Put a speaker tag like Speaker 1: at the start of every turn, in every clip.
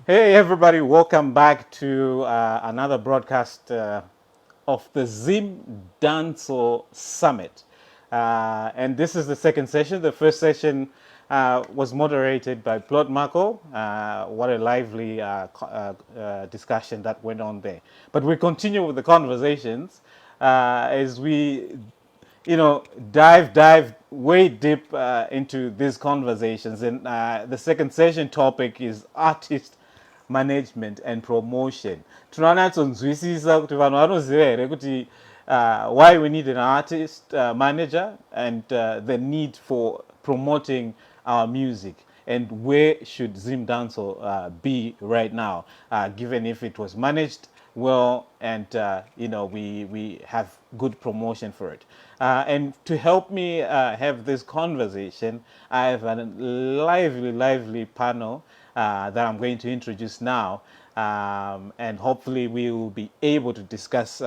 Speaker 1: Hey everybody, welcome back to another broadcast of the ZimDancehall Summit. And this is the second session. The first session was moderated by Plot Marco. What a lively discussion that went on there. But we continue with the conversations as we dive way deep into these conversations. And the second session topic is artist management and promotion. Tinonatsonzwisisa kuti vanhu vanoziva here kuti why we need an artist manager and the need for promoting our music and where should ZimDancehall be right now, given if it was managed well and we have good promotion for it. And to help me have this conversation, I have a lively panel that I'm going to introduce now, and hopefully we will be able to discuss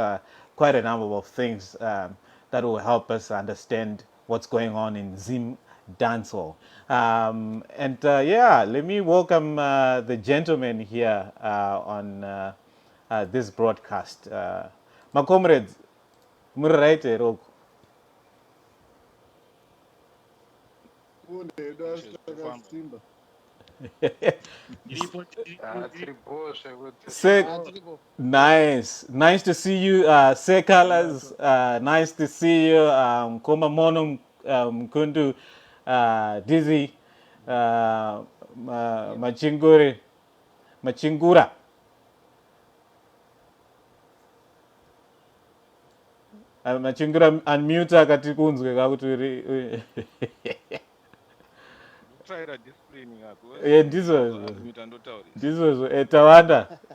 Speaker 1: quite a number of things that will help us understand what's going on in ZimDancehall. Let me welcome the gentlemen here on this broadcast. My comrades, murraite roko. Nice to see you, Sekalas. Nice to see you, Koma Mono Kundu, Dizzy, Machingura. Machingura unmute akati kunzwe kakuti ndizvo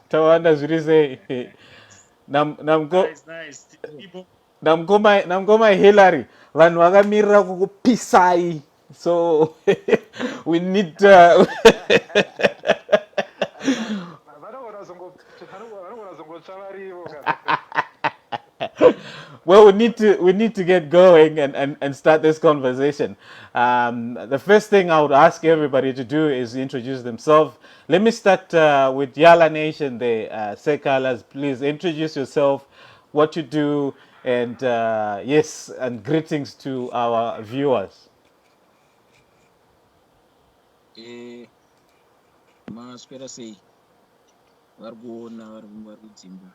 Speaker 1: Towanda zviri sei
Speaker 2: Nice. People.
Speaker 1: namukoma Hillary vanhu vakamirira kukupisai so we need well, we need to get going and start this conversation. The first thing I would ask everybody to do is introduce themselves. Let me start with Yala Nation there. Sekalas, please introduce yourself, what you do, and yes, and greetings to our viewers.
Speaker 3: Maswera sei vari kuona vari kudzimba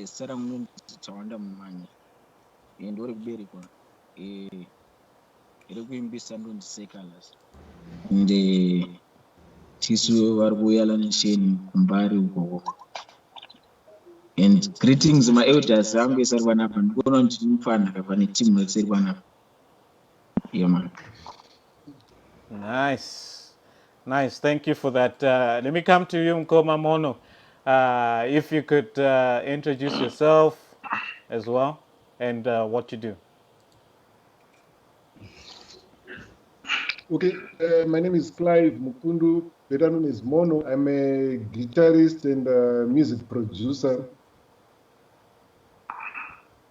Speaker 3: sara munonzi Towanda mumanya ndori kuberekwa rekuimbisa ndonzi Sekalas ende tisu vari kuyala nesheni kumbari ukoko and greetings maelders angu ese ari vanapa ndikuona kuti tiri mufanhaka pane timu yese iri vanapa man.
Speaker 1: Nice, thank you for that. Let me come to you, Mkoma Mono. If you could introduce yourself as well and what you do.
Speaker 4: Okay, my name is Clive Mukundu, better known as Mono. I'm a guitarist and music producer.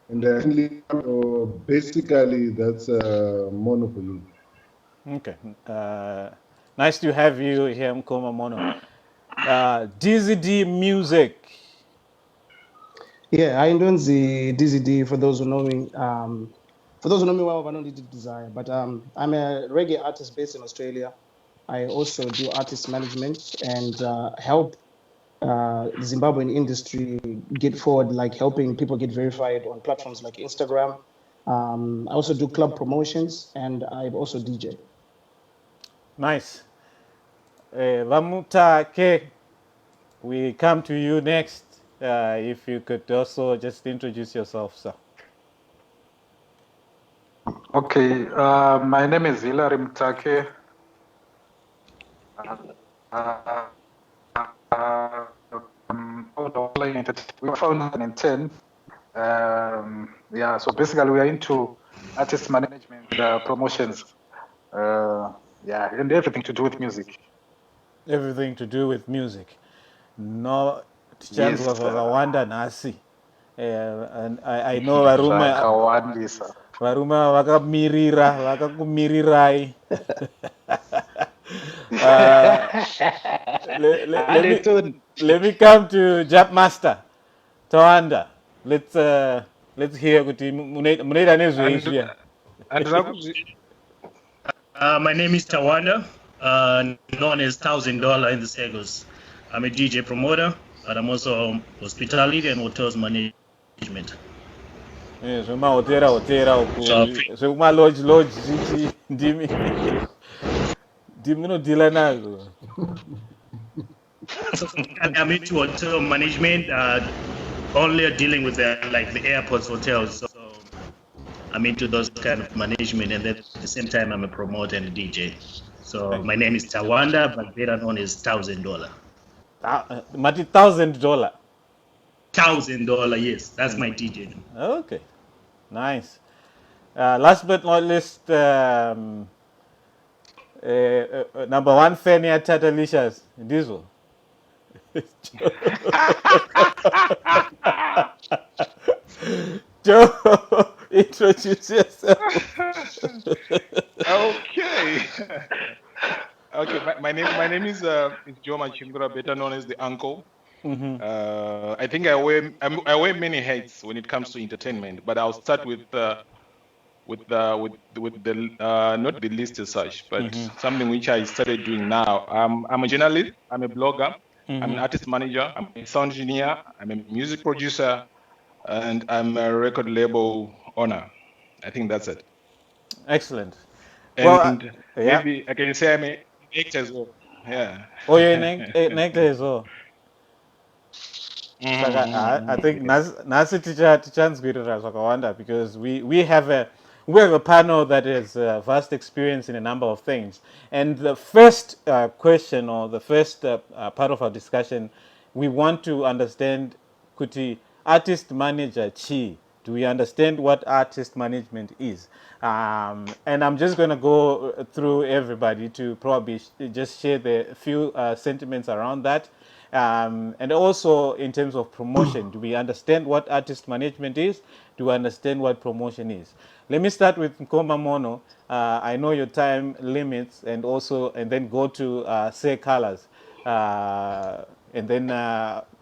Speaker 4: And basically that's Mono for you.
Speaker 1: Okay. Nice to have you here, Mkoma Mono. DZD Music.
Speaker 5: Yeah, I don't see DZD for those who know me. For those who know me well, I don't need desire. But I'm a reggae artist based in Australia. I also do artist management and help the Zimbabwean industry get forward, like helping people get verified on platforms like Instagram. I also do club promotions and I also DJ.
Speaker 1: Nice. Mutake, we come to you next. If you could also just introduce yourself, sir.
Speaker 6: Okay, my name is Hilary Mutake. We were founded in 2010. So basically we are into artist management, promotions, and everything to do with music.
Speaker 1: Everything to do with music. No, tichanzwa zvakawanda nhasi. And I know varume vakakumirirai. Let me come to Jap Master Towanda. Let's hear kuti munoita nezveizvi.
Speaker 2: My name is Towanda, known as $1,000 in the Segos. I'm a DJ promoter, but I'm also hospitality and hotels management.
Speaker 1: Zvemahotera zvekumalodge ndimi munodhila nazvo.
Speaker 2: I'm into hotel management, only dealing with the airports, hotels. So I'm into those kind of management, and at the same time, I'm a promoter and a DJ. So my name is Towanda, but better known as $1,000.
Speaker 1: Mati $1,000.
Speaker 2: $1,000, yes, that's my DJ name.
Speaker 1: Okay, nice. Last but not least, number one fan here, Tatalicious Diesel. Joe, introduce yourself.
Speaker 7: Okay, my name is Joe Machingura, better known as the Uncle.
Speaker 1: Mm-hmm.
Speaker 7: I think I wear many hats when it comes to entertainment, but I'll start with the not the list as such, but something which I started doing now. I'm a journalist, I'm a blogger, I'm an artist manager, I'm a sound engineer, I'm a music producer, and I'm a record label owner. I think that's it.
Speaker 1: Excellent.
Speaker 7: And maybe I can say I'm an actor as well. Yeah.
Speaker 1: Oh, you're an actor as well. I think nasi tichanzwirira zvakawanda because we have we have a panel that has vast experience in a number of things. And the first question or the first part of our discussion, we want to understand, kuti artist manager chi. Do we understand what artist management is? And I'm just going to go through everybody to probably just share the few sentiments around that. And also in terms of promotion, do we understand what artist management is? Do we understand what promotion is? Let me start with Nkoma Mono. I know your time limits, and then go to Say Colors. And then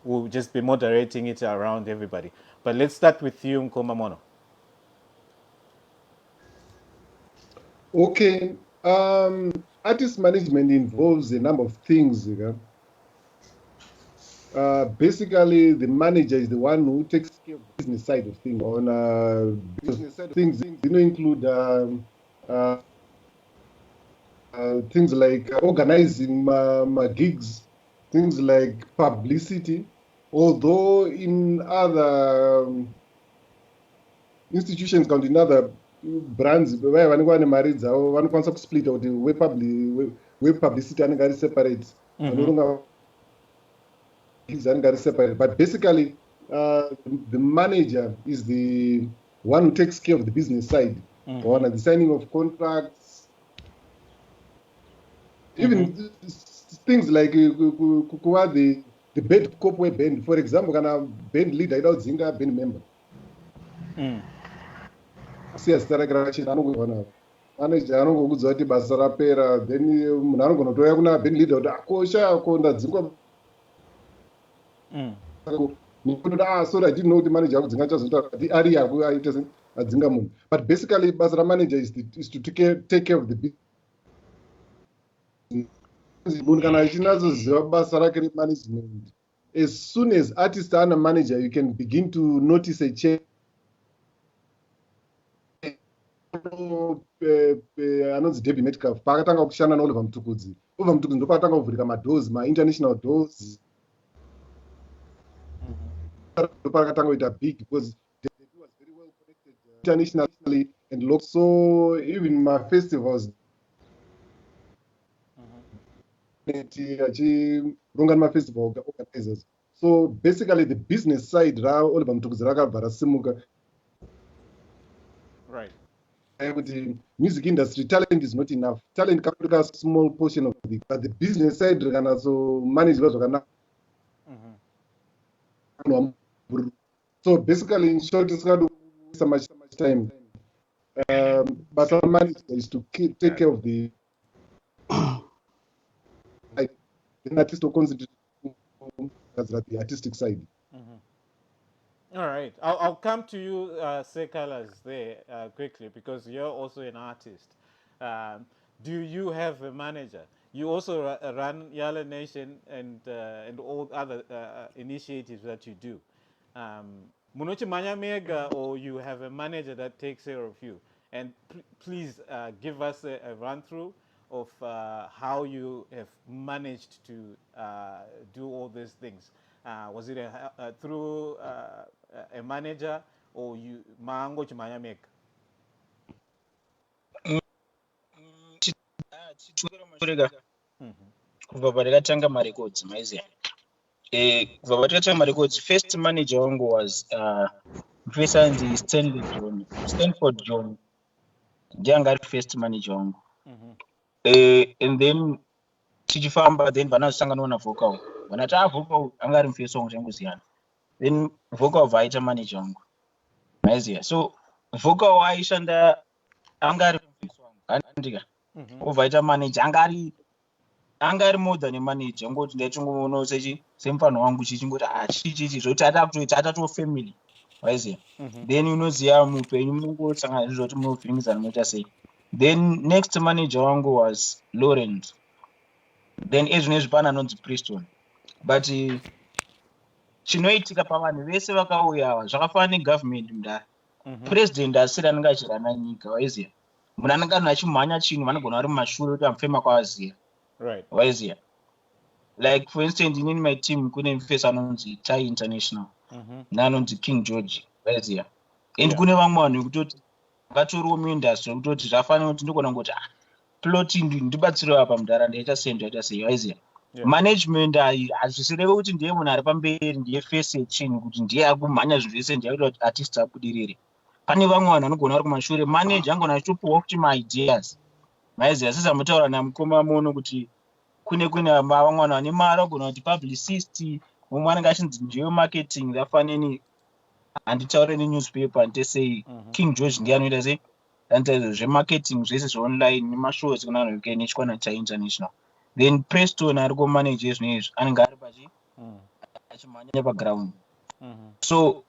Speaker 1: we'll just be moderating it around everybody. But let's start with you, Nkoma Mono.
Speaker 4: Okay. Artist management involves a number of things. Basically, the manager is the one who takes care of the business side of things. On business side of things, include things like organizing my gigs, things like publicity. Although in other institutions, in other brands, where one split out the web publicity and separate. Separate. But basically, the manager is the one who takes care of the business side, on the signing of contracts, even things like the band corporate band. For example, can a band leader without Zinga band member? Yes, manager anongokuzoti basa rapera, then munhu anogonotoya kuna band leader kuti akosha akonda dzingwa. So I didn't know the manager but basically basa manager is to take care of the business. Management. As soon as artists are a manager, you can begin to notice a change. Anonzi Debbie Metcalf pakatanga kushanda naOliver Mtukudzi. Oliver Mtukudzi ndo pakatanga kuvhurika madoors, international doors. Pakatanga kuita big because Debbie was very well connected internationally and so even my festivals. My festival organizers. So basically the business side Oliver Mtukudzi rakabva rasimuka.
Speaker 1: Right.
Speaker 4: The music industry, talent is not enough. Talent can take a small portion of it, but the business side can also manage. So basically, in short, it's going to waste so much time. But our manager is to take care of the artist to concentrate on the artistic side.
Speaker 1: All right, I'll come to you, Sekalas, there quickly because you're also an artist. Do you have a manager? You also run Yala Nation and all other initiatives that you do. Munochi Manyamega, or you have a manager that takes care of you? And please give us a run through of how you have managed to do all these things. Was it through a manager or you mango chimayameka?
Speaker 3: Kubva patakatanga marecords maiziya. Kubva patakatanga marecords, first manager wangu was Professor Stanford John. Ndiye anga ari first manager wangu. And then tichifamba then vanazosanganawo navocal. Vanati vocal anga ari mufesi wangu changusiyana. Then vocal vaita manager wangu. Maiziya. So vocal aishanda anga ari mufesi wangu. Andika. Vaita manager anga ari more than a manager. Ngoti ndaichongoona semufano wangu chichingoti chichi zvoti atatoa family. Maiziya. Then unoziya muupenyu munongosangana nezvoti munofingizana moita sei. Then next manager wangu was Laurent. Then ezvinezvi pana anonzi Preston. But chinoitika pavanhu vese vakauya zvakafanana negovernment mudare. President asiri anenge achirana nyika waiziya. Munhu anenge anhu achimhanya chinhu vanogona vari mumashure kuti amufema kwavaziya.
Speaker 1: Right.
Speaker 3: Waiziya. Like for instance in my team kune mufesi anonzi Tai International. Neanonzi King George. Waiziya. And kune vamwe vanhu vekutoti ngatoriwo muindustry kutoti zvafanira kuti ndikona ngoti plot ndibatsirawo apa mundaraunda yaita sei waiziya management hazvisireve kuti ndiye munhu ari pamberi ndiye face yechinhu kuti ndiye akumhanya zvinhu zvese ndiye kuti artist abudirire. Pane vamwe vanhu vanogona vari kumashure manager angona achitopiwa kuti maideas maiziya sezamutaura namukoma muno kuti kune vamwe vanhu vane mari vagona kuti publicist mumwe anenge achinzi ndiye marketing rafaneni handitaure nenewspaper nditesei King George ndiye anoita sei and zvemarketing zvese zveonline nemashows kuna vanhu weekend nechikwana chainternational then Preston ari kumanage zvinhu izvi anenge ari pachi achimhanya paground. So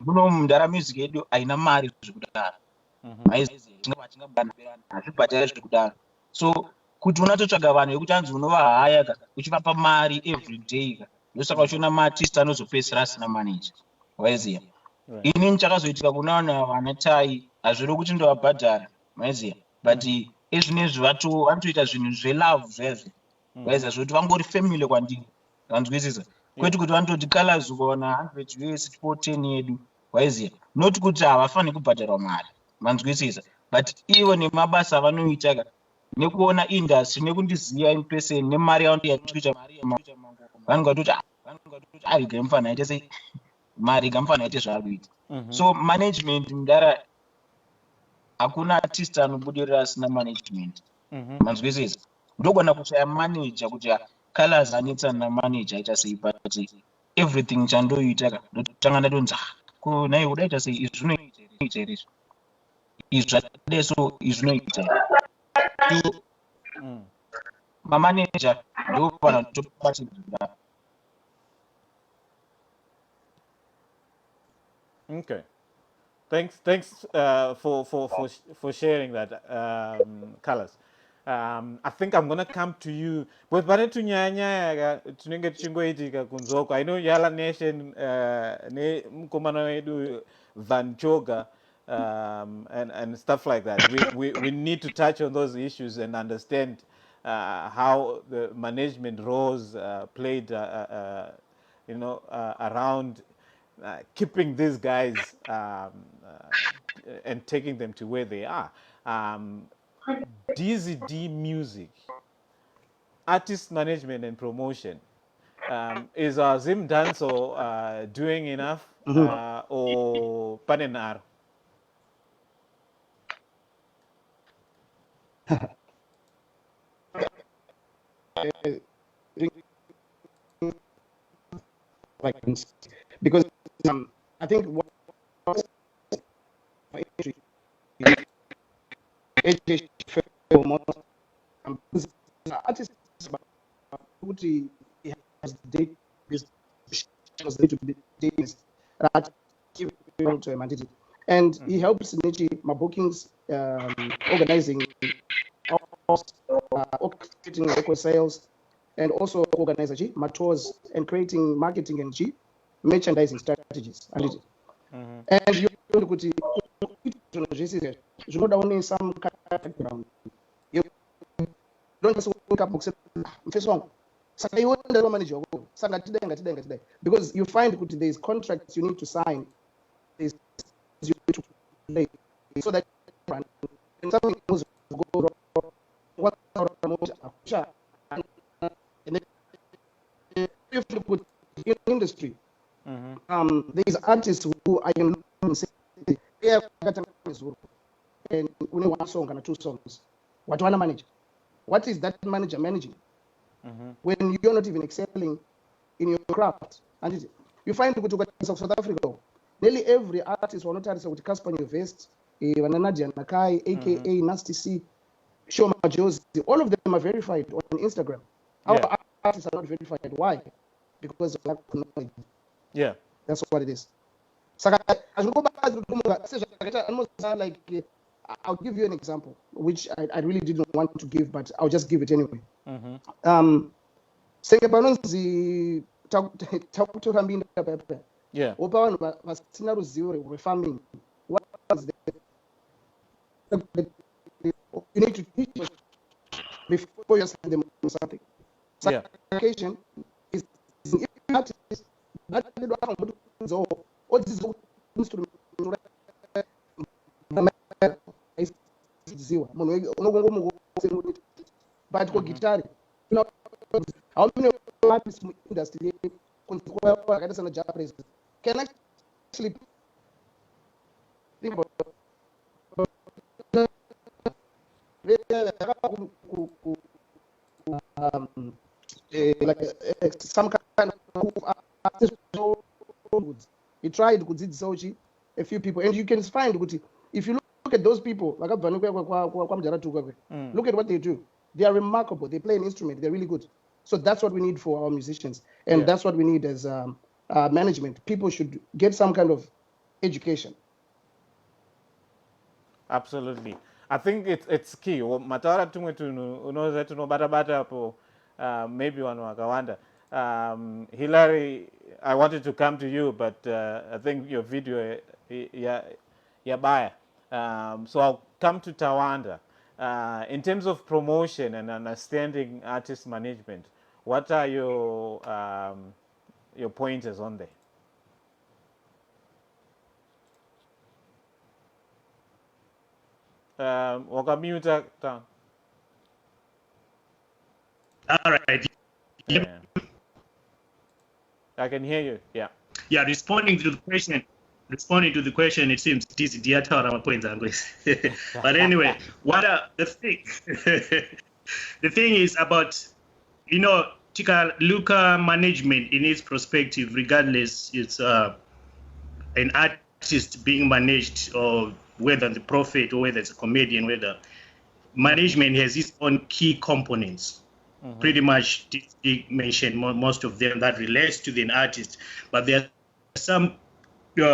Speaker 3: muno mundara music yedu haina mari zvekudaro hazvibhadhari zvekudaro. So kuti unatotsvaga vanhu vekuti hanzi unovahaya uchivapa mari every day ndosaka uchiona maartist anozopedzisira asina manager waiziya. Ini chakazoitika kuna vanhu vana Tai hazviri kuti ndovabhadhara maiziya but ezvinezvi vanotoita zvinhu zvelove zvezve waiziya zvekuti vangori family kwandiri vanzwisisa kwete kuti vanototi colors ukaona 100 US tipo 10 yedu waiziya not kuti havafaniri kubhadharwa mari vanzwisisa but ivo nemabasa avanoita nekuona industry nekundiziya in person nemari yavanotikuita vanongatoti ariga mufana aite sei mari gamufana aite zvaarikuita. So management mudara hakuna artist anobudirira asina management manzwisisa ndogona kushaya manager kuti colors anetsa namanager aita sei but everything chandoita ndotanga ndadonza ko naye udaita sei izvi zvinoita here izvi zvadeso izvi zvinoita mamanager ndo vanhu tobatsira.
Speaker 1: Okay, thanks for sharing that, Colors. I think I'm gonna come to you. But pane tunyanya tunenge tuchingoitika kunzoko. I know Yala Nation ne mkomana wedu Van Choga and stuff like that. We need to touch on those issues and understand how the management roles played around keeping these guys and taking them to where they are. DZD Music, artist management and promotion. Is our ZimDancehall doing enough or panenar?
Speaker 5: Because I think what education artists has and he helps my bookings, organizing local sales, and also organizing my tours and creating marketing and merchandising strategies. And you know only some background. You don't just wake up because you find there's contracts you need to sign, there's you need to play so that something goes go wrong. And you have to put in industry. These artists who are in and only one song and 2 songs. What do I manage? What is that manager managing? When you're not even excelling in your craft, and you find to go to South Africa, nearly every artist will not artist with Casper Vest, Nadia Nakai, aka Nasty C, Shoma Josie, all of them are verified on Instagram. Our artists are not verified. Why? Because of lack of knowledge.
Speaker 1: Yeah,
Speaker 5: that's what it is. So as we go back like I'll give you an example, which I really didn't want to give, but I'll just give it anyway. Yeah. Farming. What was you need to teach us before you send them something. Certification is all these instruments kuziwa munhu unongomuka but ko guitar how many artists in industry kunzikaita sana Japanese can actually think about like some kind of artist. He tried a few people, and you can find if you look at those people, like look at what they do. They are remarkable. They play an instrument. They're really good. So that's what we need for our musicians, and that's what we need as management. People should get some kind of education.
Speaker 1: Absolutely. I think it's key. Matara tumwe unoza tunobata hapo maybe wanu wakawanda. Hilary, I wanted to come to you, but I think your video yabaya. So I'll come to Towanda. In terms of promotion and understanding artist management, what are your pointers on there? Wakamute down.
Speaker 2: All right.
Speaker 1: Yeah. I can hear you. Yeah.
Speaker 2: Yeah. Responding to the question, it seems this is the points. But anyway, what are the thing? The thing is about, look at management in its perspective, regardless it's an artist being managed or whether the prophet or whether it's a comedian, whether management has its own key components. Pretty much mentioned most of them that relates to the artist, but there are some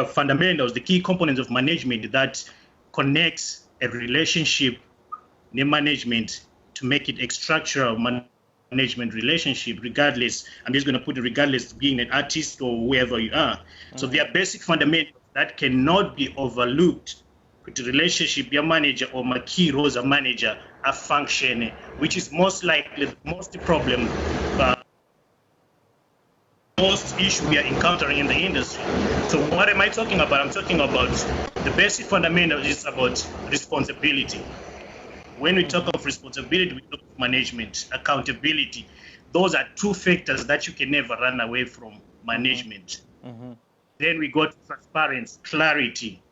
Speaker 2: fundamentals, the key components of management that connects a relationship in management to make it a structural management relationship, regardless. I'm just going to put it regardless being an artist or whoever you are. So there are basic fundamentals that cannot be overlooked with the relationship your manager or my key roles as a manager are functioning, which is most likely most problem, most issue we are encountering in the industry. So what am I talking about? I'm talking about the basic fundamentals is about responsibility. When we talk of responsibility, we talk of management, accountability. Those are two factors that you can never run away from management. Then we got transparency, clarity,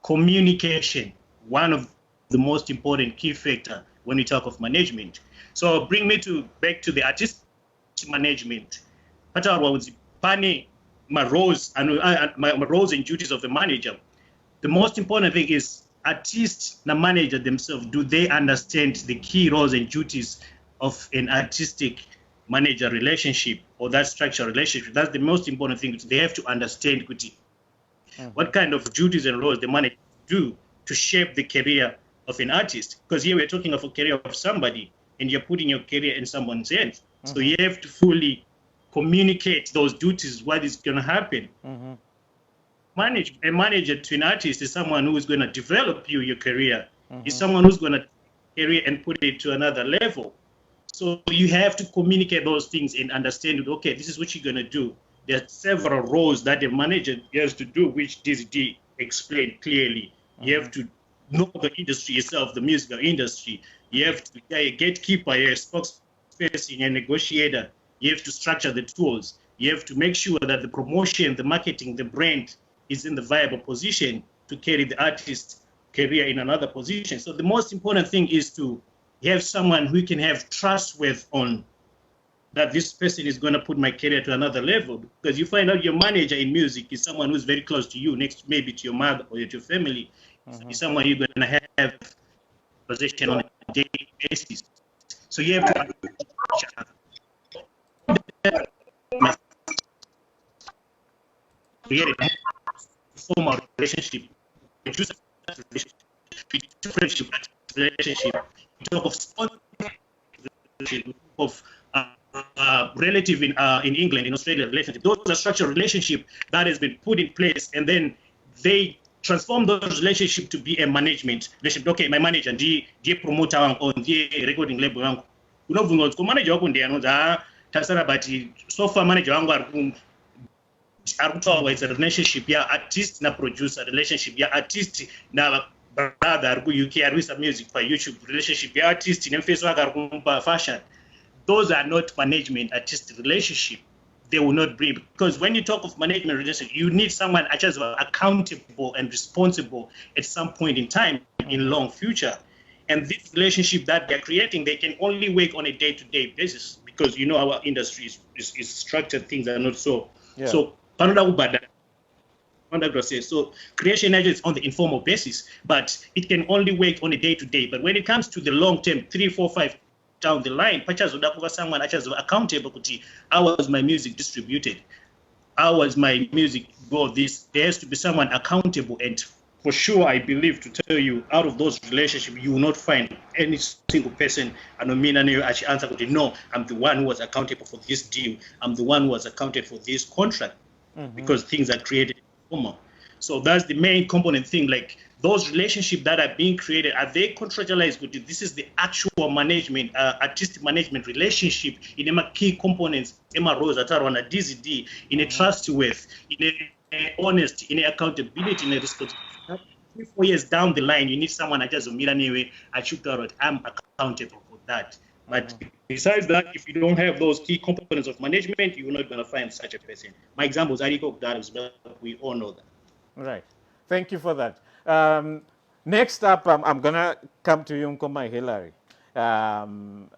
Speaker 2: communication, one of the most important key factor when we talk of management. So bring me back to the artist management. My roles and duties of the manager. The most important thing is artists and manager themselves. Do they understand the key roles and duties of an artistic manager relationship or that structural relationship? That's the most important thing. They have to understand what kind of duties and roles the manager do to shape the career of an artist. Because here we're talking of a career of somebody and you're putting your career in someone's hands. So you have to fully communicate those duties, what is going to happen. A manager to an artist is someone who is going to develop your career, is someone who's going to career and put it to another level. So you have to communicate those things and understand, okay, this is what you're going to do. There are several roles that a manager has to do, which DZD explained clearly. You have to know the industry itself, the musical industry. You have to be a gatekeeper, a spokesperson, a negotiator. You have to structure the tools. You have to make sure that the promotion, the marketing, the brand is in the viable position to carry the artist's career in another position. So the most important thing is to have someone who can have trust with on that this person is going to put my career to another level, because you find out your manager in music is someone who's very close to you, next maybe to your mother or to your family. Is someone you're going to have position on a daily basis. So you have to create a form of relationship, reduce relationship, talk of relative in England, in Australia, relationship. Those are structural relationship that has been put in place, and then they transform those relationship to be a management relationship. Okay, my manager, ndiye promoter wangu, ndiye recording label wangu. Unobvunza kuti manager wako ndiye anonzi tasara but so far manager wangu arikutaura it's a relationship ya artist na producer, relationship ya artist na brother ari ku-UK arikuisa music pa-YouTube, relationship ye-artist nemufesi ari kumpa-fashion. Those are not management-artist relationship. They will not bring, because when you talk of management relationship, you need someone actually accountable and responsible at some point in time in long future. And this relationship that they're creating, they can only work on a day-to-day basis, because you know our industry is structured, things are not so.
Speaker 1: Yeah.
Speaker 2: So so creation is on the informal basis, but it can only work on a day-to-day. But when it comes to the long-term, 3, 4, 5 down the line, someone accountable. How was my music distributed? How was my music go? There has to be someone accountable, and for sure, I believe to tell you, out of those relationships, you will not find any single person. I know me and you actually answer, no, I'm the one who was accountable for this deal. I'm the one who was accounted for this contract, because things are created. So that's the main component thing. Like those relationships that are being created, are they contractualized? This is the actual management, artistic management relationship in a key components, Emma Rose, Atarwana, DZD, in a trustworthy, in a honesty, in a accountability, in a responsibility. 3, 4 years down the line, you need someone I just I'm accountable for that. But besides that, if you don't have those key components of management, you're not going to find such a person. My example is Nico Abote, we all know that.
Speaker 1: Right. Thank you for that. Next up, I'm going to come to you, Nkoma Hillary. And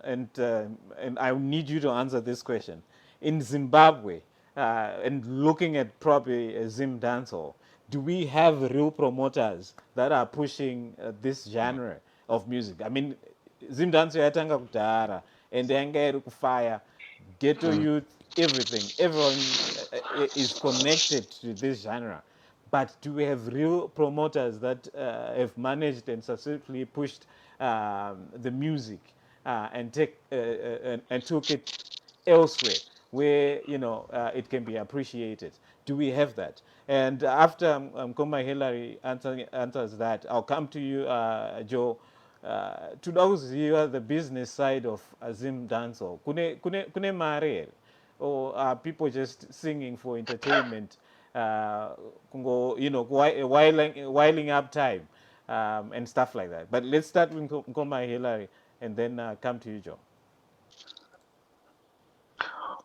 Speaker 1: I need you to answer this question. In Zimbabwe, and looking at probably ZimDancehall, do we have real promoters that are pushing this genre of music? I mean, ZimDancehall yatanga kudhara and yanga iri kufire, ghetto youth, everything. Everyone is connected to this genre. But do we have real promoters that have managed and successfully pushed the music and took it elsewhere, where it can be appreciated? Do we have that? And after Nkoma Hillary answers that, I'll come to you, Joe. To those who are the business side of ZimDancehall, kune mare, or are people just singing for entertainment? Whiling up time and stuff like that. But let's start with Nkoma Hillary and then come to you, Joe.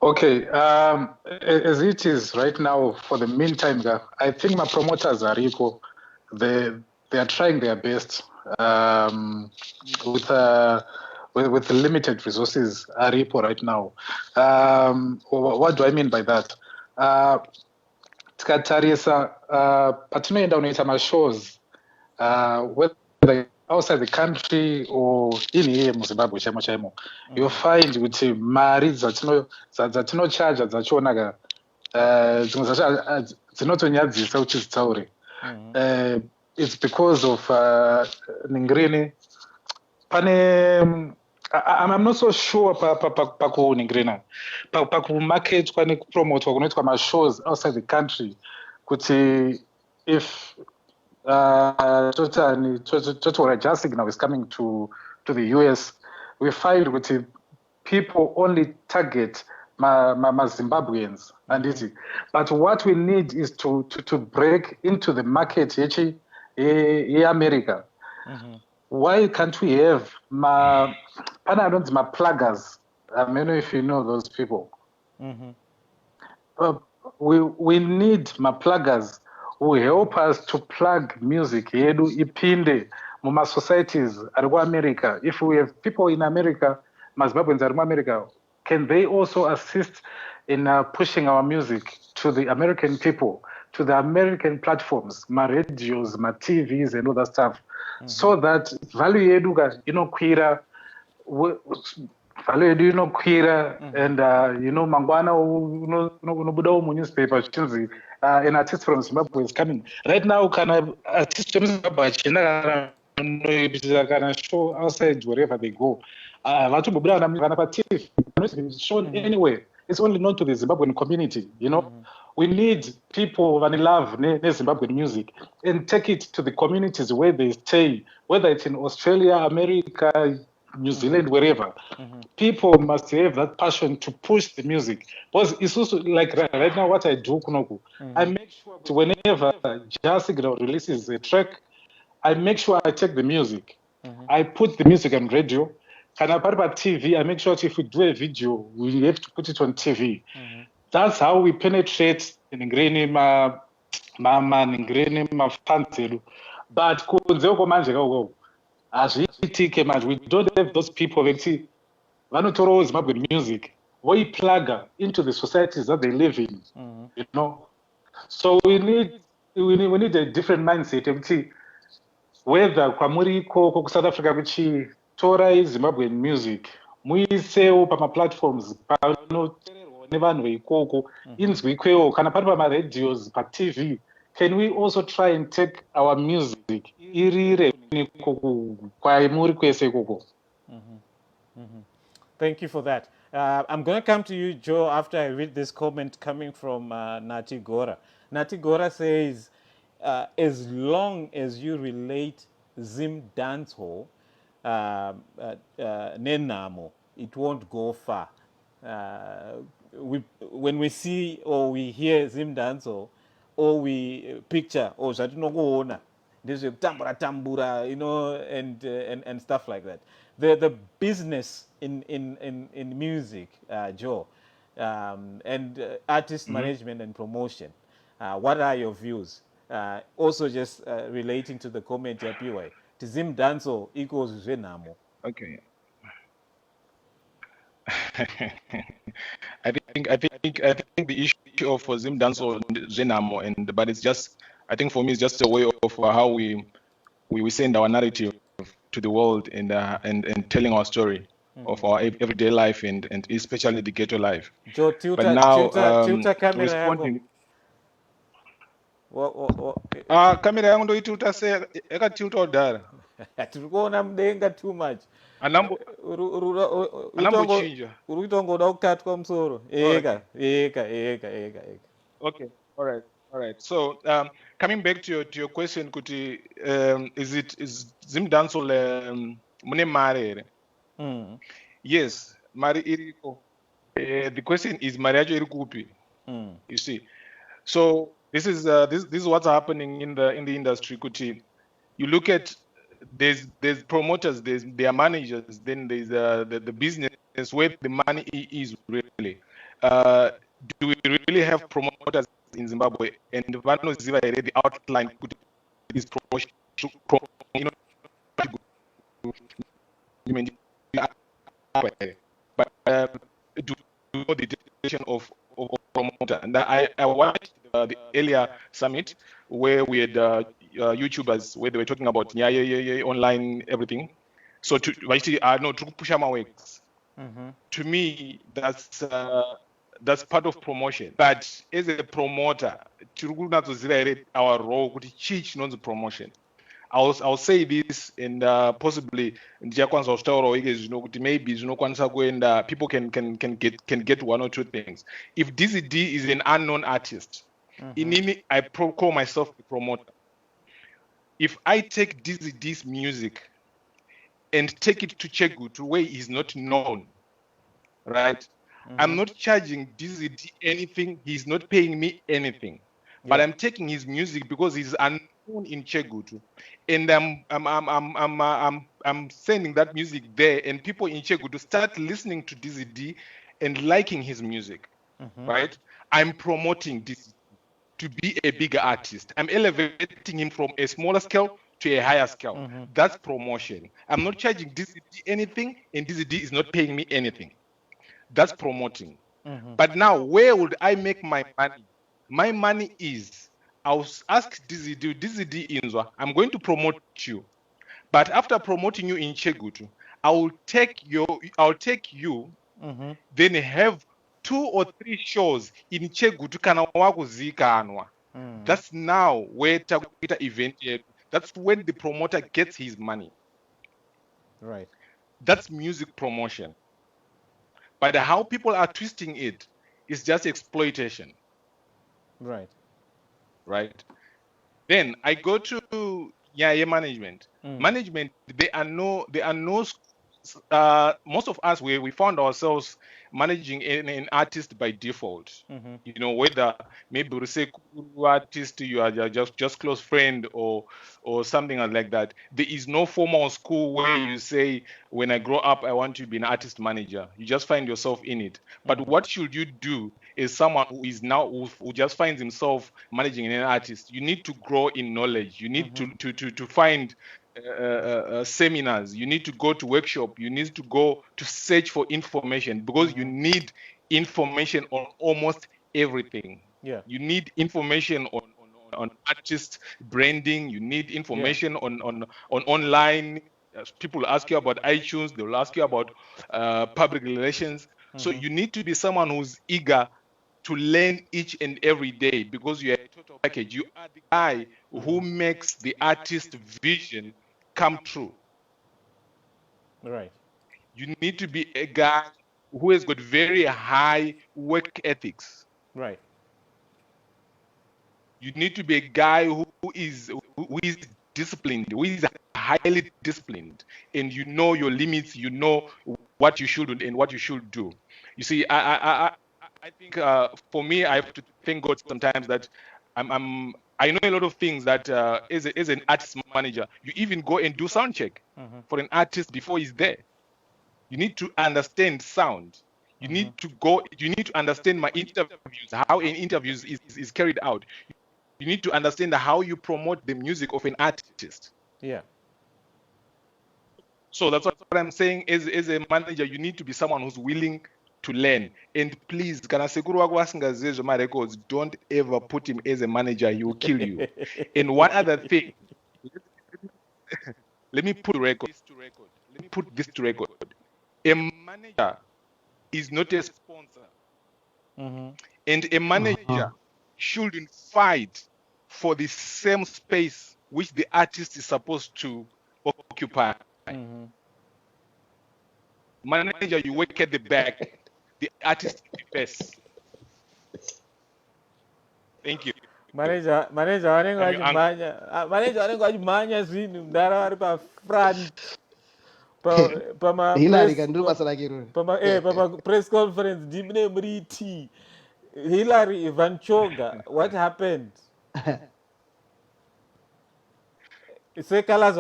Speaker 6: Okay, as it is right now, for the meantime, I think my promoters are equal. They are trying their best with the limited resources are equal right now. What do I mean by that? Tikatarisa patinoenda unoita mashows whether outside the country or in here muZimbabwe chaimo, you'll find kuti mari dzatinochaja dzachonaga dzinotonyadzisa uchizitaure. It's because of Ningrini. I'm not so sure paku Ningrina. Paku market kwani promote kunoitwa ma shows outside the country. Kuti if total Just Signal is coming to the US, we find kuti people only target my Zimbabweans and easy. But what we need is to break into the market in America. Why can't we have my pluggers? I don't know if you know those people. We need my pluggers who help us to plug music yedu ipinde muma societies ariku America. If we have people in America, Zimbabweans ariku America, can they also assist in pushing our music to the American people, to the American platforms, my radios, my TVs, and all that stuff, so that value yedu inokwira, and mangwana unobuda mu newspaper chinzi an artist from Zimbabwe is coming. Right now, can artist from Zimbabwe can show outside wherever they go. It's shown anywhere. It's only known to the Zimbabwean community. We need people who love Zimbabwean music and take it to the communities where they stay, whether it's in Australia, America, New Zealand, wherever. People must have that passion to push the music. Because it's also like right now what I do, I make sure that whenever Just Signal releases a track, I make sure I take the music. I put the music on radio. Can I put it on TV? I make sure if we do a video, we have to put it on TV. That's how we penetrate in green mafanzelu. But as we don't have those people that vanotorawo Zimbabwean music, we plug into the societies that they live in. You know, so we need a different mindset. Whether kwamuri ku South Africa kuchitorai Zimbabwean music muisewo pamaplatforms panoteererwa nevanhu veikoko inzwi ikweyo kana pari pamaradios paTV. Can we also try and take our music irire kwamuri kwese ikoko?
Speaker 1: Thank you for that. I'm going to come to you, Joe, after I read this comment coming from Nati Gora. Nati Gora says, as long as you relate ZimDancehall, Nenamo, it won't go far. When we see or we hear ZimDancehall, or we picture, oh, Zatinogoona, this is tambura, you know, and stuff like that. The business in music, Joe, and artist management and promotion. What are your views? Also, just relating to the comment ya PY, ZimDancehall equals Zenamo.
Speaker 7: Okay. I think the issue of ZimDancehall Zenamo, but it's just, I think for me it's just a way of how we send our narrative to the world and telling our story of our everyday life and especially the ghetto life.
Speaker 1: Joe,
Speaker 7: but now
Speaker 1: tuta camera
Speaker 7: responding.
Speaker 1: Camera
Speaker 7: yangu ndoituta se yakatilta kudhara.
Speaker 1: Tiri kuona mudenga too much.
Speaker 7: Anambochinja.
Speaker 1: Uri kutongoda kukatwa musoro. Ega.
Speaker 7: Okay, all right. So coming back to your question, Kuti, is ZimDancehall mune mare here? Yes, mari iriko. The question is mari yacho iri kupi? You see, so this is what's happening in the industry. Kuti, you look at there's promoters, there are managers, then there's the business where the money is really. Do we really have promoters in Zimbabwe? And Vano Ziva already outlined this promotion, you know, but do you know the definition of promoter? And I watched the earlier summit where we had YouTubers where they were talking about online everything. So to push my works. To me, that's part of promotion. But as a promoter, our role to teach not the promotion. I'll say this, and possibly maybe people can get one or two things. If DZD is an unknown artist, I call myself a promoter. If I take DZD's music and take it to Chegu to where he's not known, right? I'm not charging DZD anything. He's not paying me anything, but I'm taking his music because he's unknown in Chegutu, and I'm sending that music there, and people in Chegutu start listening to DZD and liking his music, right? I'm promoting this to be a bigger artist. I'm elevating him from a smaller scale to a higher scale. That's promotion. I'm not charging DZD anything, and DZD is not paying me anything. That's promoting. But now, where would I make my money? My money is, I'll ask DZD Inzwa, I'm going to promote you. But after promoting you in Chegutu, I'll take you, then have 2 or 3 shows in Chegutu kana wakuzikanwa. That's now where Takuita event, that's when the promoter gets his money.
Speaker 1: Right.
Speaker 7: That's music promotion. But how people are twisting it is just exploitation.
Speaker 1: Right.
Speaker 7: Then I go to management. Management, there are no most of us we found ourselves managing an artist by default. You know, whether maybe we say artist, you are just close friend or something like that. There is no formal school where you say, when I grow up I want to be an artist manager. You just find yourself in it. But what should you do is someone who is now who just finds himself managing an artist? You need to grow in knowledge. You need to find seminars. You need to go to workshop. You need to go to search for information, because you need information on almost everything.
Speaker 1: Yeah.
Speaker 7: You need information on artist branding. You need information on online. People ask you about iTunes. They will ask you about public relations. So you need to be someone who's eager to learn each and every day, because you are a total package. You are the guy who makes the artist vision come true.
Speaker 1: Right.
Speaker 7: You need to be a guy who has got very high work ethics.
Speaker 1: Right.
Speaker 7: You need to be a guy who is disciplined, who is highly disciplined, and you know your limits. You know what you should and what you should do. You see, I think for me, I have to thank God sometimes that I know a lot of things that as an artist manager, you even go and do sound check for an artist before he's there. You need to understand sound. You need to go. You need to understand my interviews, how an interview is carried out. You need to understand how you promote the music of an artist.
Speaker 1: Yeah.
Speaker 7: So that's what I'm saying. As a manager, you need to be someone who's willing to learn. And please, kana sekuru wako asingaziwe my records, don't ever put him as a manager. He will kill you. And one other thing, let me put this to record. A manager is not a sponsor. And a manager shouldn't fight for the same space which the artist is supposed to occupy. Manager, you work at the back. The artist is the best. Thank you.
Speaker 1: Manager wanenge vachimhanya zvinhu mudara vari pafront pama-press conference ndimune muriti Hilary Vanchoga. What happened? Sekalas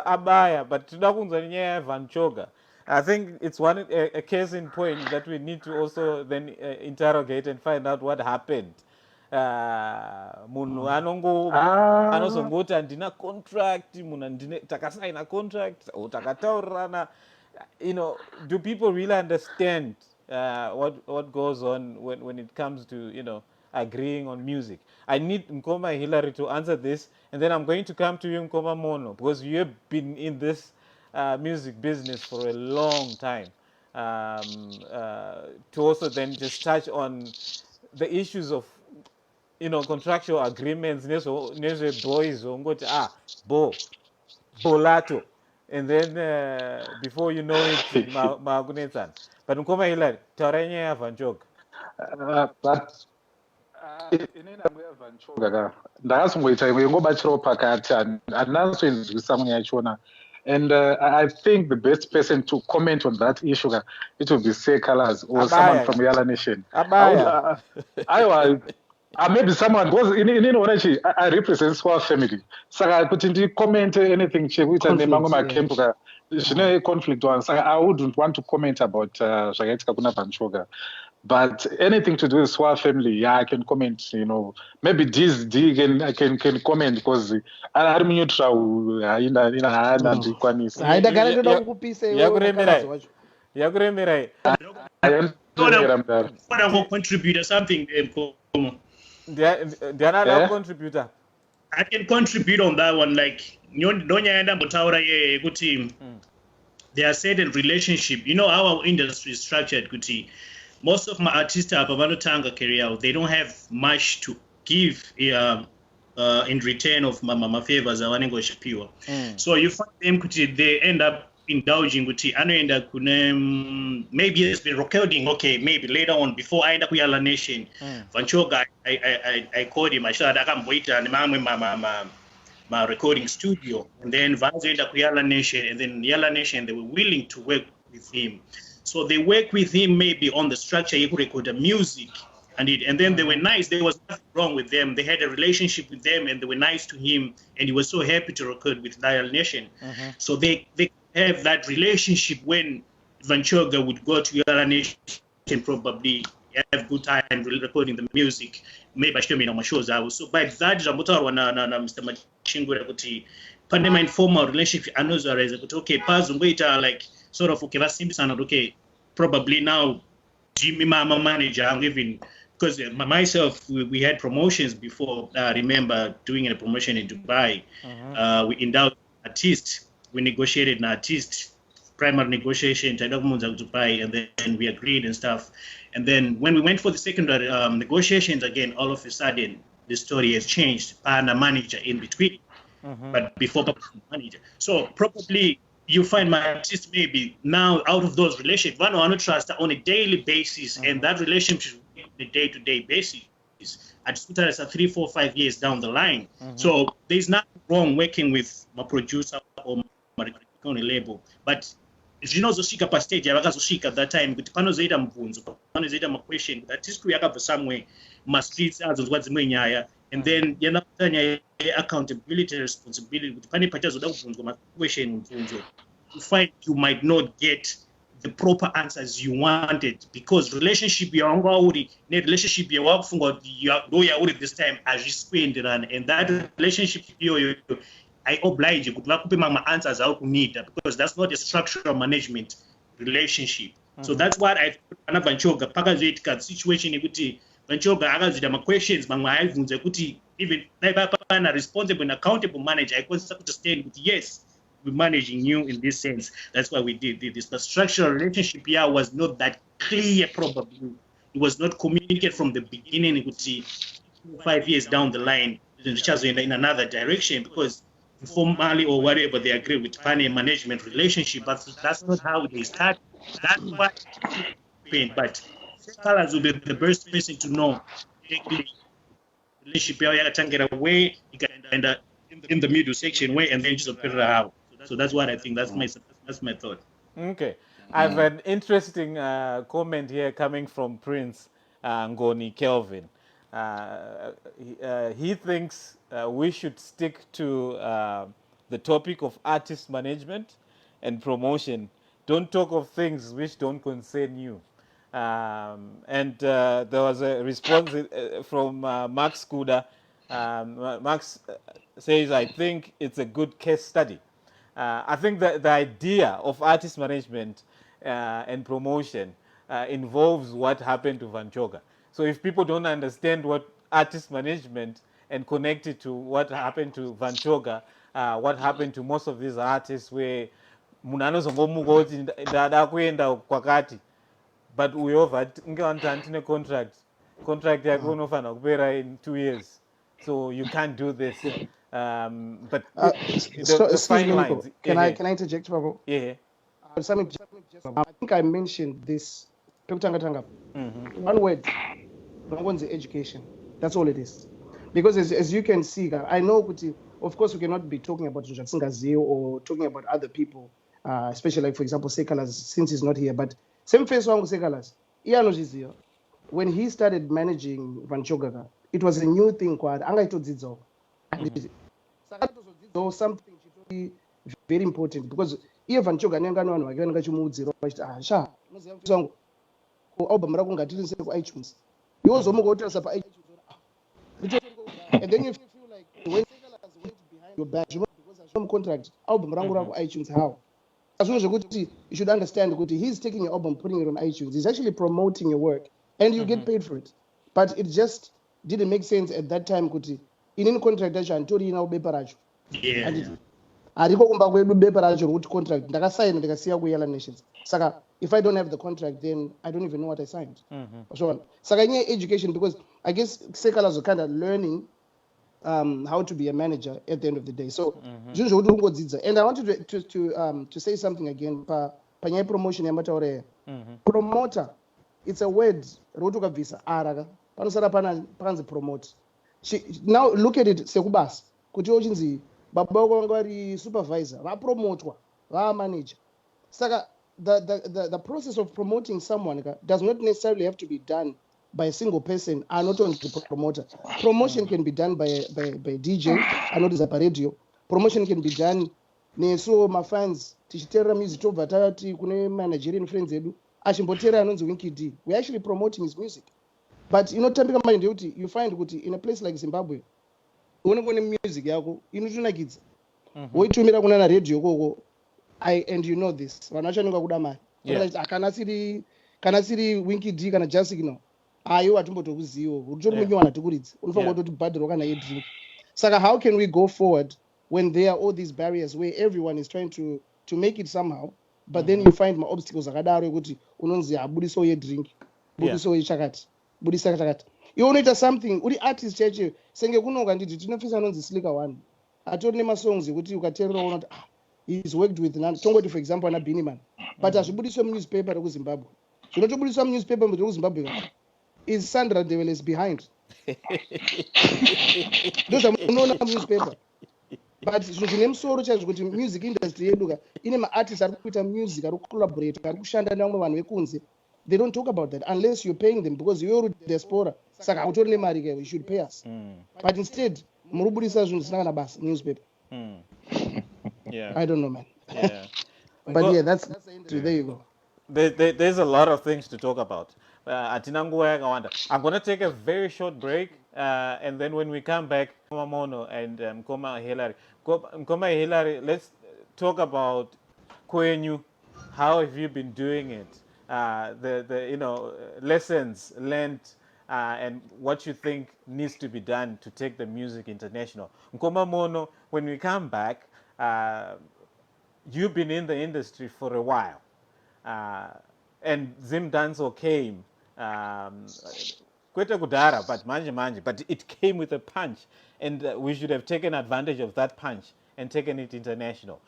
Speaker 1: abaya, but toda kunzwa nyaya yaVanchoga. I think it's a case in point that we need to also then interrogate and find out what happened. Munhu anozongoti handina contract, munhu takasaina contract, or takataurirana. You know, do people really understand what goes on when it comes to, you know, agreeing on music? I need Nkoma Hilary to answer this, and then I'm going to come to you, Nkoma Mono, because you have been in this music business for a long time, to also then just touch on the issues of, you know, contractual agreements. Nezo boys ongoti bolato, and then before you know it, magunetsan. But Nkoma Hilary, taura nyaya yaVanchoga.
Speaker 6: But inini yaVanchoga ka ndakazongoita imwe ngobatsirawo pakati handinazoinzwisa mwe yachona. And I think the best person to comment on that issue, it would be Sekalas or someone from Yala Nation. Maybe someone, because I represent Swar family. So I put in the comment anything, conflict one. So I wouldn't want to comment about Shagatka Kuna Vanchoga. But anything to do with Swar family, yeah, I can comment, you know. Maybe this I can comment because I don't know
Speaker 2: contribute something.
Speaker 1: Contributor.
Speaker 2: I can contribute on that one. Like, there are certain relationship. You know, our industry is structured, Kuti. Most of my artists have a career. They don't have much to give in return of my favors. So you find them, Kuti, they end up indulging with maybe it's been recording, okay, maybe later on before I end up with Yala Nation. Vanchoga, I called him, I said I can't wait and my recording studio, and then Vazoenda Yala Nation, and then Yala Nation, they were willing to work with him. So they work with him maybe on the structure, he could record the music and then they were nice. There was nothing wrong with them. They had a relationship with them and they were nice to him, and he was so happy to record with Yala Nation. So they have that relationship when Vanchoga would go to Yala Nation and probably have good time recording the music. Maybe I show me my shows. So by that, Mr. Machingura kuti pandema informal relationship anozoareza kuti okay pazongoita like sort of okay vasimbisana okay probably now Jimmy Mama manager I'm even because myself we had promotions before. I remember doing a promotion in Dubai. We endowed artists. We negotiated an artist primary negotiation to Dubai, and then we agreed and stuff. And then when we went for the secondary negotiations again, all of a sudden the story has changed. And a manager in between, but before manager. So probably you find my artist maybe now out of those relationships, one or trust on a daily basis, and that relationship on a day-to-day basis. I just put it as a 3, 4, 5 years down the line. So there's nothing wrong working with my producer or my label, but zvinozosvika pastage yavakazosvika that time kuti panozoita mubvunzo panozoita maquestion kuti artistry yakabva somewhere mastreets azonzwa dzimwe nyaya, and then yanakuta nyaya accountability responsibility kuti pane pachazoda kubvunzwa maquestion mubvunzo, you find you might not get the proper answers you wanted because relationship yawanga uri relationship yawakufunga kuti ndo yauri this time hazvisikuenderana, and that relationship iyoyo I oblige you to vakupe mamwe answers how to need that because that's not a structural management relationship. So that's what I thought Vanchoga pakazoitika situation yekuti Vanchoga akazoita ma questions mamwe aibvunza kuti even pana responsible and accountable manager aikwanisa kuti stand kuti yes we're managing you in this sense. That's why we did this. The structural relationship here was not that clear probably. It was not communicated from the beginning kuti 5 years down the line in another direction because formally or whatever they agree with funny management relationship, but that's not how they start. That's what happened. But Colors will be the best person to know exactly relationship get away, you can end up in the middle section way and then just put it out. So that's what I think. That's my thought.
Speaker 1: Okay. I have an interesting comment here coming from Prince Ngoni Kelvin. He thinks we should stick to the topic of artist management and promotion. Don't talk of things which don't concern you. And there was a response from Max Kuda. Max says, I think it's a good case study. I think that the idea of artist management and promotion involves what happened to Vanchoga. So if people don't understand what artist management and connect it to what happened to Vanchoga, what happened to most of these artists where munanozongomuka kuti ndada kuenda kwakati but uyova ngevantu handine contract yako unofanira kupera in 2 years, so you can't do this. But the fine lines.
Speaker 5: Can I interject, Babu?
Speaker 1: Yeah.
Speaker 5: I think I mentioned this. One word. One's education. That's all it is. Because as you can see, I know, of course, we cannot be talking about Singazi or talking about other people, especially like, for example, Sekalas, since he's not here. But same face on Sekalas. When he started managing Vanchoga, it was a new thing called Angaito something very important because if Vanchoga Nangano again got you move zero, iTunes. You also go to iTunes. And then you feel like when Sekalas went behind your back, because there's some contract, album iTunes, how? As soon as you should understand he's taking your album, putting it on iTunes. He's actually promoting your work, and you get paid for it. But it just didn't make sense at that time. In any contract, until you know paper.
Speaker 2: Yeah.
Speaker 5: Nations. Saka, if I don't have the contract, then I don't even know what I signed. So on. Saka, education, because I guess Sekalas are kind of learning how to be a manager at the end of the day. So, and I wanted to say something again. Promotion, promoter, it's a word. Rotuka visa araga. Panosara panzi promote. Now look at it. Sekubas. baba vako vanga vari supervisor, vapromotwa, vaamanager. Saka the process of promoting someone does not necessarily have to be done by a single person, not only the promoter. Promotion can be done by DJ, another radio. Promotion can be done neso mafans tichiterera music tobva tati kune managerian friends edu achimbotera anonzi Winky D. We're actually promoting his music. But inotambika manje ndekuti you find kuti in a place like Zimbabwe unongone music yako inotonakidza woitumira kuna na radio koko and you know this vanhu vachanonga kuda mari kana siri Winky D kana Jasigno ayo atimbotokuzivo utori munyiwana tikuridzi unofanira kutoti bhadhiro kana yedrink. Saka how can we go forward when there are all these barriers where everyone is trying to make it somehow, but then you find my obstacles akadaro ekuti unonzi abudiso yedrink, budiso yechakati, budisa chakati. You unoita something uri artist cheche senge kunonga nditi tinofisa anonzi Slicker One atori nemasongs ekuti ukateerera unoti he's worked with tongoti for example ana Biniman, but azvibudiswe munewspaper rekuzimbabwe. Zvinotobudiswa munewspaper rekuzimbabwe is Sandra Develes behind. Those are unoona newspaper. But zvine musoro chaizvo kuti music industry yedu ine maartists ari kuita music ari kucollaborate ari kushanda nevamwe vanhu vekunze. They don't talk about that unless you're paying them because you're diaspora. Saka autori nemari ke, you should pay us. But instead muri kubudisa zvinhu zvisina kana basa newspaper.
Speaker 1: Yeah.
Speaker 5: I don't know, man.
Speaker 1: Yeah.
Speaker 5: But yeah, that's the industry. There you go.
Speaker 1: There's a lot of things to talk about. I'm going to take a very short break, and then when we come back, Mono and Nkoma Hilary, let's talk about Kwenyu. How have you been doing it? The lessons learned, and what you think needs to be done to take the music international. Nkoma Mono, when we come back, you've been in the industry for a while. And ZimDancehall came kwete kudhara, but manje, but it came with a punch, and we should have taken advantage of that punch and taken it international.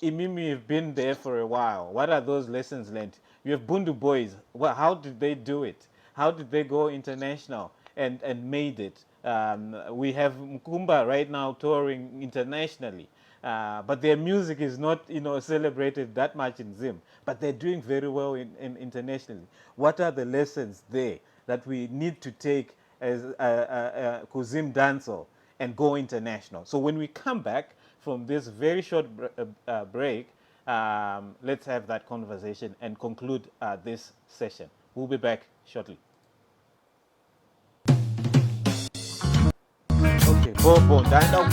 Speaker 1: Imimi, you've been there for a while. What are those lessons learned? You have Bundu Boys. Well, how did they do it? How did they go international and made it? We have Mkumba right now touring internationally. But their music is not, celebrated that much in Zim. But they're doing very well in internationally. What are the lessons there that we need to take as ZimDancehall and go international? So when we come back from this very short break, let's have that conversation and conclude this session. We'll be back shortly. Okay, Bobo, down.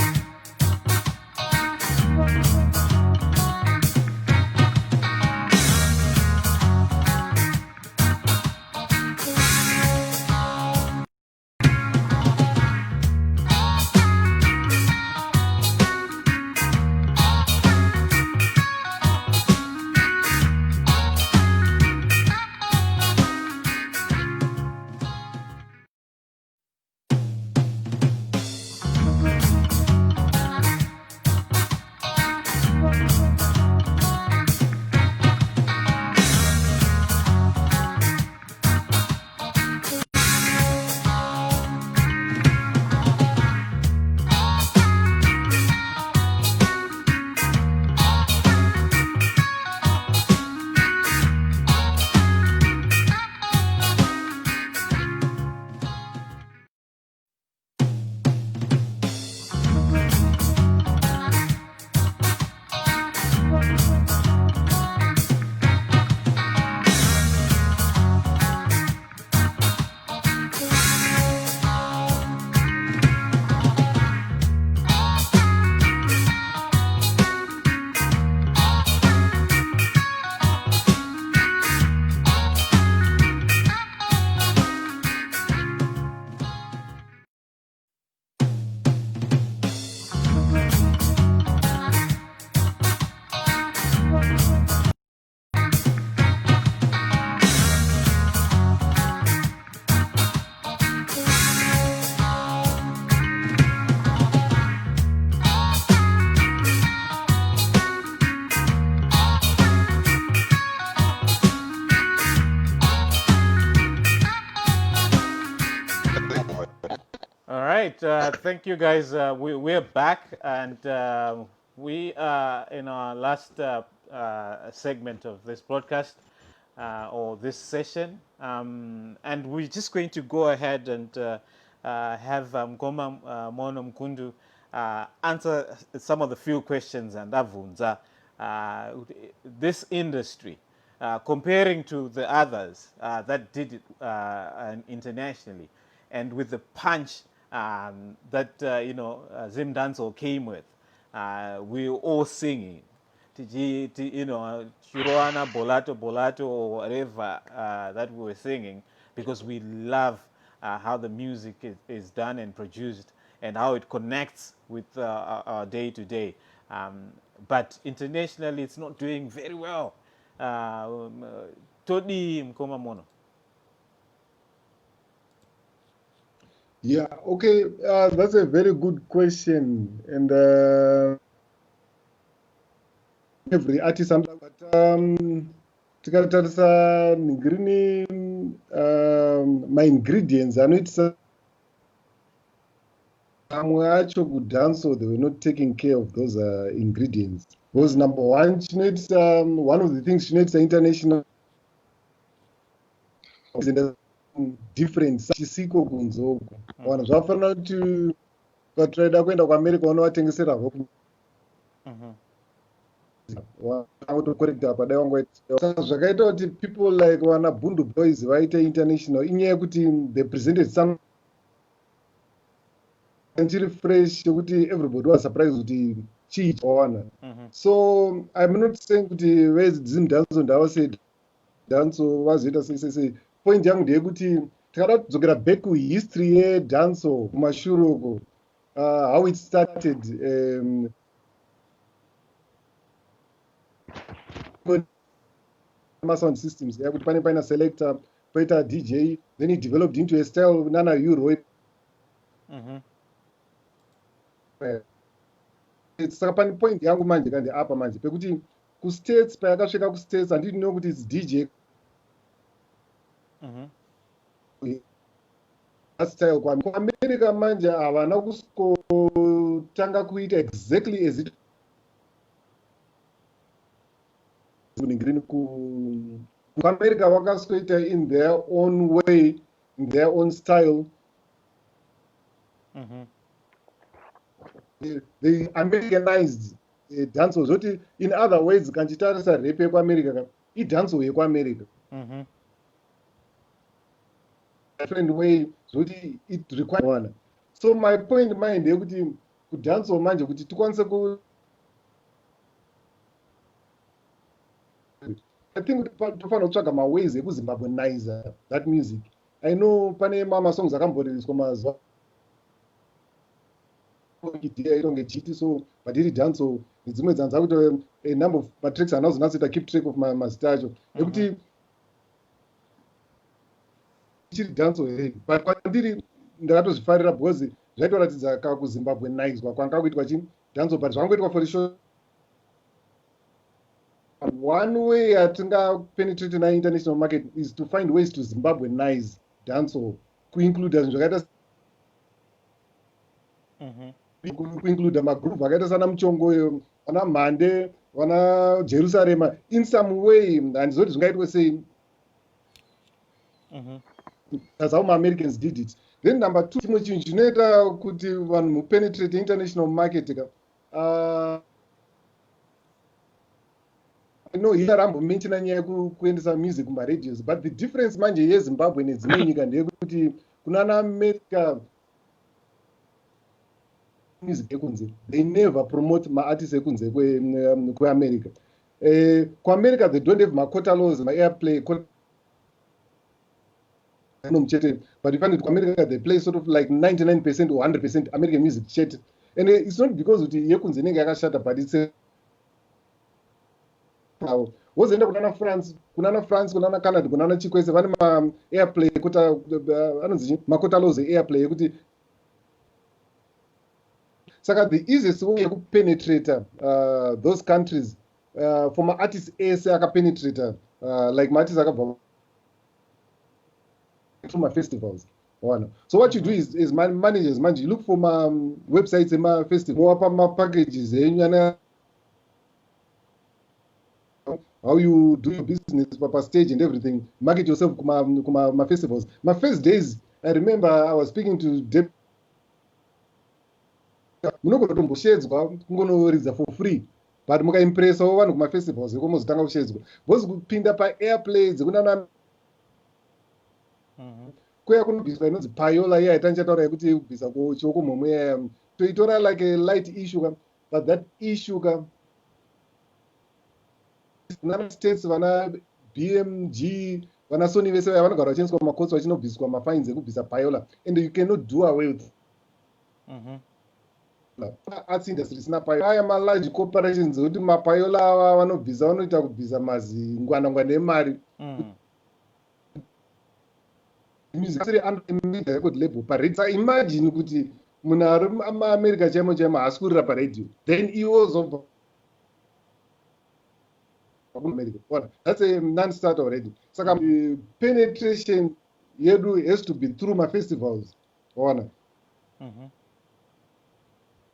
Speaker 1: right. Thank you, guys. We're back, and we are in our last segment of this broadcast or this session, and we're just going to go ahead and have Ngoma Mono Mkundu answer some of the few questions and avunza this industry. Comparing to the others that did it internationally, and with the punch that ZimDancehall came with, we were all singing, Chiroana, Bolato, or whatever that we were singing, because we love how the music is done and produced, and how it connects with our day to day. But internationally, it's not doing very well. Todi Mkoma Mono.
Speaker 4: Yeah, okay, that's a very good question, and every artist, but tikatarisa ngrini my ingredients anoitisa amwe acho kudanso, they were not taking care of those ingredients. Because number one, one of the things chinoitisa international different chisiko kunzoko. Vanhu zvakafanira kuti patraida kuenda kuamerica unovatengesera hope autocorrecta padai wangoita zvakaita kuti people like vana Bundu Boys vaite international inyaya yekuti they presented some chiri fresh yekuti everybody was surprised kuti chiitwawana. So I'm not saying kuti vezimdanzo ndavase danso vazoita sei. Point yangu ndeyekuti tikada kudzokera back kuhistory yedanso kumashure uko, how it started, sound systems yakuti paina selector, poita DJ, then it developed into a style nana Euro. Saka pani point yangu manje kandi apa manje pekuti kustates payakasvika kustates handiti know kuti it's DJ style kuamerica manje havana kusitanga kuita exactly as it kuamerica vakasitoita in their own way, in their own style. They Americanized danso zoti, in other words, kanchitarisa rap yekuamerica idanso yekuamerica. Different way zoti it requires one. So my point mind yekuti kudanso manje kuti tikwanise ku, I think tofanira kutsvaga maways ekuzimbabwenize that music. I know pane mama songs akamboreliswa mazuva itonge chiti, so but iri danso nedzimwe dzanza kuti a number of matracks anazonatsoita keep track of mazita acho ekuti chiri danso here, but kwandiri ndakatozvifarira because zvaitoratidza kakuzimbabwenizwa kwanga kuitwa chi danso, but zvangoitwa for sure. One way atinga penetrate na international market is to find ways to Zimbabwenize dancehall, kuinclude zvakaita kuinclude magroove akaita sana Muchongoyo, vana Mhande, vana Jerusalema in some way, handizoti zvingaitwe sei. That's how Americans did it. Then number two, chimwe chinhu chinoita kuti vanhu mupenetrate international market, no, here I'm mentioning kuendesa music kumaradios, but the difference manje yeZimbabwe nedzimwe nyika ndeyekuti kunana America music ekunze, they never promote ma-artists ekunze kweAmerica. KuAmerica they don't have ma-quota laws, ma-airplay, but if I to America they play sort of like 99% or 100% American music shit. And it's not because yekunze nenge yakashata, but it's wozoenda kunana France, kunana Canada, kunana Chikwese vane ma-airplay kuta anonzi ma-quota laws e-airplay yekuti. Saka the easiest way to penetrate those countries for my artists ese akapenetrate like my artists akabva through my festivals. So what you do is managers, you look for my websites and my festival, my packages, how you do your business, papa stage and everything, market yourself my festivals. My first days, I remember I was speaking to Deb. For free, but mukaimpresa vanhu kumafestivals ekomuzotanga kushedzwa bhozi kupinda paairplays kunana kuya kunobviswa inonzi payola iya yatanchataura yekuti kubvisa kuchioko mhomwe toitora like a light issue but that issue vana states vana BMG vana Sony vese vaya vanogara vachiendeswa kumakotsi vachinobviswa mafines ekubvisa payola and you cannot do away with arts industry isina payola aya malarge corporations ekuti mapayola ava vanobvisa vanoita kubvisa mazi ngwanangwana emari music record label paredio. Imagine kuti munhu ari muamerica chaimo chaimo haasi kurira paredio then iwo zobva America. That's a non-start already. So penetration yedu has to be through my festivals. And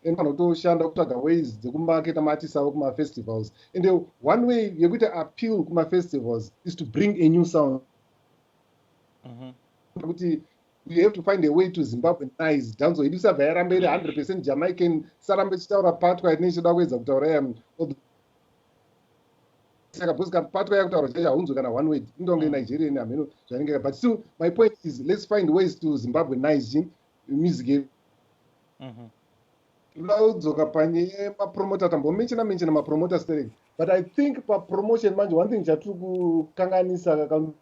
Speaker 4: vanotoshanda kutsvaga ways dzekumarketa maartists avo kumafestivals. And one way yekuita appeal kumafestivals is to bring a new sound. Kuti you have to find a way to Zimbabweanize dance yedu isabva yaramba iri 100% Jamaican saramba ichitaura patwa inochida kuedza kutaura saka bhosika patwa yakutaura chacha haunzwi kana one word indonge Nigerian ameno zvanenge but still my point is let's find ways to Zimbabweanize music. Udzoka panye mapromoter tambomenshina mapromoter stereo but I think pa promotion manje one thing chatiri kukanganisa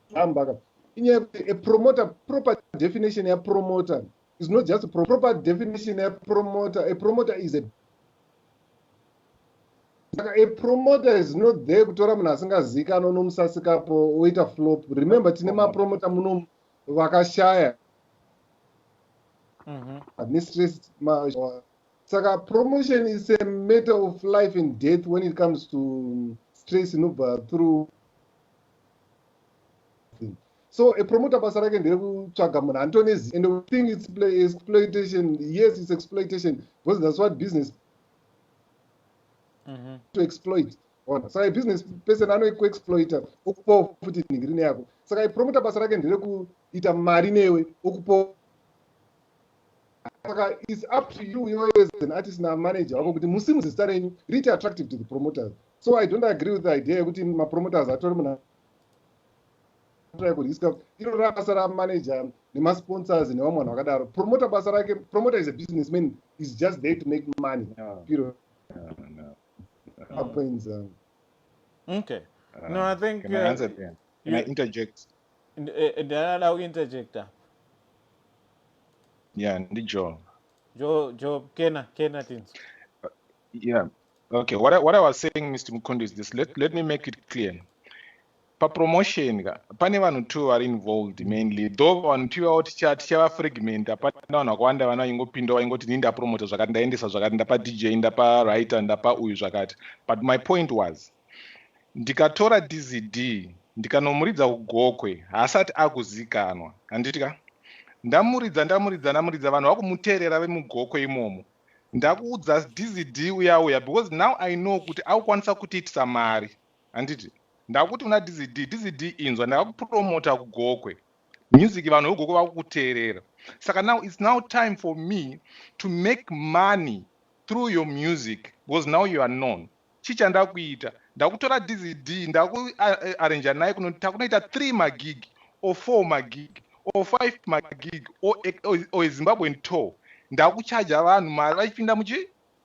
Speaker 4: a promoter, proper definition of promoter is not just a proper definition of promoter. A promoter is a promoter is not there kutora munhu asingazika anonomusasikapo oita flop. Remember tine mapromoter muno vakashaya administrative saka promotion is a matter of life and death when it comes to stress inobva through. So a promoter basa rake nderekutsvaga munhu antonezi and we think it's exploitation. Yes, it's exploitation because that's what business to exploit. Saka a business person anokuexploita okupa futi ningirine yako. Saka a promoter basa rake nderekuita mari newe okupa. Saka it's up to you as an artist na manager wako kuti musimuzi zita renyu riite attractive to the promoters. So I don't agree with the idea yekuti mapromoters atori munhu iro rabasa ramanager nemasponsors nevamwe vanhu vakadaro. Promoter basa rake, promoter is a businessman, is just there to make money.
Speaker 7: No.
Speaker 1: Okay. No, I think
Speaker 7: can I answer there? Can I interject?
Speaker 1: Interjector.
Speaker 7: Yeah, Joe.
Speaker 1: Joe, Kena things.
Speaker 7: Yeah. Okay. What I was saying, Mr. Mukundi, is this. Let me make it clear. Pa promotion pane vanhu tu vari involved mainly though vanhu tivawo tichava fragment apana vanhu vakawanda vanaingopinda vaingoti ndini ndapromota zvakati ndaendesa zvakati ndapa DJ ndapa writer ndapa uyu zvakati but my point was ndikatora DZD ndikanomuridza kugokwe haasati akuzikanwa handitika ndamuridza vanhu vakumuteerera vemugokwe imomo ndakuudza DZD uya because now I know kuti akukwanisa kutiitisa mari handiti ndakuti una DZD inzwa ndakupromota kugokwe music vanhu vegokwe vakukuteerera saka now it's now time for me to make money through your music because now you are known chicha ndakuita ndakutora DZD ndakuarrange naye kunoita 3 magig or 4 magig or 5 magig or Zimbabwean tour ndakuchaja vanhu mari vachipinda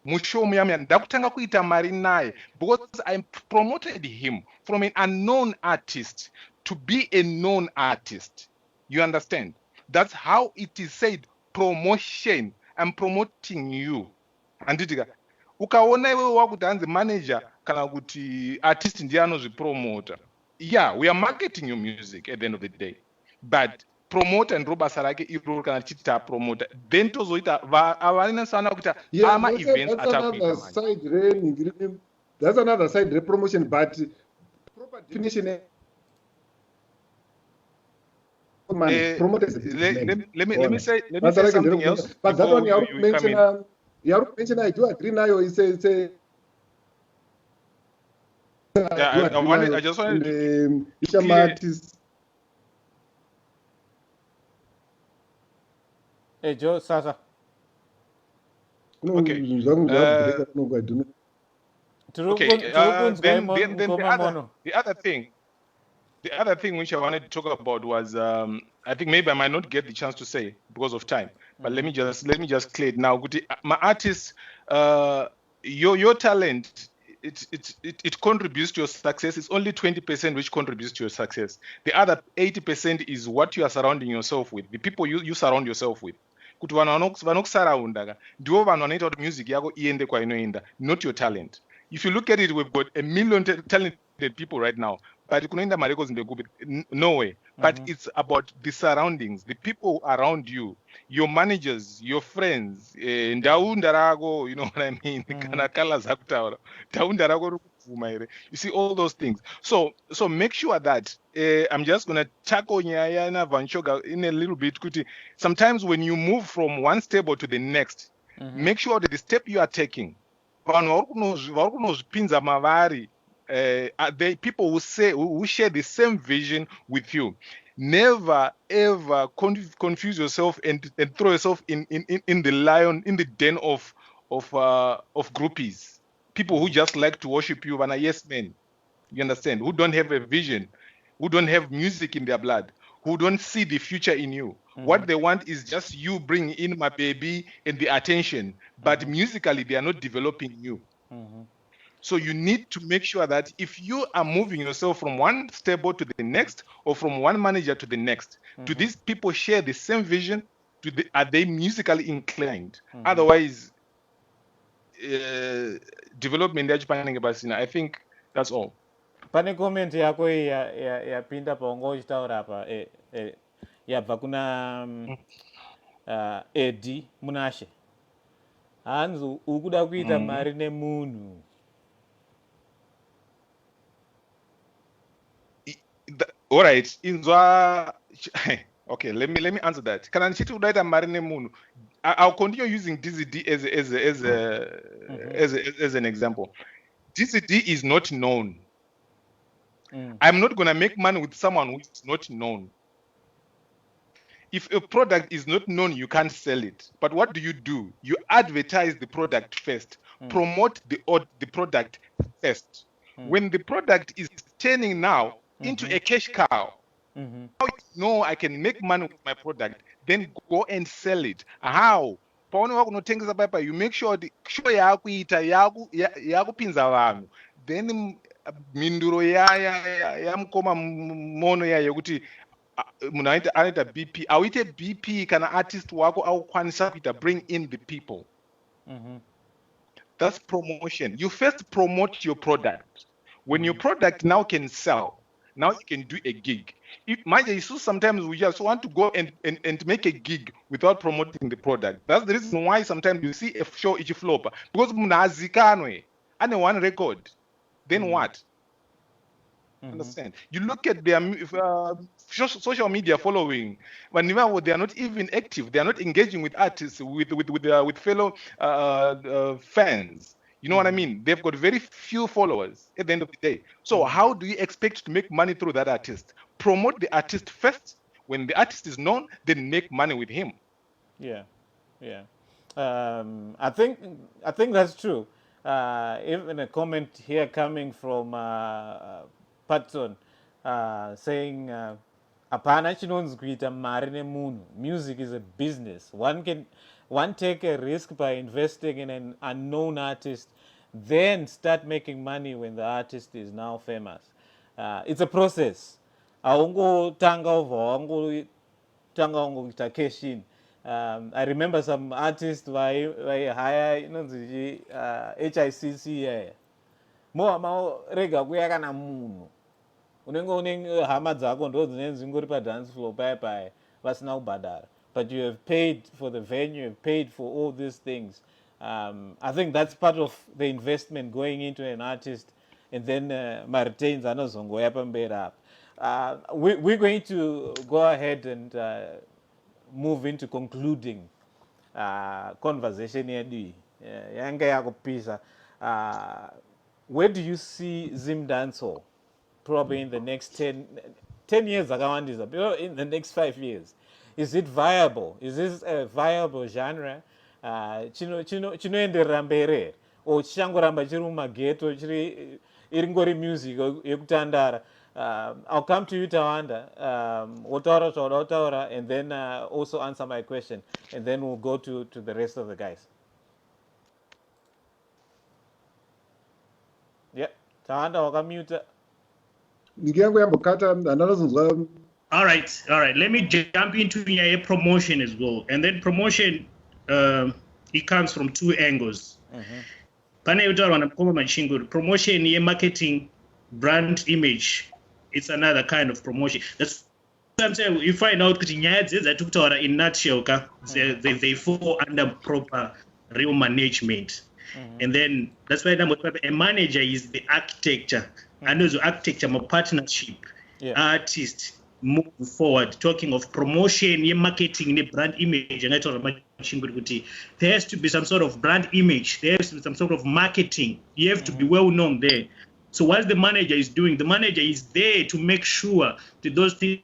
Speaker 7: mushow muyamya ndakutanga kuita mari naye because I promoted him from an unknown artist to be a known artist. You understand? That's how it is said, promotion. I'm promoting you. Anditika ukaona iwe wakuti hanzi manager kana kuti artist ndiye anozvipromota. Yeah, we are marketing your music at the end of the day, but promoter and robasa rake iro kana chita promoter then tozoita avarina sana kuita ama events atakuita
Speaker 4: that's another side promotion but proper definition money. Promoter is a businessman.
Speaker 7: let me say
Speaker 4: That's what I can
Speaker 7: something
Speaker 4: tell.
Speaker 7: else
Speaker 4: But that
Speaker 7: before
Speaker 4: one you
Speaker 7: you come in.
Speaker 4: mention I do agree now. It's a
Speaker 7: Yeah, I just wanted to clear.
Speaker 4: artist.
Speaker 1: Hey, Joe, Sasa.
Speaker 7: Okay. Okay. Then the other thing which I wanted to talk about was I think maybe I might not get the chance to say because of time, but let me just clear it now. My artists, your talent, it contributes to your success. It's only 20% which contributes to your success. The other 80% is what you are surrounding yourself with, the people you surround yourself with. Kuti vanhu vanokusaraunda ka ndivo vanhu vanoita kuti music yako iende kwainoenda, not your talent. If you look at it, we've got a million talented people right now, but kunoenda mari kozimbekupi? No way. But it's about the surroundings, the people around you, your managers, your friends, ndaunda rako, you know what I mean? Kana kala zakutaura ndaunda rako rikubvuma here. You see all those things. So make sure that I'm just gonna tackle nyaya na Vanshoga in a little bit. Kuti sometimes when you move from one stable to the next, make sure that the step you are taking, vanhu vari kunozvipinza mavari, are they people who share the same vision with you. Never ever confuse yourself and throw yourself in the den of groupies, people who just like to worship you, and are yes men. You understand? Who don't have a vision, who don't have music in their blood, who don't see the future in you. What they want is just you bring in my baby and the attention, but musically they are not developing you. So you need to make sure that if you are moving yourself from one stable to the next, or from one manager to the next, do these people share the same vision? Are they musically inclined? Otherwise, development yachipanenge. I think that's all.
Speaker 1: Pane comment yako yapinda paunga uchitaura apa yabva kuna Eddie Munashe. Hanzi ukuda kuita mari nemunhu.
Speaker 7: All right, okay, let me answer that. Kana ndichiti udaita mari nemunhu, I'll continue using DZD as an example. DZD is not known. I'm not going to make money with someone who is not known. If a product is not known, you can't sell it. But what do? You advertise the product first, promote the product first. When the product is turning now into a cash cow, how you know I can make money with my product, then go and sell it. How? You make sure the show yakupinza vanhu, then minduro yamukoma mono yekuti munhu anoita BP, auite BP kana artist wako aukwanisa kuita bring in the people. That's promotion. You first promote your product. When your product now can sell, now you can do a gig. Sometimes we just want to go and make a gig without promoting the product. That's the reason why sometimes you see a show ichi flop, because munazikanwe and one record. Then what? Understand? You look at their social media following, but they are not even active. They are not engaging with artists, with fellow fans. You know what I mean? They've got very few followers at the end of the day. So how do you expect to make money through that artist? Promote the artist first. When the artist is known, then make money with him.
Speaker 1: Yeah. I think that's true. Even a comment here coming from Patson saying apana chinonzi kuita mari nemunhu. Music is a business. One take a risk by investing in an unknown artist, then start making money when the artist is now famous. It's a process. Aungotanga over, aungotanga cash in. I remember some artists were hire HICC rega kuya kana munhu unenge une hama dzako ndo dzinenge dzingori padance floor paya vasina kubhadhara, but you have paid for the venue, you have paid for all these things. I think that's part of the investment going into an artist, and then maritains anozongoya pamberi apa. we're going to go ahead and move into concluding conversation yedu yange yakupisa. Where do you see ZimDancehall probably in the next 10 years akawandisa, in the next 5 years? Is it viable? Is this a viable genre? Chinoenderera mberi or chichangoramba chiri mumageto iringori music yekutandara? I'll come to you, Towanda. Wotaura, and then also answer my question, and then we'll go to the rest of the guys. Yeah, Towanda, wakamute.
Speaker 4: Nikiangu yambokata another.
Speaker 2: All right. Let me jump into a promotion as well, and then promotion it comes from two angles. Pane utaura wanapoma Machingura. Promotion ye marketing, brand image. It's another kind of promotion. That's what I'm saying. You find out that in nutshell, they fall under proper real management. And then that's why a manager is the architecture. And also architecture, my partnership, artist, move forward. Talking of promotion, marketing, brand image, and there has to be some sort of brand image. There has to be some sort of marketing. You have to be well known there. So what the manager is doing, the manager is there to make sure that those things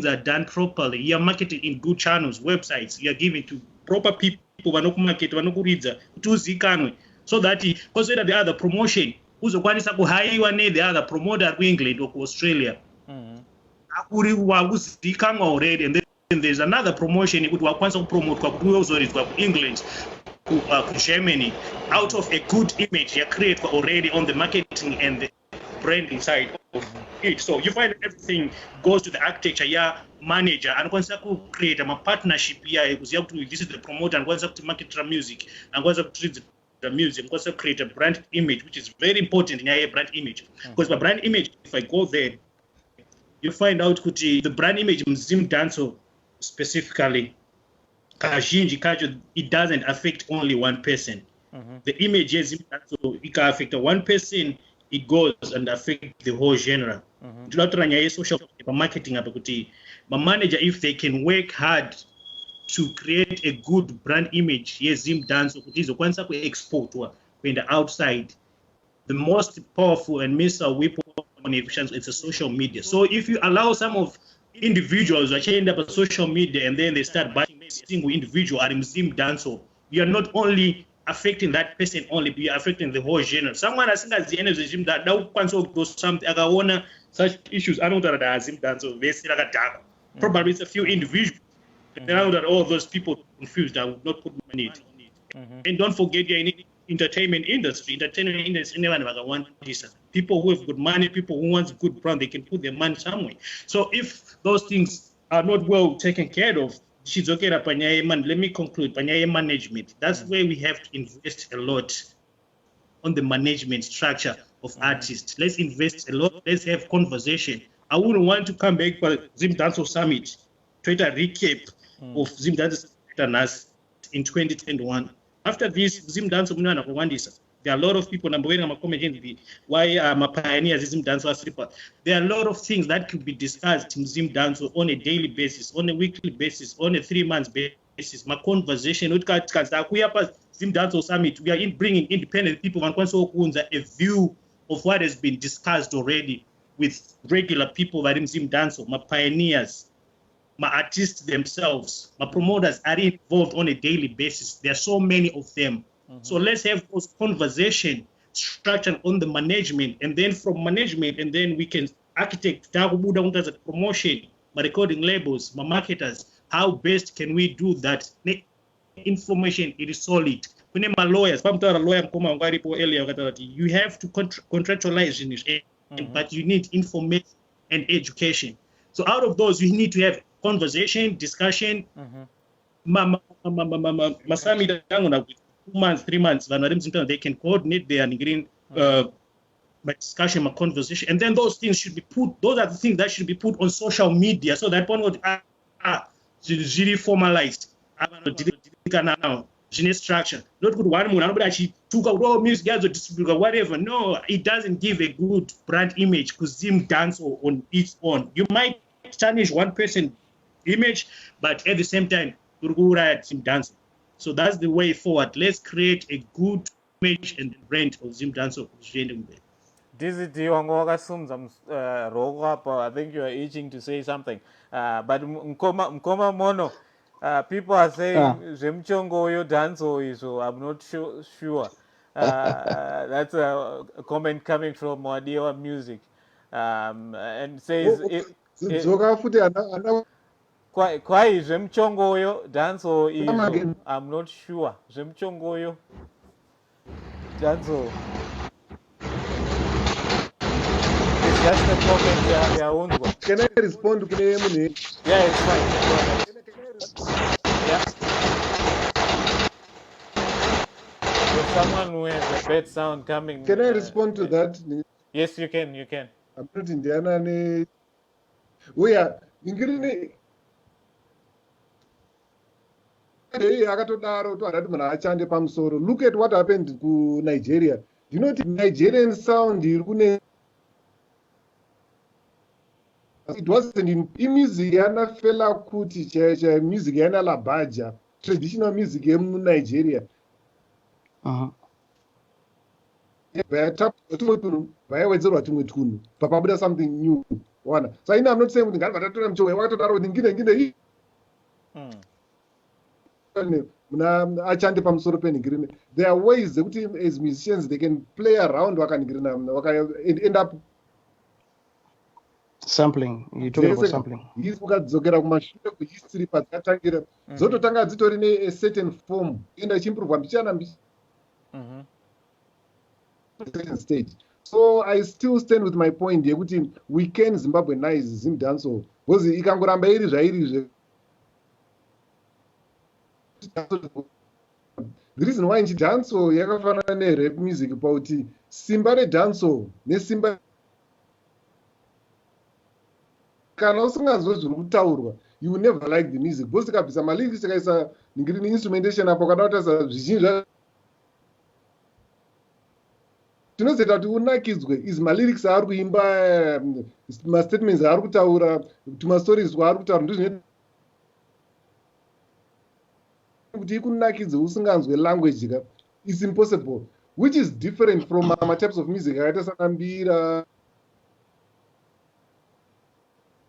Speaker 2: are done properly. You are marketing in good channels, websites. You are giving to proper people, so that because the other promotion, the other promoter in England or Australia, already, and then there's another promotion. It would promote England. Germany, out of a good image you create already on the marketing and the branding side of it. So you find everything goes to the architecture, manager, and once you create a partnership because you have to visit the promoter and once you have to market the music and once you have to treat the music, once you create a brand image, which is very important in a brand image. Because my brand image, if I go there, you find out the brand image in ZimDancehall specifically. It doesn't affect only one person. The image is so it can affect one person, it goes and affect the whole genre. Social marketing, my manager, if they can work hard to create a good brand image, ZimDancehall is export when the outside, the most powerful and missile weapon on efficiency is the social media. So if you allow some of individuals who end up on social media and then they start bashing a single individual at ZimDancehall, you are not only affecting that person only, but you are affecting the whole genre. Someone as at the end of the gym that now does something, I want such issues. I know that ZimDancehall, they say like a probably it's a few individuals. And now that all those people confused, I would not put money on it. And don't forget you're in the entertainment industry. People who have good money, people who want good brand, they can put their money somewhere. So if those things are not well taken care of, let me conclude, management. That's where we have to invest a lot on the management structure of artists. Let's invest a lot. Let's have conversation. I wouldn't want to come back for ZimDancehall Summit, try to recap of ZimDancehall in 2021. After this, ZimDancehall, there are a lot of people, why my pioneers ZimDancehall. There are a lot of things that could be discussed in ZimDancehall on a daily basis, on a weekly basis, on a 3-month basis. My conversation with ZimDancehall Summit, we are bringing independent people and a view of what has been discussed already with regular people that in ZimDancehall, my pioneers, my artists themselves, my promoters are involved on a daily basis. There are so many of them. So let's have those conversation structured on the management, and then from management, and then we can architect promotion, my recording labels, my marketers. How best can we do that? Information it is solid. When my lawyers, you have to contractualize, but you need information and education. So out of those, you need to have conversation, discussion. 2 months, 3 months, they can coordinate their my discussion, my conversation, and then those things should be put. Those are the things that should be put on social media, so that one would really formalized. chine structure. Not good one munhu anobuda achituka kuti oh music yazodistributed whatever. No, it doesn't give a good brand image ku ZimDancehall on its own. You might tarnish one person image, but at the same time kuri kuuraya ZimDancehall. So that's the way forward. Let's create a good image and brand of ZimDancehall.
Speaker 1: DZD wanga wakasumudza roko apa. I think you are itching to say something. But Mkoma Mono, people are saying zvemuchongoyo dancehall izvo. I'm not sure. That's a comment coming from Wadiwa Music. And says kwai zvemuchongoyo dancehall izvo. I'm not sure. Zvemuchongoyo dancehall. That's the comment.
Speaker 4: Can I respond to the
Speaker 1: Yeah, it's fine. Yeah. There's someone who has a bad sound coming.
Speaker 4: Can I respond to that?
Speaker 1: Yes, you can. You can.
Speaker 4: I'm not Indiana. We are Ingrid. Look at what happened to Nigeria. You know, the Nigerian sound. It wasn't in music yana fela kuti cha music yana labaja traditional music in Nigeria. Papa something new. So I'm not saying there are ways that as musicians they can play around end up
Speaker 5: sampling. You talk about sampling.
Speaker 4: History a certain form in a certain stage. So I still stand with my point here. We can Zimbabweanize ZimDancehall. Because ikangoramba iri zvairi. The reason why dancehall yakafanana nerap music pauti simba redancehall nesimba kana usinganzwe zviri kutaurwa you will never like the music because kabvisa malyrics tikaisa ningiri instrumentation apo kana utasa zvizhinji tinozoita kuti unakidzwe is malyrics aari kuimba mastatements aari kutaura tumastories aari kutaura ndizvo kuti ikunakidze usinganzwe language ka is impossible, which is different from types of music akaita sanambira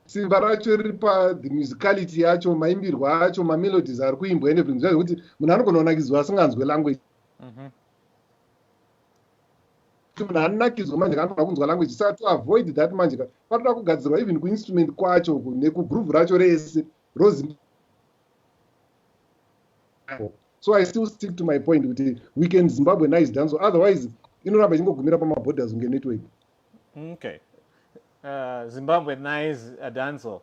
Speaker 4: simba racho riri the musicality yacho maimbirwa acho mamelodies ari kuimbwa and everything zvekuti munhu anogona kunakidzwa asinganzwe language munhu anonakidzwa manje kanogona kunzwa language saka to avoid that manje panoda kugadzirwa even kuinstrument kwacho nekugroove racho rese rozi. So I still stick to my point with we can Zimbabweanize dancehall, otherwise inoramba ingogumira pamaborders network.
Speaker 1: Okay. Zimbabweanize dancehall.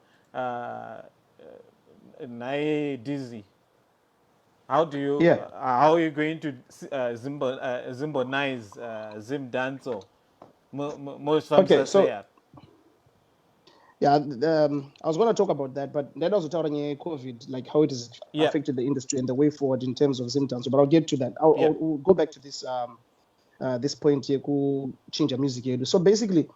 Speaker 1: Nai Dizzy. How do you how are you going to Zimbabweanize ZimDancehall? Most from
Speaker 5: I was going to talk about that, but that also talking COVID, like how it has affected the industry and the way forward in terms of ZimDancehall. But I'll get to that. I'll go back to this this point here, change our music here. So basically,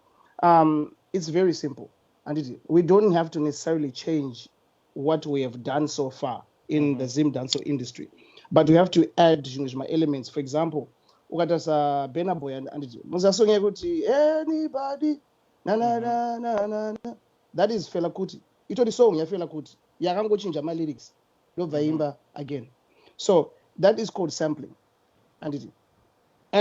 Speaker 5: it's very simple, and we don't have to necessarily change what we have done so far in the ZimDancehall industry, but we have to add my elements. For example, Bena Boy and anybody na na na na na. That is Fela Kuti. It was song ya Fela Kuti. Yakango change my lyrics. Vaimba again. So that is called sampling. And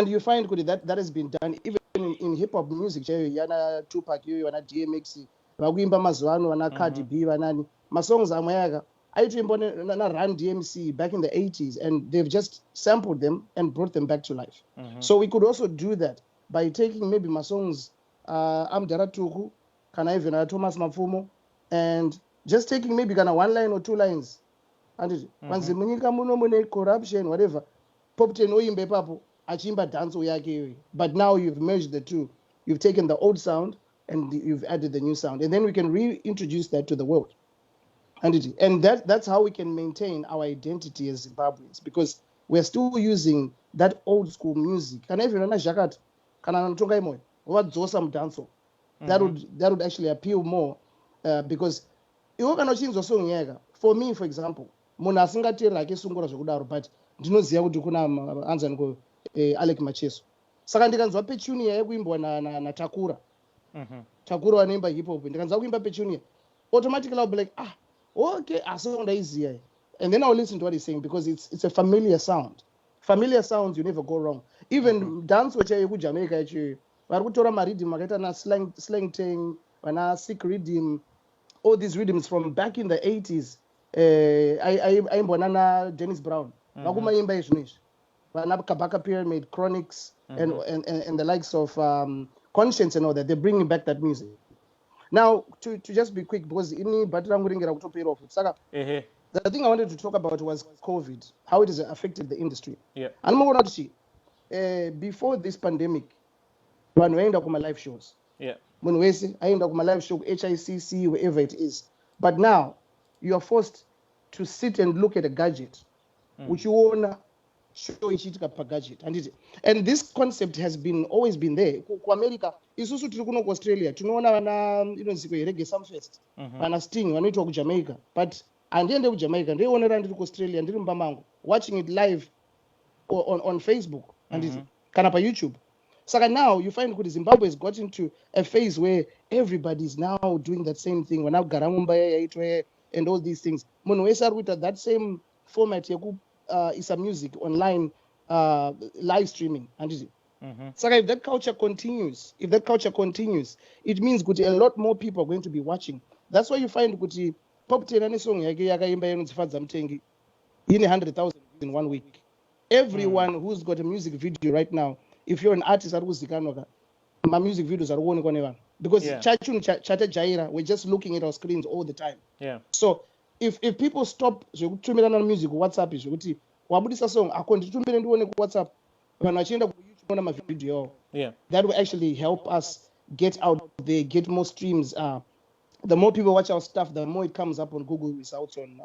Speaker 5: you find that has been done even in hip hop music. Yana Tupac, yana DMX, Wagimba Mazwano, wana Cardi B, wanani. My songs are mayaga. I Run DMC back in the 80s, and they've just sampled them and brought them back to life. So we could also do that by taking maybe my songs Amdara Tuku, Kana even Thomas Mafumo, and just taking maybe kind of one line or two lines. And once the corruption, whatever, popped in Oyimbe Papo, Achimba Danzo Yaki. But now you've merged the two. You've taken the old sound and you've added the new sound. And then we can reintroduce that to the world. And that's how we can maintain our identity as Zimbabweans. Because we're still using that old school music. Kana even na jacket, kana ntonga imoyo, what some dancehall. That would actually appeal more because iwo kana uchinzwa song yega. For me, for example, munhu asingatiri like esungura zvekudaro, but ndinoziva kuti kuna anzani ko Alec Macheso. Saka ndikanzwa petunia yekuimbwa na Takura. Takura wanoimba hip hop. Ndikanzwa kuimba petunia, automatically I'll be like, okay, song easier. And then I'll listen to what he's saying because it's a familiar sound. Familiar sounds, you never go wrong. Even dance which I go Jamaica, vari kutora marhythm akaita na slang thing, vana sick rhythm, all these rhythms from back in the 80s. Aimbwa na Dennis Brown. Vakumaimba izvinezvi. Vana Kabaka Pyramid, Chronics, and the likes of Conscience and all that. They're bringing back that music. Now, to just be quick, because ini batirangu ringira kutopera off. Saka, the thing I wanted to talk about was COVID, how it has affected the industry.
Speaker 1: Yeah.
Speaker 5: And more to see, before this pandemic, when we end up with my live shows.
Speaker 1: Yeah.
Speaker 5: When we say I end up with my live show, HICC, wherever it is. But now, you are forced to sit and look at a gadget, which you wanna show each per gadget. And this concept has always been there. Ku America, isusu tiri kuno ku Australia, tunoona vana inonzi reggae Sumfest, vana Sting, vanoitwa ku Jamaica. But andiende ku Jamaica, ndionera ndiri ku Australia, ndiri mumba mangu, watching it live on Facebook, kana pa YouTube. So now you find that Zimbabwe has got into a phase where everybody is now doing that same thing. We're now Garamumba and all these things. Munwesa with that same format, is a music online live streaming. So if that culture continues, it means a lot more people are going to be watching. That's why you find that pop 10 song in 100,000 in 1 week. Everyone who's got a music video right now, if you're an artist, my music videos are one because Chata we're just looking at our screens all the time.
Speaker 1: Yeah.
Speaker 5: So if people stop music, WhatsApp is wabudisa song akonditumire ndione ku WhatsApp vanhu vachienda ku YouTube ona mavideo.
Speaker 1: Yeah.
Speaker 5: That will actually help us get out there, get more streams. The more people watch our stuff, the more it comes up on Google results on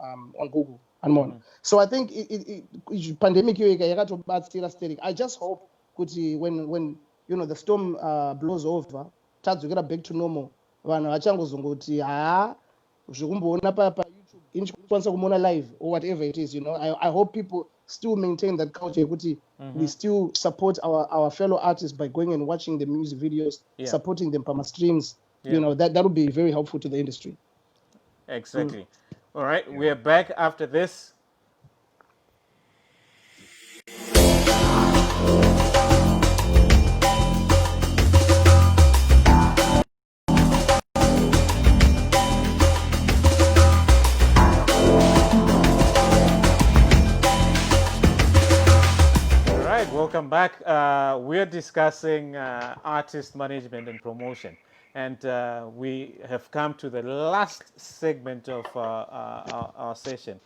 Speaker 5: Google and more. So I think pandemic I just hope when the storm blows over, tadzokera back to normal. Vanhu vachangozongoti zvekumboona pa YouTube inchikwanisa kumuona live or whatever it is, I hope people still maintain that culture. We still support our fellow artists by going and watching the music videos, supporting them from streams. That would be very helpful to the industry.
Speaker 1: Exactly. All right, we are back after this. Welcome back. We're discussing artist management and promotion, and we have come to the last segment of our session.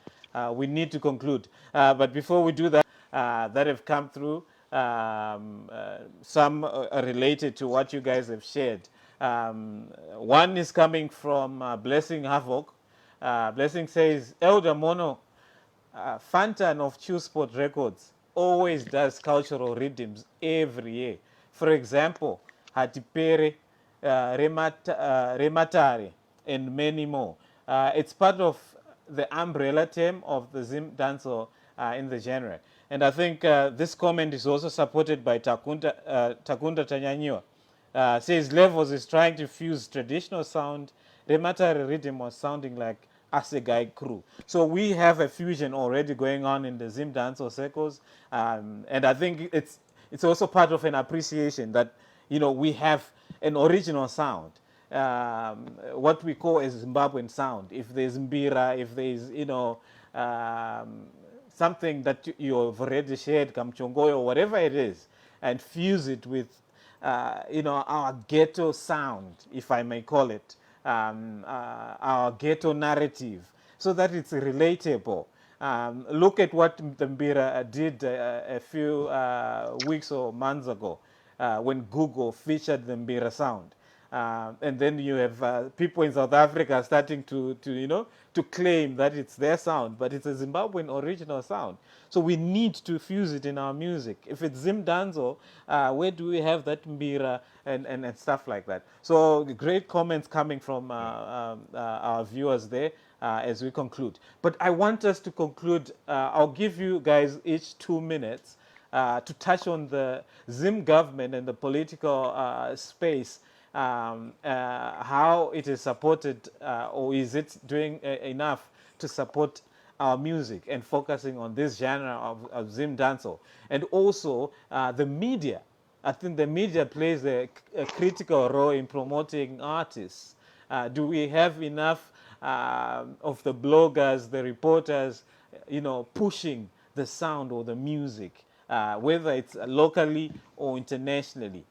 Speaker 1: We need to conclude, but before we do that, that have come through, some are related to what you guys have shared. One is coming from Blessing Havoc. Blessing says, Elder Mono, Fantan of Chew Sport Records, always does cultural rhythms every year. For example, Hatipere, Rematare, and many more. It's part of the umbrella term of the ZimDancehall in the genre. And I think this comment is also supported by Takunda Tanyanyua. Says Levels is trying to fuse traditional sound. Rematare rhythm was sounding like Asegai crew. So we have a fusion already going on in the ZimDancehall circles, and I think it's also part of an appreciation that we have an original sound, what we call a Zimbabwean sound. If there's mbira, if there's something that you've already shared, kamchongoyo, whatever it is, and fuse it with our ghetto sound, if I may call it. Our ghetto narrative, so that it's relatable. Look at what Mbira did a few weeks or months ago when Google featured the Mbira sound. And then you have people in South Africa starting to claim that it's their sound, but it's a Zimbabwean original sound. So we need to fuse it in our music. If it's Zimdanzo, where do we have that mbira and stuff like that? So great comments coming from our viewers there as we conclude. But I want us to conclude. I'll give you guys each 2 minutes to touch on the Zim government and the political space, how it is supported, or is it doing enough to support our music and focusing on this genre of Zim dancehall, and also the media. I think the media plays a critical role in promoting artists. Do we have enough of the bloggers, the reporters, pushing the sound or the music, whether it's locally or internationally?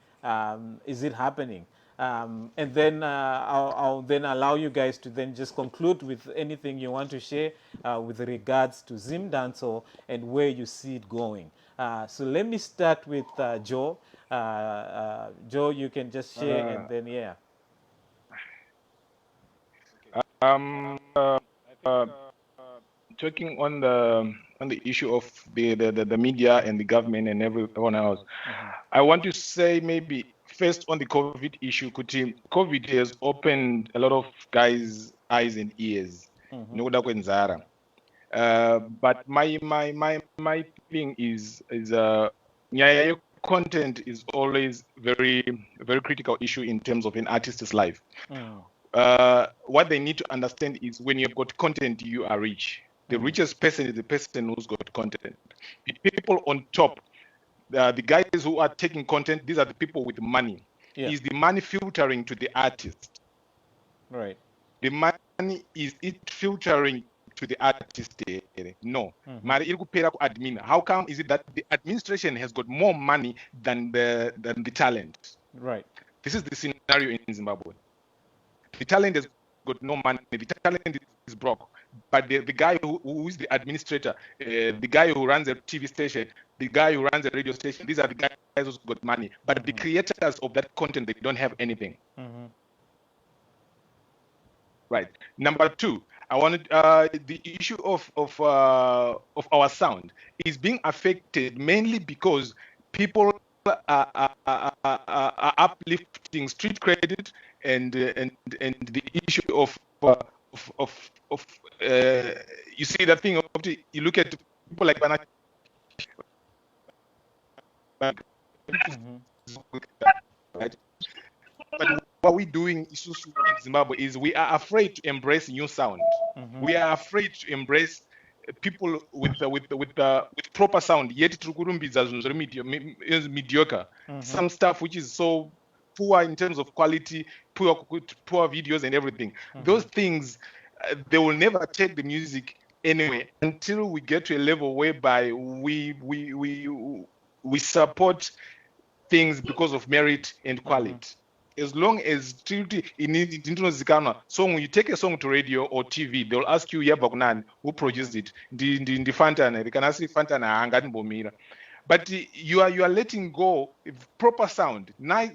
Speaker 1: Is it happening? And then I'll then allow you guys to then just conclude with anything you want to share with regards to Zim dancehall and where you see it going. So let me start with Joe. Joe, you can just share, and then
Speaker 7: Um, uh, uh, Talking on the issue of the media and the government and everyone else, I want to say maybe first on the COVID issue. COVID has opened a lot of guys' eyes and ears. Noda kwenzara. But my feeling is content is always very critical issue in terms of an artist's life. What they need to understand is when you've got content, you are rich. The richest person is the person who's got content. The people on top, the guys who are taking content, these are the people with money. Is the money filtering to the artist?
Speaker 1: Right.
Speaker 7: The money, is it filtering to the artist? No. Admin. How come is it that the administration has got more money than the talent?
Speaker 1: Right.
Speaker 7: This is the scenario in Zimbabwe. The talent has got no money. The talent is broke. But the guy who is the administrator, the guy who runs a TV station, the guy who runs a radio station, these are the guys who's got money. But the creators of that content, they don't have anything. Right. Number two, I wanted the issue of our sound is being affected mainly because people are uplifting street credit and the issue of you see that thing of you look at people like Banana, right? But what we're doing in Zimbabwe is we are afraid to embrace new sound. We are afraid to embrace people with proper sound. Yet mediocre. Some stuff which is so poor in terms of quality, poor videos and everything. Those things, they will never take the music anyway until we get to a level whereby we support things because of merit and quality. As long as so when you take a song to radio or TV, they'll ask you who produced it. The Fantana, they can ask Fantana. But you are letting go proper sound, nice,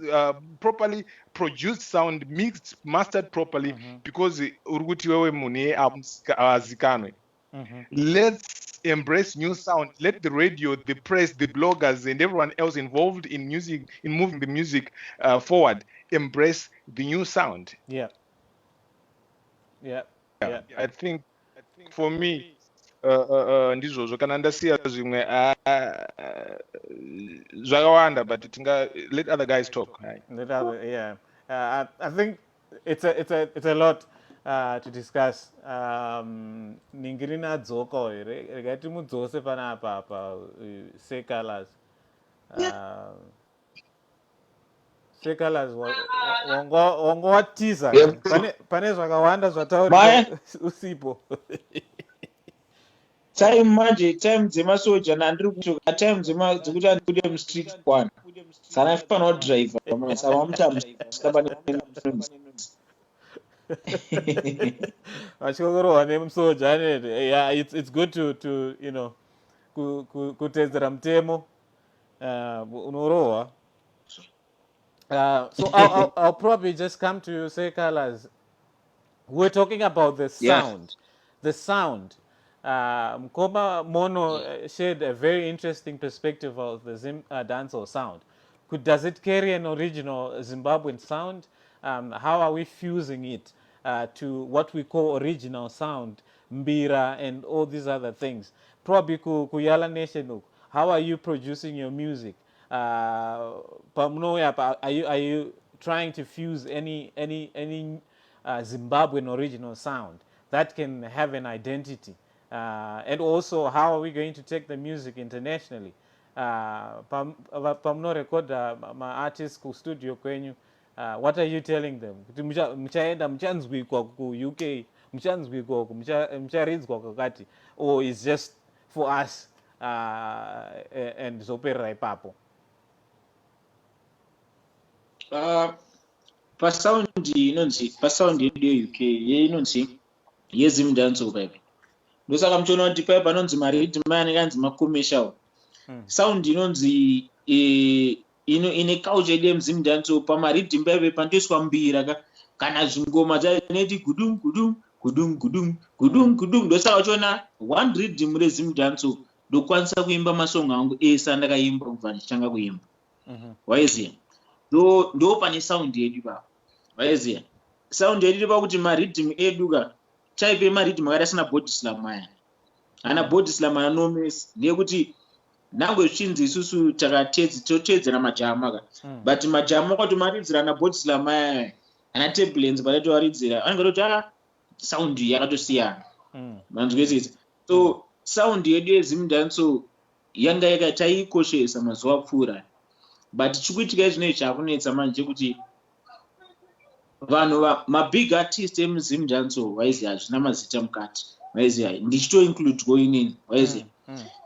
Speaker 7: properly produced sound, mixed, mastered properly, because let's embrace new sound. Let the radio, the press, the bloggers, and everyone else involved in music, in moving the music forward, embrace the new sound.
Speaker 1: Yeah.
Speaker 7: I think for me, ndizvozvo kana ndasiya zvimwe zvakawanda, but let other guys talk.
Speaker 1: I think it's a lot to discuss. Ningirina dzoko here regati mudzose panapa secolors secolors wangowatiza pane zvakawanda zvataurira usipo.
Speaker 3: Time manje time dzemasoja nandiri kutoka time dzekuti andikude mustreet kwana sana fana driver sama mutamskabane
Speaker 1: vachikokorohwa nemusoja yeah, it's good to kutedzera mutemo unorohwa So I'll probably just come to you, say, Carlos. We're talking about the sound. The sound. Mkoba Mono shared a very interesting perspective of the dancehall sound. Does it carry an original Zimbabwean sound? How are we fusing it to what we call original sound, mbira, and all these other things? Probably Kuyala Nation, how are you producing your music? Are you trying to fuse any Zimbabwean original sound that can have an identity? And also, how are we going to take the music internationally? Pamno record my artists ku studio kwenyu. What are you telling them? Mchaenda mchanzwikwa ku UK, mchanzwikwa ku mcharidzwa kakati, or it's just for us and zopera ipapo?
Speaker 3: Pasaundi inonzi pasaundi yedu yeuk inonzi yezimdancehall baby. Ndosaka muchiona kuti paya panonzi maridhi anenge anzi macommercial sound inonzi ine culture yedu yemuzimdancehall pamaridhi baby pandoiswa mbira kana zvingoma dzaineti gudum gudum gudum gudum gudum gudum. Ndosaka uchiona one rhythm rezimdancehall ndokwanisa kuimba masongo angu ese andakaimba kubva ndichitanga kuimba. Waiziya ndo pane sound yedu baba. Waiziya sound yedu pakuti maridhim edu ka chaipe maridhim akati asina body slam aya ana body slam anomesi ndeyekuti nangwe zvichinzi isusu totedzera majama ka but majama kwati maridzira ana body slam aya ana turbulence patatoaridzira anenge sound yakatosiyana manzwesisa. So sound yedu yezimdancehall yanga yakataikoshesa mazuva apfuura, but chikuitika izvinei chakunetsa manje kuti vanhu mabig artist emuzimdancehall waiziya hazvina mazita mukati. Waiziya ndichito include goinini. Waiziya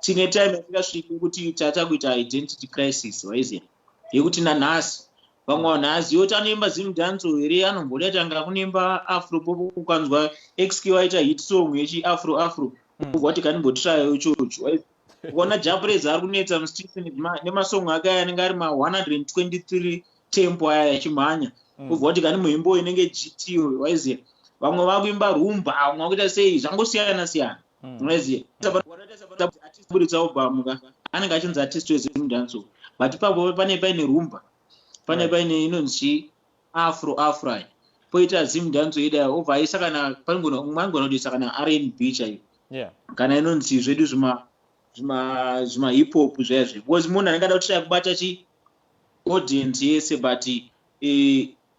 Speaker 3: tine time yatikasvika kuti tata kuita identity crisis. Waiziya yekuti nanhasi vamwe vanhu hazivi anoimba zimdancehall here, anomboda kuti anga kunemba afro pop, ukanzwa xk waita hit song yechiafro afro ubva kuti kanimbotrayo ichocho. Kuona Japreza ari kunetsa muStephen nemasong ake anenge ari ma 123 tempo aya yachimhanya ubva kuti kani muimbo inenge GT. Waiziya vamwe vakuimba rumba, vamwe vakuita sei, zvangosiyana siyana. Waiziya buritsa album ka anenge achinzi artist wezimdancehall, but papo pane rumba, pane inonzi afro poita zimdancehall ida obva aisa kana mangona kudisa kana R&B chaiyo kana inonzi zvedu zvima hip hop zvezve, because munhu anenge ada kuti kubata audience yese, but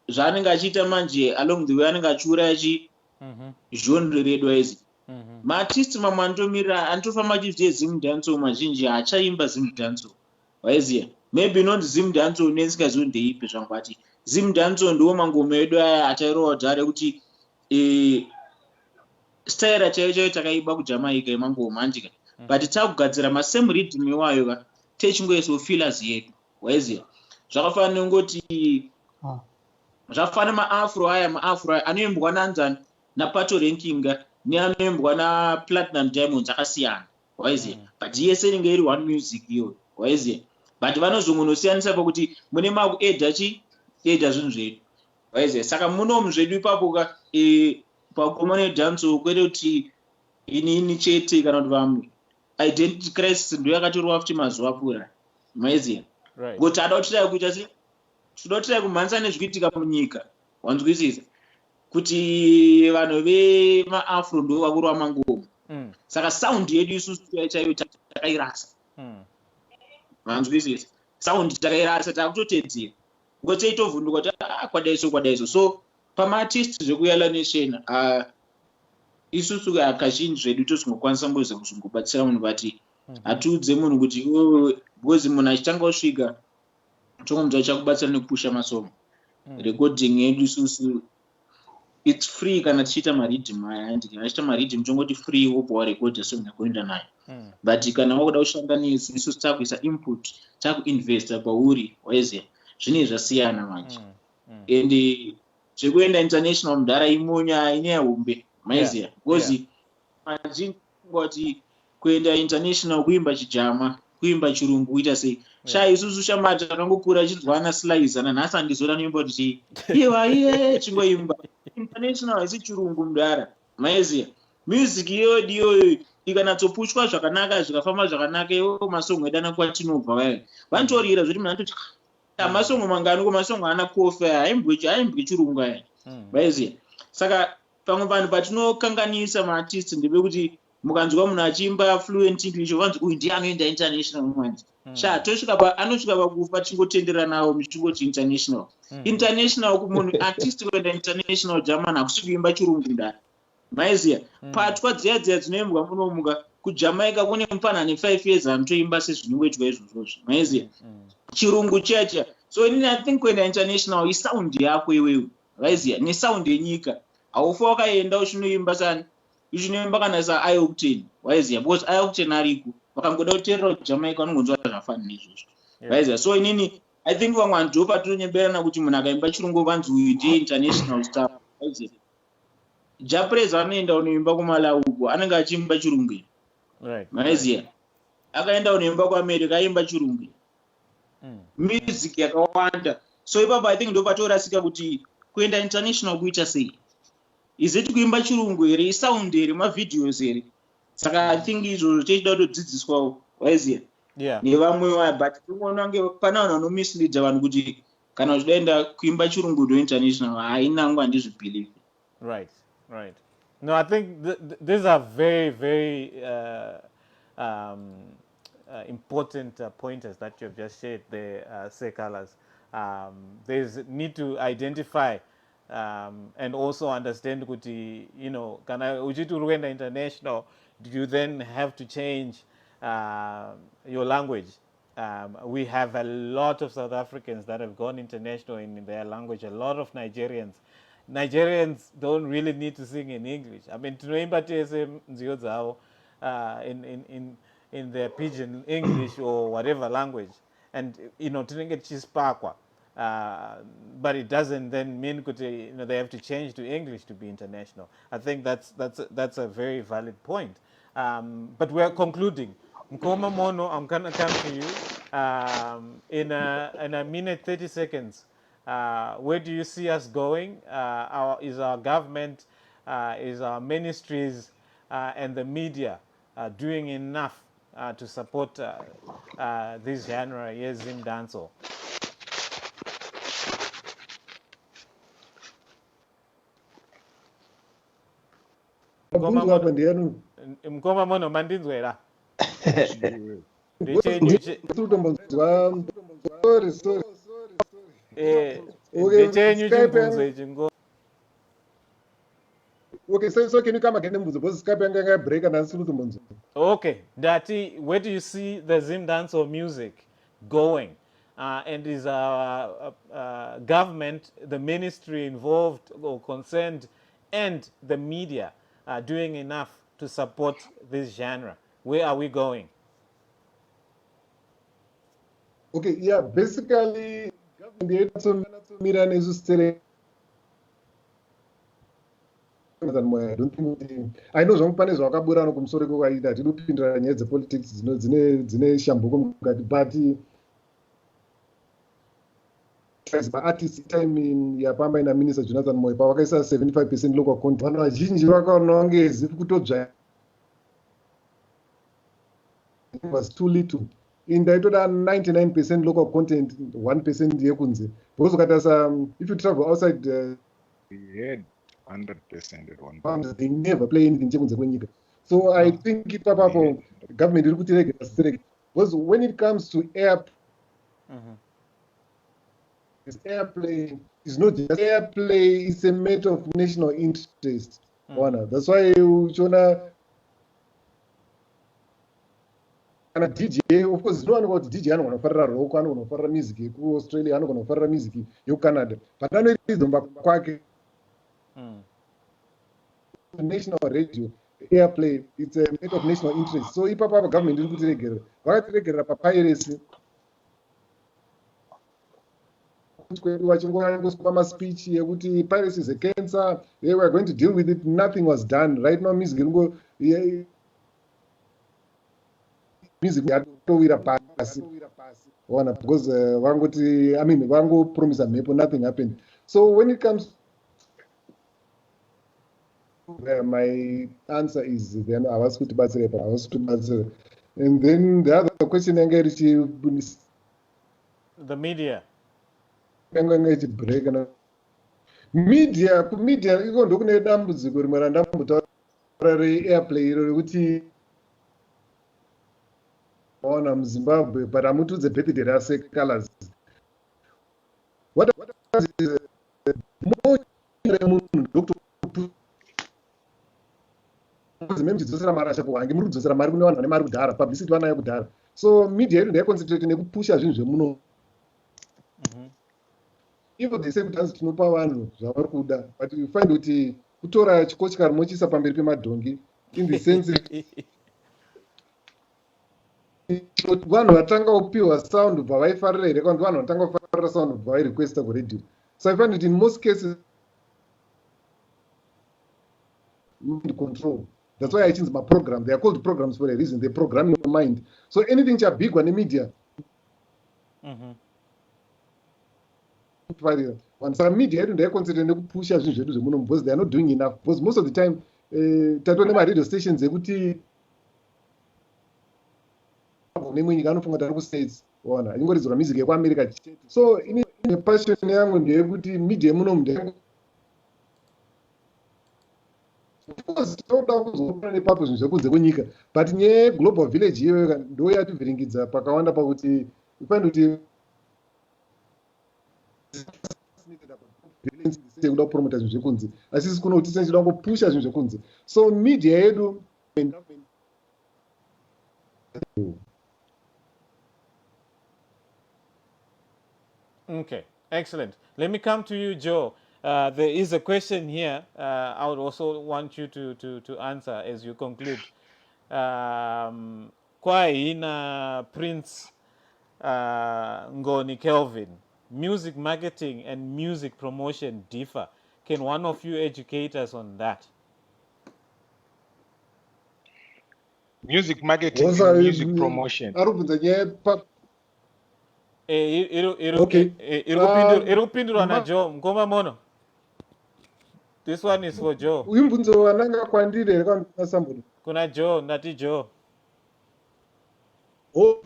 Speaker 3: zvaanenge achiita manje along the way anenge achiuraya genre redu. Waizi maartist mamwe anotomirira anotofamba achizviye zimdancehall mazhinji haachaimba zimdancehall. Waiziya maybe inonzi zimdancehall nesingazivi ndeipi zvangu, but zimdancehall ndiwo mangoma edu aya achairova dhare kuti style chaiyo takaiba kuJamaica yemangoma andika, but takugadzira masame rhythm iwayo ka techingoisawo fillers yedu. Waiziya zvakafanana nengoti zvakafanana maafro aya anoimbwa nanzani napato ranking neanoimbwa naplatinum diamonds akasiyana. Waiziya but yese inenge iri one music iyo. Waiziya but vanozongonosiyanisa pakuti mune makuedha zvinhu zvedu. Waiziya saka munomu zvedu ipapo ka pakomane dancehall kwete kuti ini chete kana kuti vamwe identity crisis ndo yakatorwa futi mazuva apfuura. Maiziya kuti ada kutira kuita sei, tinotira kumhanisa nezvikuitika munyika. Wanzwisisa kuti vanhu vemaafro ndo vakurwa mangoma, saka sound yedu isusu chaiyo takairasa. Wanzwisisa sound takairasa, takutotedzera ngo teitovhunduka kuti kwadaiso. So pamaartist zvekuyala nation isusu kazhinji zvedu tosingokwanisa mboza kuzongobatsira munhu, but hatiudze munhu kuti because munhu achitanga kusvika tongomuta chakubatsira nekupusha masongo. Recording yedu isusu it's free kana tichiita maridhim aya andiki achiita maridhim tongoti free wobva warekodha song yakuenda nayo, but kana wakuda kushanda nesu isusu takuisa input takuinvesta pauri. Waiziya zvine zvasiyana manje and zvekuenda international mudhara imonya inyaya hombe. Maiziya because mazhinji ngoti kuenda international kuimba chijama kuimba chirungu kuita sei sha isusu shamata takangokura achidwana slice ana nhasi andizora noimba kuti iye chingoimba international isi chirungu mudara maiziya music iyoyo ikanatsopushwa zvakanaka zvikafamba zvakanaka iwo masongo edana kwatinobva vaya vanotorira zvoti munatoti masongo mangano masongo ana kofe aimbwe chirungu aya maiziya saka pamwe vanhu patinokanganisa maartist ndebekuti mukanzwa munhu achimba fluent English vanzi uyu ndiye anoenda international manje sha tosvika anosvika pakufa tingotenderana nawo muchingoti international international kumunhu artist kuenda international German hakusi kuimba chirungu ndara maiziya patwa dziya dzinoimbwa munomuka kuJamaica kune mufanani 5 years anotoimba sezvinongoitwa izvozvo maiziya chirungu chacha so I think kuenda international isound yako iwewe maiziya nesound yenyika haufa wakaenda uchinoimba sana uchinoimba kana saIoctane waiziya because iOctane ariko vakangoda kuteerera kuJamaica vanongonzwa zvafana nezvozvo waiziya so I think vamwe vanhu ndo patinonyemberana kuti munhu akaimba chirungu vanzi uyu ndiye international star waiziya Japrez anoenda unoimba kuMalawi uko anenge achimba chirungu maiziya akaenda unoimba kuAmerica aimba chirungu music yakawanda so ipapo I think ndo patorasika kuti kuenda international kuita sei is it kuimba chirungu here sound here mavideos here saka I think izvozvo tichida kutodzidziswawo waiziya nevamwe but tinonange pana vanhu vanomislead vanhu kuti kana uchidaenda kuimba chirungu ndo international hainangu handizvibelieve
Speaker 1: Right. No, I think these are very, very important pointers that you've just shared there, Sekalas. There's need to identify and also understand, you know, kana uchitu ruenda international, do you then have to change your language? We have a lot of South Africans that have gone international in their language, a lot of Nigerians don't really need to sing in English. I mean, in their pidgin English or whatever language, and you know, but it doesn't then mean they have to change to English to be international. I think that's a very valid point. But we're concluding. Mkoma Mono, I'm gonna come to you in a minute 30 seconds. Where do you see us going? Is our government, is our ministries and the media doing enough to support this genre, yes, ZimDancehall? Mkoma Mono mandinzwera.
Speaker 4: Sorry. Okay, so can you come again because Skype and break and answer to
Speaker 1: Okay, Dati, where do you see the ZimDancehall music going? And is our government, the ministry involved or concerned, and the media doing enough to support this genre? Where are we going?
Speaker 4: Okay, yeah, basically, I don't think I know some panels wakabura nokumsori kwaida tinopindira nyaya dzepolitics dzine shambuko mukati but artist time yapamba ina minister Jonathan Moipa wakaisa 75% local content vanhu vazhinji vakaona kunge ziri kutodzva was too little ndaitoda 99% local content 1% yekunze because ukatarisa if you travel outside
Speaker 8: we had 100% at one
Speaker 4: point. They never play anything chekunze kwenyika. So I think ipapapo government iri kutiregera straight because when it comes to airplay is not just airplay, it's a matter of national interest. That's why uchiona kana DJ, of course, no one about DJ anogona kufarira rock, anogona kufarira music yekuAustralia, anogona kufarira music yekuCanada. But anoidzomba kwake national radio airplay, it's a matter of national interest. So ipapa government iri kutiregera vakatiregerera papiracy vachingoswa maspeech yekuti piracy is a cancer, they were going to deal with it, nothing was done. Right now music music yatowira pasi ona because vangoti vangopromisa mhepo, nothing happened. So when it comes my answer is then havasi kutibatsirepa, havasi kutibatsira. And then the other question yange iri
Speaker 1: the media
Speaker 4: yange ichibreak na kumedia iko ndokune dambudziko rimwe randambotaura reairplay iro rekuti ona muZimbabwe but amutudze birthday rasecolors what is muchidzosera mari achapo wange muri kudzosera mari kune vanhu vane mari kudhara, publicity vanayo kudhara. So media yedu ndaiconcentrate nekupusha zvinhu zvemuno, even they say kuti hanzi tinopa vanhu zvavari kuda, but you find kuti kutora chikochikari mochiisa pamberi pemadhongi in the sense vanhu vatanga kupiwa sound bva vaifarira here kana kuti vanhu vatanga kufarira sound bva vairequesta kuradio. So I find that in most cases control. That's why I change my program. They are called programs for a reason. They program your mind. So anything chabigwa nemedia saka media yedu ndaiconcentrate nekupusha zvinhu zvedu zvemuno because they are not doing enough, because most of the time tatone maradio stations ekuti nemwe nyika anofunga kuti ari kustates ona achingoridzirwa music yekuamerica chete. So ine passion yangu ndeyekuti media yemuno toda kuzoona nepapo zvinhu zvekunze kwenyika, but nyaya yeglobal village iyoyo ndo yativhiringidza pakawanda pakuti ufanira kuti kuda kupromota zvinhu zvekunze asi sisi kuno kuti senchida kungopusha zvinhu zvekunze. So media yedu
Speaker 1: Okay, excellent. Let me come to you, Joe. There is a question here. I would also want you to answer as you conclude. Kwa ina Prince Ngoni Kelvin, music marketing and music promotion differ. Can one of you educate us on that?
Speaker 7: Music marketing and music promotion.
Speaker 1: Irupindurwa na Joe Mkoma Mono. This one is for Joe.
Speaker 4: Uimbunzo wananga kwandire here kana somebody.
Speaker 1: Kuna Joe, ndati Joe.
Speaker 7: Oh.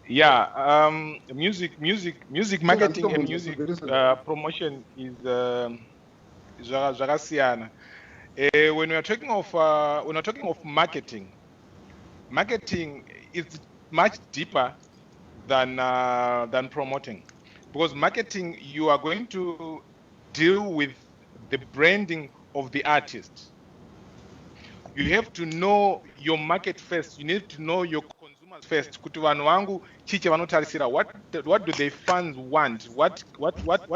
Speaker 7: Yeah, music marketing and music promotion is Zagasiana. When we are talking of marketing is much deeper than promoting, because marketing, you are going to deal with the branding of the artist. You have to know your market first. You need to know your consumers first. Kuti vanhu vangu chiche vanotarisira, what do the fans want? What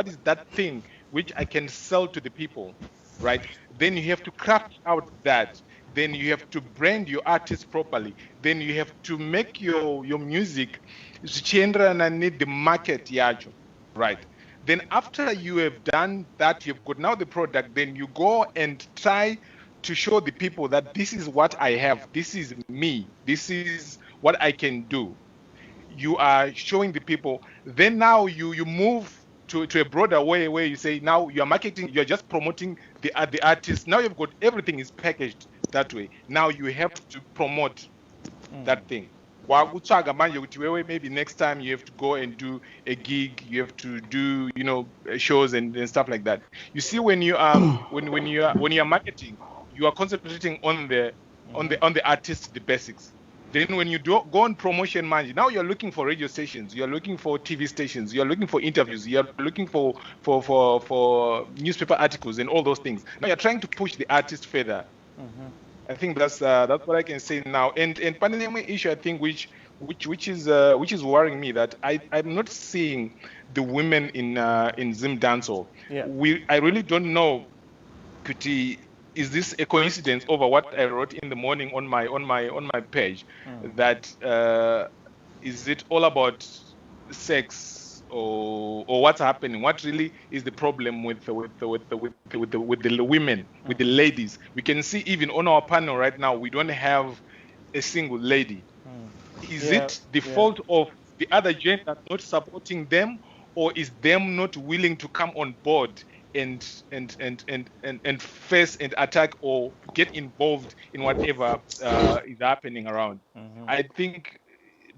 Speaker 7: is that thing which I can sell to the people, right? Then you have to craft out that. Then you have to brand your artist properly. Then you have to make your music zvichienderana need the market yacho, right? Then after you have done that, you've got now the product, then you go and try to show the people that this is what I have, this is me, this is what I can do. You are showing the people. Then now you move to a broader way where you say now you are marketing, you are just promoting the artist. Now you've got everything is packaged that way. Now you have to promote that thing. Maybe next time you have to go and do a gig, you have to do shows and stuff like that. You see, when you are when you are marketing, you are concentrating on the artist, the basics. Then when you go on promotion manage, now you're looking for radio stations, you're looking for TV stations, you're looking for interviews, you're looking for newspaper articles and all those things. Now you're trying to push the artist further. I think that's what I can say now. And pandemic issue, I think, which is worrying me, that I'm not seeing the women in ZimDancehall.
Speaker 1: Yeah.
Speaker 7: I really don't know, Kuti, is this a coincidence over what I wrote in the morning on my page? That is it all about sex or what's happening? What really is the problem with the women, with the ladies? We can see even on our panel right now, we don't have a single lady. Is it the fault of the other gender not supporting them, or is them not willing to come on board and face and attack or get involved in whatever is happening around? I think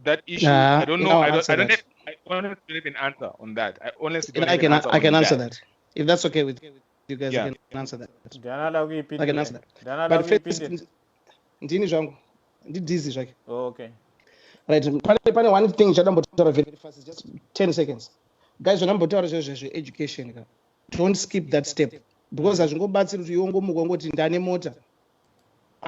Speaker 7: that issue. I don't know. I don't have an answer on that. I honestly don't have an answer.
Speaker 5: I can answer that. If that's okay with you guys, I can answer that. I can answer that. But first, ndini zvangu ndidhizi zvake.
Speaker 1: Okay.
Speaker 5: Right. Pane one thing chandambotaura very fast, is just 10 seconds. Guys, vanambotaura zvezve education. Don't skip that step, because hazvingobatsiri kuti yongomuka ngoti ndane mota.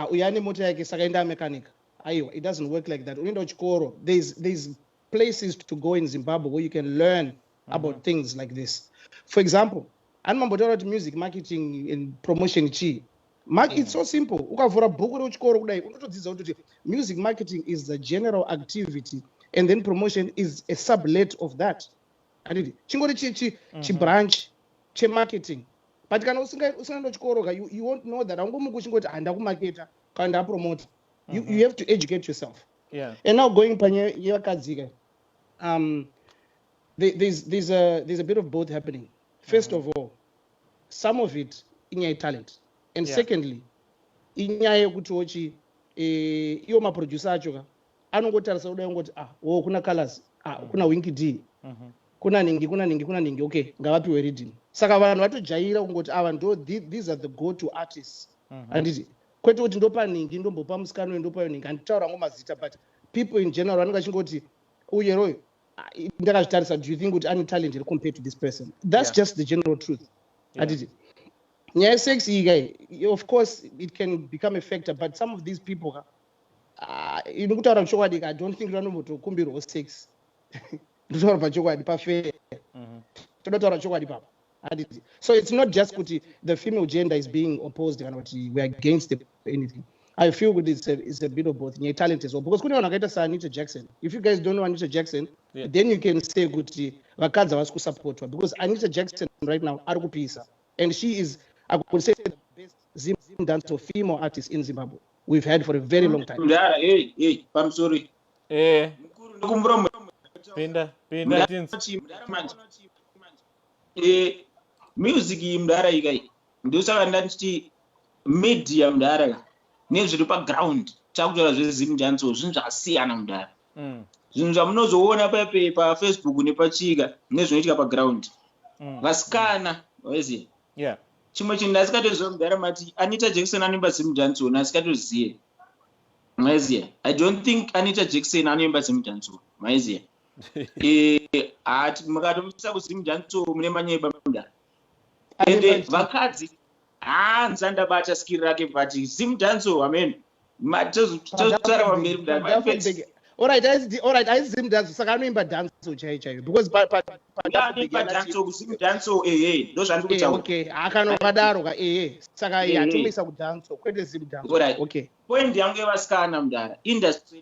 Speaker 5: Uyu ane mota yake saka enda mechanic. Aiwa, it doesn't work like that. Unoenda kuchikoro. There's places to go in Zimbabwe where you can learn about things like this. For example, anambotaura kuti music marketing and promotion chi. It's so simple. Ukavhura bhuku rekuchikoro kudai unotodzidza kuti music marketing is the general activity and then promotion is a sublet of that. Anditi chingori chi branch che marketing. But kana usingaenda kuchikoro you won't know that. Angomuka uchingoti ndakumarketa kana ndapromote. You have to educate yourself.
Speaker 1: Yeah.
Speaker 5: And now going panye yevakadzika. There's a bit of both happening. First of all, some of it inyaya talent. And secondly, inyaya yekuti ochi iyo maproducer acho ka anongotarisa kudai ngoti kuna colors, kuna Winky D, kuna ningi, okay, ngavapiwe reading. Saka vanhu vatojaira kungoti ava these are the go-to artists. Anditi kwete kuti ndopa ningi ndombopa musikano ndopa ningi anditaura ngomazita, but people in general vanenge vachingoti uyeroyo ndakazvitarisa, do you think kuti ane talent here compared to this person? That's just the general truth. Anditi nyaya sex of course it can become a factor, but some of these people inokutaura chokwadi, I don't think vanombotokumbirwa sex. Ndotaura pachokwadi pafair. Todotaura chokwadi papa. So it's not just kuti the female gender is being opposed and we're against anything. I feel it's a bit of both. Nyaya talent as well, because kuna vanhu vakaita saAnita Jackson. If you guys don't know Anita Jackson, then you can say kuti vakadzi havasi kusupportwa, because Anita Jackson right now ari kupisa, and she is, I could say, the best ZimDancehall female artist in Zimbabwe we've had for a very long time.
Speaker 3: Hey, I'm sorry.
Speaker 1: Pinda.
Speaker 3: Music mudara ikai ndosaka ndati media mudara nezviri paground takutaura zvezimdancehall zvinhu zvakasiyana mudara. Zvinhu zvamunozoona paFacebook nepachika nezvinoitika paground vasikana waiziya. Chimwe chinhu ndasikatoziva mudara mati Anita Jackson anoimba zimdancehall, ndasikatoziye maiziya. I don't think Anita Jackson anoimba zimdancehall maiziya. Mukatomisa kuzimdancehall mune manyeba mudara. Ende vakadzi nzandabata skill rake, but zimdancehall amen matozara pamberi mudara.
Speaker 5: Alright, I ZimDancehall saka anoimba dancehall chaiyo, because
Speaker 3: dancehall kuzimdancehall ndo zvandikuita.
Speaker 5: Okay, akanokadaro ka saka atomisa kudancehall kwete ZimDancehall. Okay,
Speaker 3: point yangu yevasikana mudara industry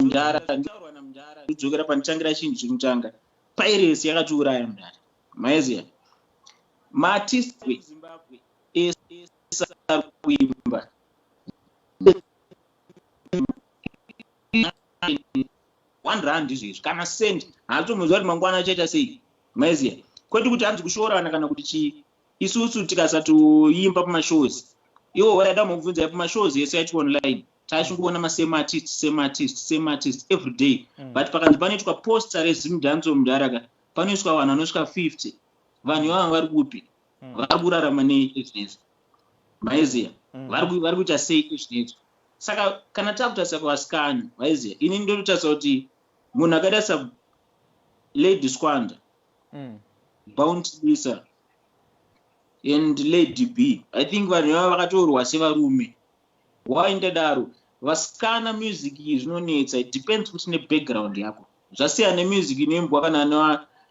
Speaker 3: mudara ndaurwa namudara udzokera panotangira chinhu chinotanga piracy yakatiuraya mudara maiziya. Maartist weZimbabwe esa kuimba R1 izvezvi kana cent haatomuziva kuti mangwana achaita sei maiziya. Kwete kuti hanzi kushorana kana kuti chii. Isusu tikasatoimba pamashows, iwo waraida mubvunza pamashows ese acho online taishingoona masame artist every day. But pakanzi panoitwa poster rezimdancehall mudaraka panoiswa vanhu vanosvika 50. Vanhu ivava vari kupi? Vari kurarama neizvinezvi maiziya. Vari kuita sei izvinezvi? Saka kana takutarisa kuvasikana waiziya, ini ndototarisa kuti munhu akaita sa Lady Squander, Bounty Lisa and Lady B, I think vanhu ivava vakatorwa sevarume. Waindadaro vasikana music iyi zvinonetsa. It depends kuti nebackground yako. Zvasiyana nemusic inoimbwa kana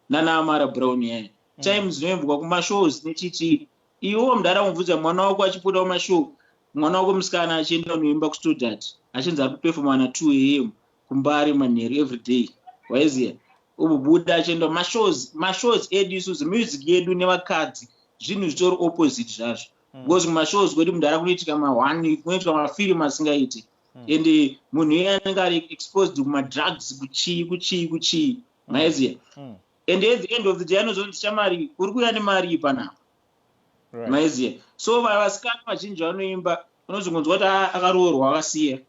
Speaker 3: nana Amara Brown yaya. Times zvinoimbwa kumashows nechichi. Iwo mudara mubvunza mwana wako achipoda kumashow, mwana wako musikana achienda kunoimba kustudent achinzi ari kuperforma na 2 AM kumbari manheru every day waiziya. Ububuda achienda mashows edu isusu music yedu nevakadzi zvinhu zvitori opposite zvazvo. Because kumashows kwedu mudara kunoitika ma1 kunoitika mafilm asingaiti. and munhu iye anenge ari exposed kumadrugs kuchii maiziya and at the end of the day anozonzi chamari uri kuuya nemari panapa maiziya. So vasikana vazhinji vanoimba unozongonzwa kuti akaroorwa akasiya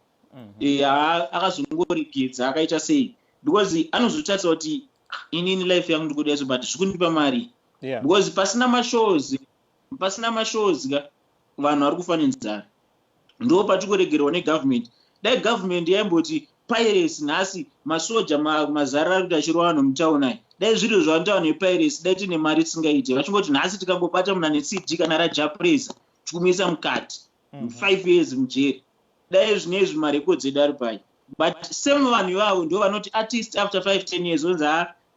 Speaker 3: akazongorigidza akaita sei because anozotarisa kuti inini life yangu ndikuda so but zvikundipa mari because pasina mashows ka vanhu vari kufa nenzara. Ndo patikoregerwa negovernment. Dai government yaimboti pirates nhasi masoja mazara ari kuti achirwa vanhu mutaunai, dai zviro zvanotaura nepirates dai tine mari tisingaite. Vachingoti nhasi tikangobata munhu ane CD kana rajapresa tikumisa mukati 5 years mujeri, dai zvinezvi marekodzi edu ari pai. But same vanhu ivavo ndo vanoti artist after 5-10 years onzi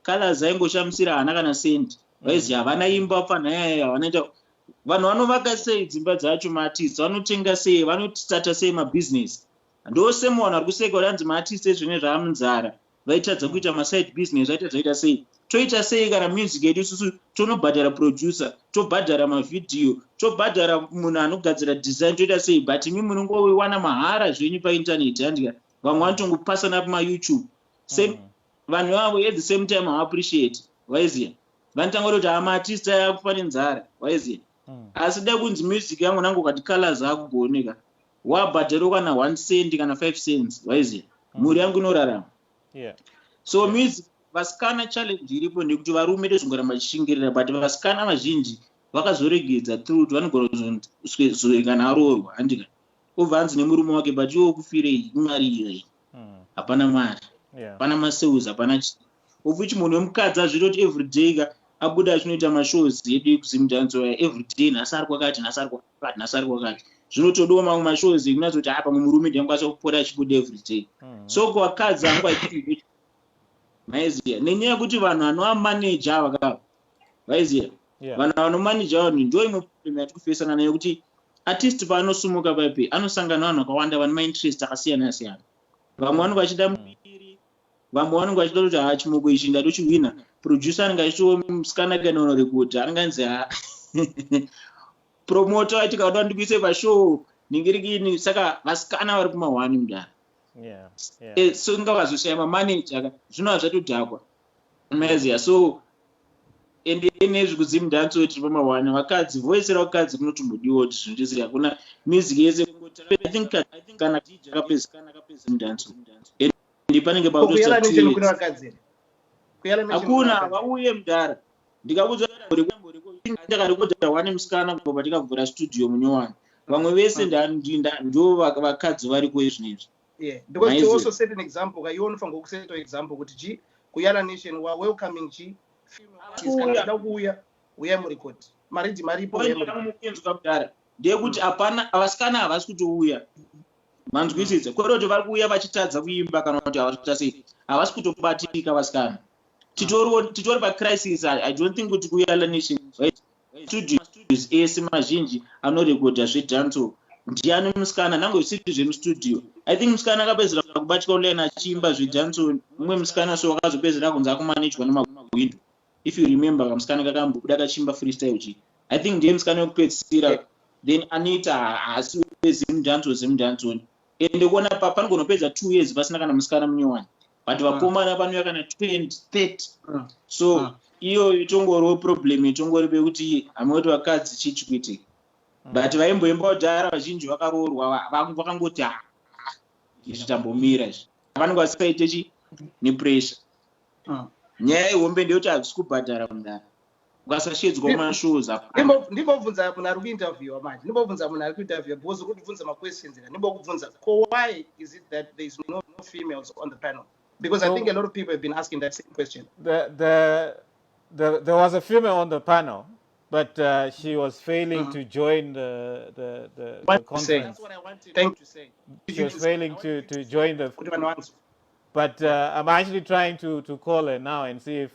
Speaker 3: colors aingoshamisira hana kana sendi vaizi havana imba panhaya havanaita. Vanhu vanovaka sei dzimba dzacho maartist, vanotenga sei, vanotata sei mabusiness. Ndo same vanhu vari kuseka kuti anzi maartist ezvine zvaamunzara vaitadza kuita maside business vaitadza kuita sei. Toita sei kana music yedu isusu tonobhadhara producer, tobhadhara mavidhiyo, tobhadhara munhu anogadzira design, toita sei but imi munongowana mahara zvenyu paintaneti handika. Vamwe vanotongopasana pamayoutube. Same vanhu vavo at the same time haappreciate waiziya. Vanotanga kuti amaartist aya akufa nenzara waiziya. Asi dai kunzi music yangu nangu kati colors akugoneka wabhadharo kana 1 cent kana 5 cents waiziya mhuri yangu inorarama. So music vasikana challenge iripo ndekuti varume ndozvingoramba vachishingirira but vasikana vazhinji vakazoregedza through kuti vanogona kuzozwe kana aroorwa handika obva hanzi nemurume wake but iwo kufirei imari iyoyi hapana mari hapana maseuzi hapana of which munhu wemukadzi azvitoti everyday ka abuda achinoita mashows edu ekuzimDancehall everyday nhasi ari kwakati nhasi ari kwakati zvinotodawo mamwe mashows ekunyatoti pamwe murume ndingakwanisa kupota achibuda everyday. So kuvakadzi angu achitii maiziya nenyaya yekuti vanhu vanoamanaja ava kava maiziya vanhu vanomanija vanhu ndo imwe problem yatikufesana nayo kuti artist paanosumuka paipi anosangana vanhu vakawanda vane mainterest akasiyana siyana. Vamwe vanenge vachida muviri, vamwe vanenge vachida kuti chimoko ichi ndadochihwina, producer anenge achitiwo musikana kana unorekodha anenganzi promoter aiti kauda ndikuise pashow ningirikini. Saka vasikana vari kumahwani mudara so ngavazoshaya mamanager zvinova zvatodhakwa maiziya. So ende nezvi kuzimDancehall tiri pamahwani vakadzi voice rakadzi kunotombodiwa kuti zvinotizira hakuna music yese I think kana DJ kapezikana kapezimDancehall ende panenge pakutoti hakuna vauye mudara ndikaudza ndakarekodha wane musikana kubva tikavhura studio munyowani vamwe vese ndo vakadzi variko izvinezvi.
Speaker 5: Because to also set an example, you want to set an example with G, Kuyala Nation, we are welcoming G, we are record. Maridi Maripo, ndeyekuti hapana vasikana havasi kutouya manzwisisa kweroto vari kuuya vachitadza kuimba kana kuti havasi kuita sei havasi kutobatika vasikana. Titori pacrisis. I don't think kuti Kuyala Nation studios ese mazhinji anorekodha zvedancehall ndiani musikana nange zvisiri zvemustudio. I think musikana akapedzera kubatika online achiimba zvedancehall mumwe musikana so wakazopedzera kunzi akumanejwa nemagwindo. If you remember kamusikana kakambobuda kachimba freestyle chi I think ndiye musikana wekupedzisira then Anita hasi ZimDancehall ende kuona panogonopedza 2 years pasina kana musikana munyowani but vakomana panouya kana 20-30. So iyo itongoriwo problem itongori pekuti hamwe vakadzi chichi kuitika but vaimboimba kudhara vazhinji vakaroorwa vakangoti izvi tambomira izvi vanenge vasingaite chi nepressure. Nyaya ihombe ndeyekuti hazvisi kubhadhara mudara ukasashedzwa mashows ndimbobvunza munhu ari kuinterviewa manje ndimbobvunza munhu ari kuinterviewa because uri kutibvunza maquestions ika ndimbokubvunza why is it that there is no females on the panel because I think a lot of people have been asking that same question.
Speaker 1: There was a female on the panel but she was failing to join the conference.
Speaker 5: That's what I wanted to say.
Speaker 1: She was failing to join the but I'm actually trying to call her now and see if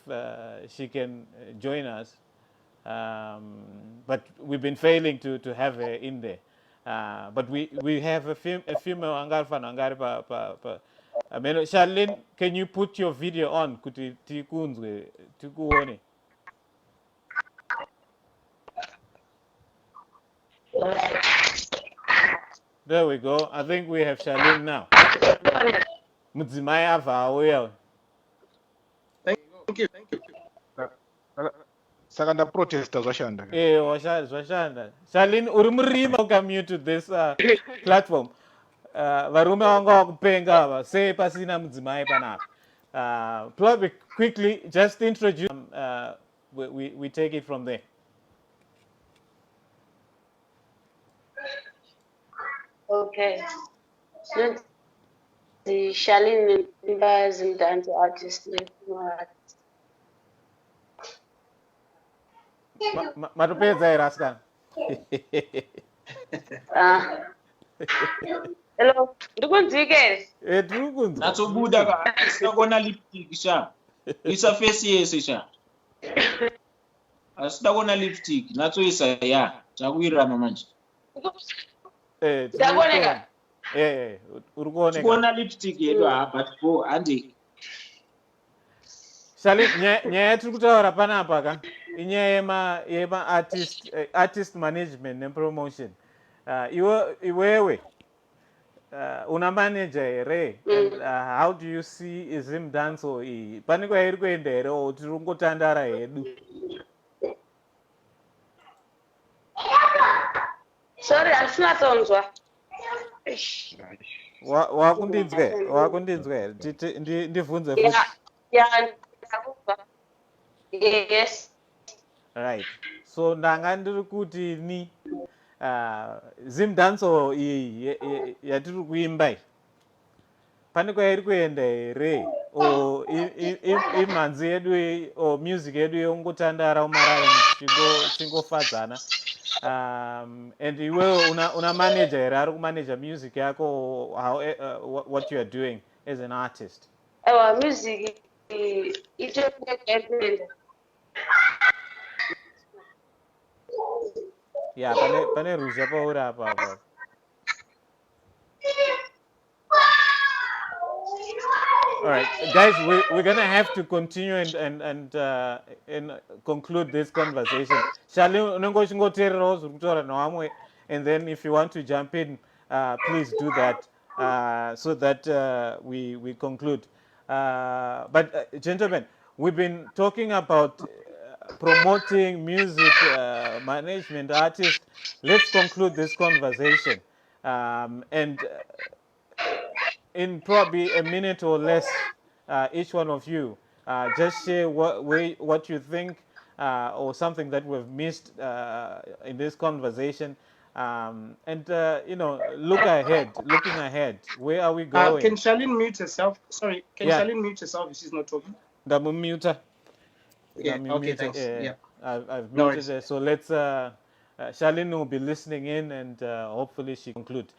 Speaker 1: she can join us. But we've been failing to have her in there. But we have a female Angarfan Angaripa. I mean, Charlene, can you put your video on? Kuti tikunzwe tikuone. There we go. I think we have Charlene now. Mudzimai avauya.
Speaker 9: Thank you.
Speaker 8: Saka ndaprotesta zvashanda.
Speaker 1: Zvashanda. Charlene, uri murima welcome you to this platform. Varume vanga vakupenga ava sei pasina mudzimai panapa. Probably quickly just introduce. We take it from there.
Speaker 10: Okay. So the Charlene ZimDancehall artist.
Speaker 1: Matopedza here askana.
Speaker 10: Hello. Ndikunzike.
Speaker 1: Tiri kunzwa.
Speaker 3: natsobuda asina lipstick sha isa face yese sha asida kuona lipstick natsoisa ya takuirama manje
Speaker 10: Ndakuoneka.
Speaker 1: Uri kuoneka.
Speaker 3: kuona lipstick yedu but for andi
Speaker 1: Charlene, nyaya yatiri kutaura panapa ka inyaya yema artist management nepromotion. Iwewe una manager here and how do you see ZimDancehall iyi pane kwairi kuenda here o tiri kungotandara hedu?
Speaker 10: Sorry, asina tonzwa.
Speaker 1: Wakundinzwa here ndibvunze futi.
Speaker 10: Yeah, ndakuva. Yes.
Speaker 1: Right. So ndanga ndiri kuti ni ZimDancehall iyi yatiri kuimba iyi pane kwairi kuenda here o imhanzi yedu o music yedu yongotandara umaraini chingofadzana and iwewe una manager here ari kumanager music yako how what you are doing as an artist?
Speaker 10: Music
Speaker 1: Yeah, pane ruzha pauri apa. All right, guys, we're gonna have to continue and conclude this conversation. Charlene, unenge uchingoteererawo zviri kutaura nevamwe, and then if you want to jump in, please do that so that we conclude. But gentlemen, we've been talking about promoting music management artists. Let's conclude this conversation, and in probably a minute or less, each one of you just share what you think or something that we've missed in this conversation, and looking ahead. Where are we going?
Speaker 5: Can Charlene mute herself? Sorry, can Charlene mute herself if she's not talking?
Speaker 1: Mute her.
Speaker 5: Yeah, okay, thanks.
Speaker 1: I've muted her. So let's, Charlene will be listening in and hopefully she conclude.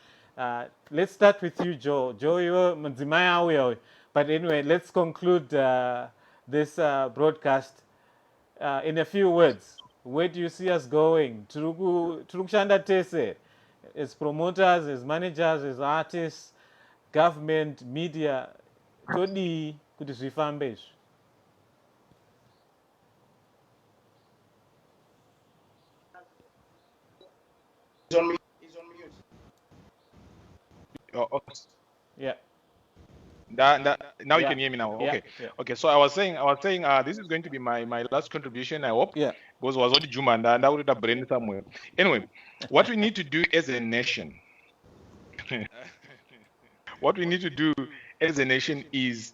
Speaker 1: Let's start with you, Joe. Joe, you're Mdzimai. But anyway, let's conclude this broadcast in a few words. Where do you see us going? Turukushanda tese, as promoters, as managers, as artists, government, media, todi kuti zvifambe izvi.
Speaker 5: He's on mute.
Speaker 8: Oh, okay.
Speaker 1: Yeah.
Speaker 8: Now you can hear me now. Okay.
Speaker 1: Yeah.
Speaker 8: Okay. So I was saying this is going to be my last contribution, I hope.
Speaker 1: Yeah.
Speaker 8: Because was already Juma and I would have brain somewhere. Anyway, what we need to do as a nation, is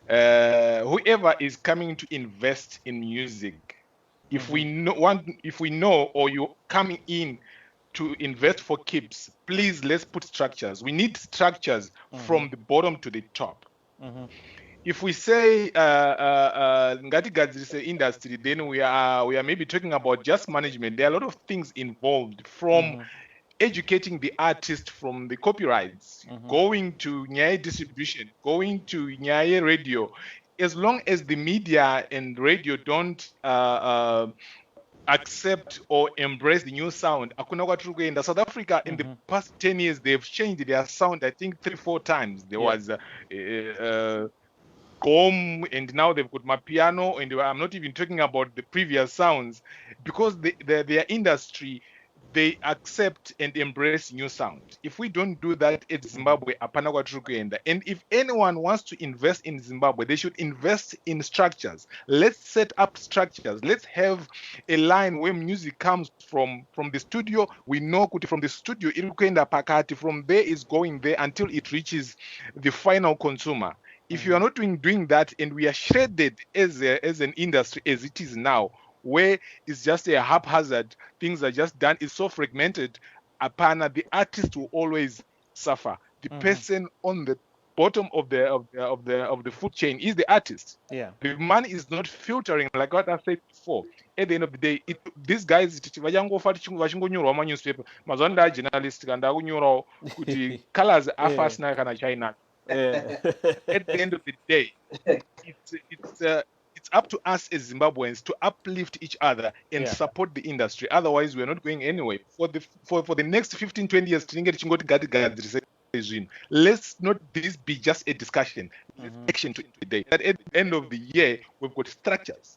Speaker 8: whoever is coming to invest in music, if we know or you're coming in to invest for keeps, please let's put structures. We need structures from the bottom to the top. If we say ngati gadzirise industry, then we are maybe talking about just management. There are a lot of things involved, from educating the artist from the copyrights, going to nyaya distribution, going to nyaya radio. As long as the media and radio don't accept or embrace the new sound, South Africa in the past 10 years, they've changed their sound, I think 3-4 times. There was Gom, and now they've got Mapiano, and I'm not even talking about the previous sounds, because their industry they accept and embrace new sound. If we don't do that at Zimbabwe, apana kwatiri kuenda. And if anyone wants to invest in Zimbabwe, they should invest in structures. Let's set up structures. Let's have a line where music comes from the studio. We know kuti from the studio iri kuenda pakati. From there is going there until it reaches the final consumer. If you are not doing that, and we are shredded as an industry as it is now, where it's just a haphazard, things are just done, it's so fragmented, apana, the artist will always suffer. The person on the bottom of the food chain is the artist.
Speaker 1: Yeah.
Speaker 8: The money is not filtering, like what I said before. At the end of the day, these guys vachingonyora manewspaper mazwanda journalist kanda kunyora kuti colors afas na kana China. At the end of the day, it's up to us as Zimbabweans to uplift each other and support the industry. Otherwise, we're not going anywhere. For the next 15-20 years, let's not this be just a discussion. Let's action today. At the end of the year, we've got structures.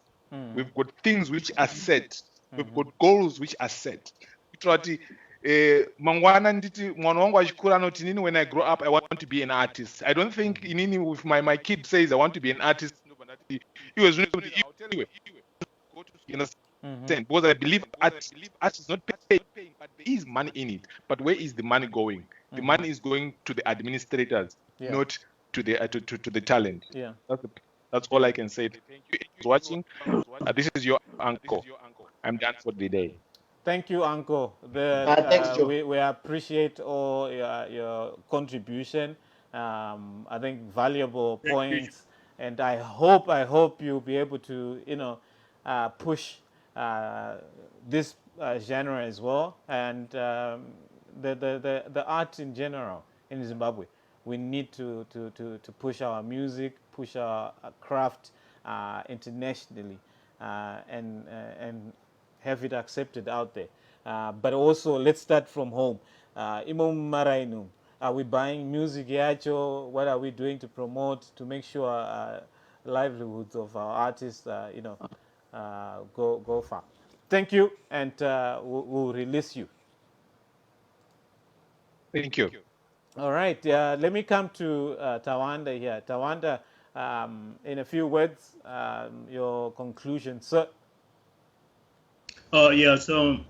Speaker 8: We've got things which are set. We've got goals which are set. Mangwana nditi mwana wangu achikura anoti nini, when I grow up I want to be an artist. I don't think inini if my kid says I want to be an artist, he was really I'll tell you understand, because I believe art is not paying, but there is money in it. But where is the money going? The money is going to the administrators, not to the talent.
Speaker 1: Yeah,
Speaker 8: that's all I can say. Thank you for watching. This is your uncle. I'm done for the day.
Speaker 1: Thank you, Uncle.
Speaker 9: Thanks, Joe.
Speaker 1: We appreciate all your contribution. I think valuable points, and I hope you'll be able to push this genre as well, and the art in general in Zimbabwe. We need to push our music, push our craft internationally, and have it accepted out there. But also, let's start from home. Imam Marainu, are we buying music yacho? What are we doing to promote, to make sure livelihoods of our artists, go far? Thank you, and we'll release you.
Speaker 8: Thank you.
Speaker 1: All right, let me come to Towanda here. Towanda, in a few words, your conclusion, sir.
Speaker 2: Oh yeah, so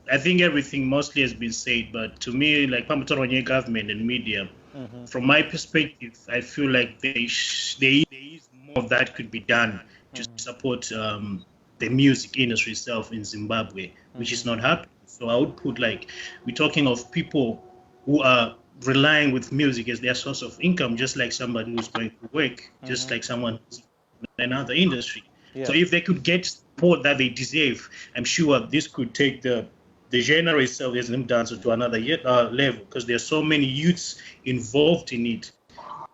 Speaker 2: I think everything mostly has been said, but to me, like Pamatoronye government and media, from my perspective, I feel like there is more that could be done to support the music industry itself in Zimbabwe, which is not happening. So I would put, like, we're talking of people who are relying with music as their source of income, just like somebody who's going to work, just like someone in another industry. Yeah. So if they could get support that they deserve, I'm sure this could take the genre itself as ZimDancehall to another level, because there are so many youths involved in it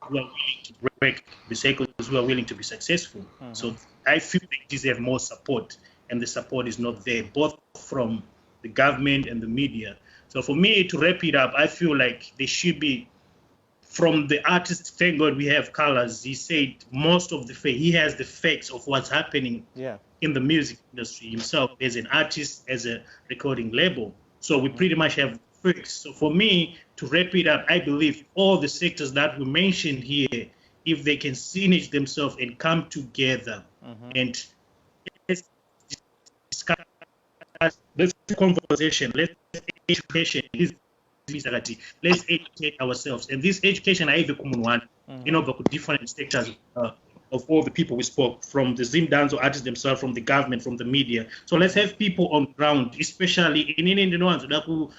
Speaker 2: who are willing to break the cycles, who are willing to be successful. So I feel they deserve more support, and the support is not there, both from the government and the media. So for me, to wrap it up, I feel like there should be, from the artist, thank God we have Colors. He said most of he has the facts of what's happening in the music industry himself as an artist, as a recording label. So we pretty much have facts. So for me, to wrap it up, I believe all the sectors that we mentioned here, if they can synergize themselves and come together and let's discuss, let's conversation, let's education, let's educate ourselves. And this education, I even come one, different sectors of all the people we spoke, from the ZimDancehall artists themselves, from the government, from the media. So let's have people on ground, especially in the ones that who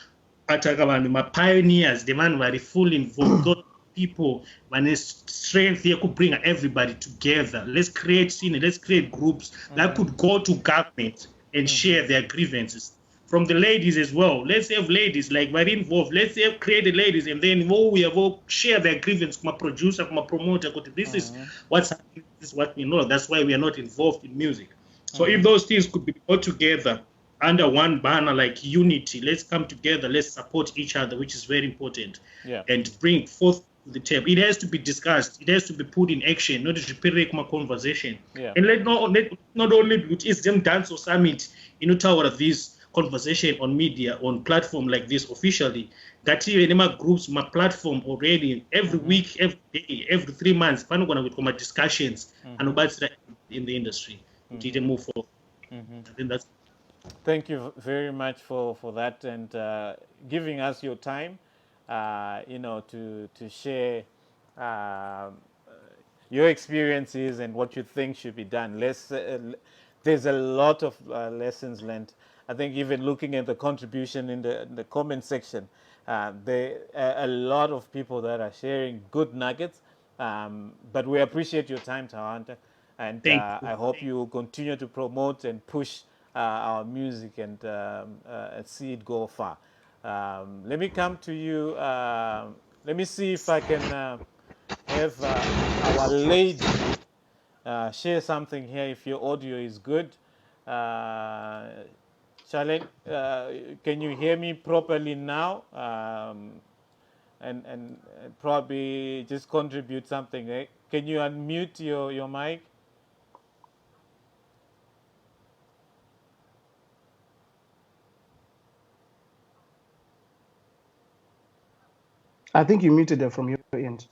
Speaker 2: my pioneers, the man who are fully involved, got people when it's strength here could bring everybody together. Let's create scene, let's create groups that could go to government and share their grievances. From the ladies as well, let's have ladies like we're involved. Let's have created ladies, and then we have all share their grievance from a producer, from a promoter. This is what's happening. This is what we know. That's why we are not involved in music. So if those things could be put together under one banner, like unity, let's come together. Let's support each other, which is very important. And bring forth to the table. It has to be discussed. It has to be put in action, not just repeat my conversation. And let not only which is ZimDancehall Summit, Towanda this. conversation on media, on platform like this officially. That even groups, my platform already every week, every day, every 3 months. I'm going to my discussions and about in the industry. To move forward. I think that's.
Speaker 1: Thank you very much for that and giving us your time, to share your experiences and what you think should be done. There's a lot of lessons learned. I think even looking at the contribution in the comment section, there are a lot of people that are sharing good nuggets. But we appreciate your time, Towanda, and I hope you continue to promote and push our music and see it go far. Let me come to you. Let me see if I can have our lady share something here if your audio is good. Charlotte, can you hear me properly now? And probably just contribute something. Eh? Can you unmute your mic?
Speaker 5: I think you muted her from your end.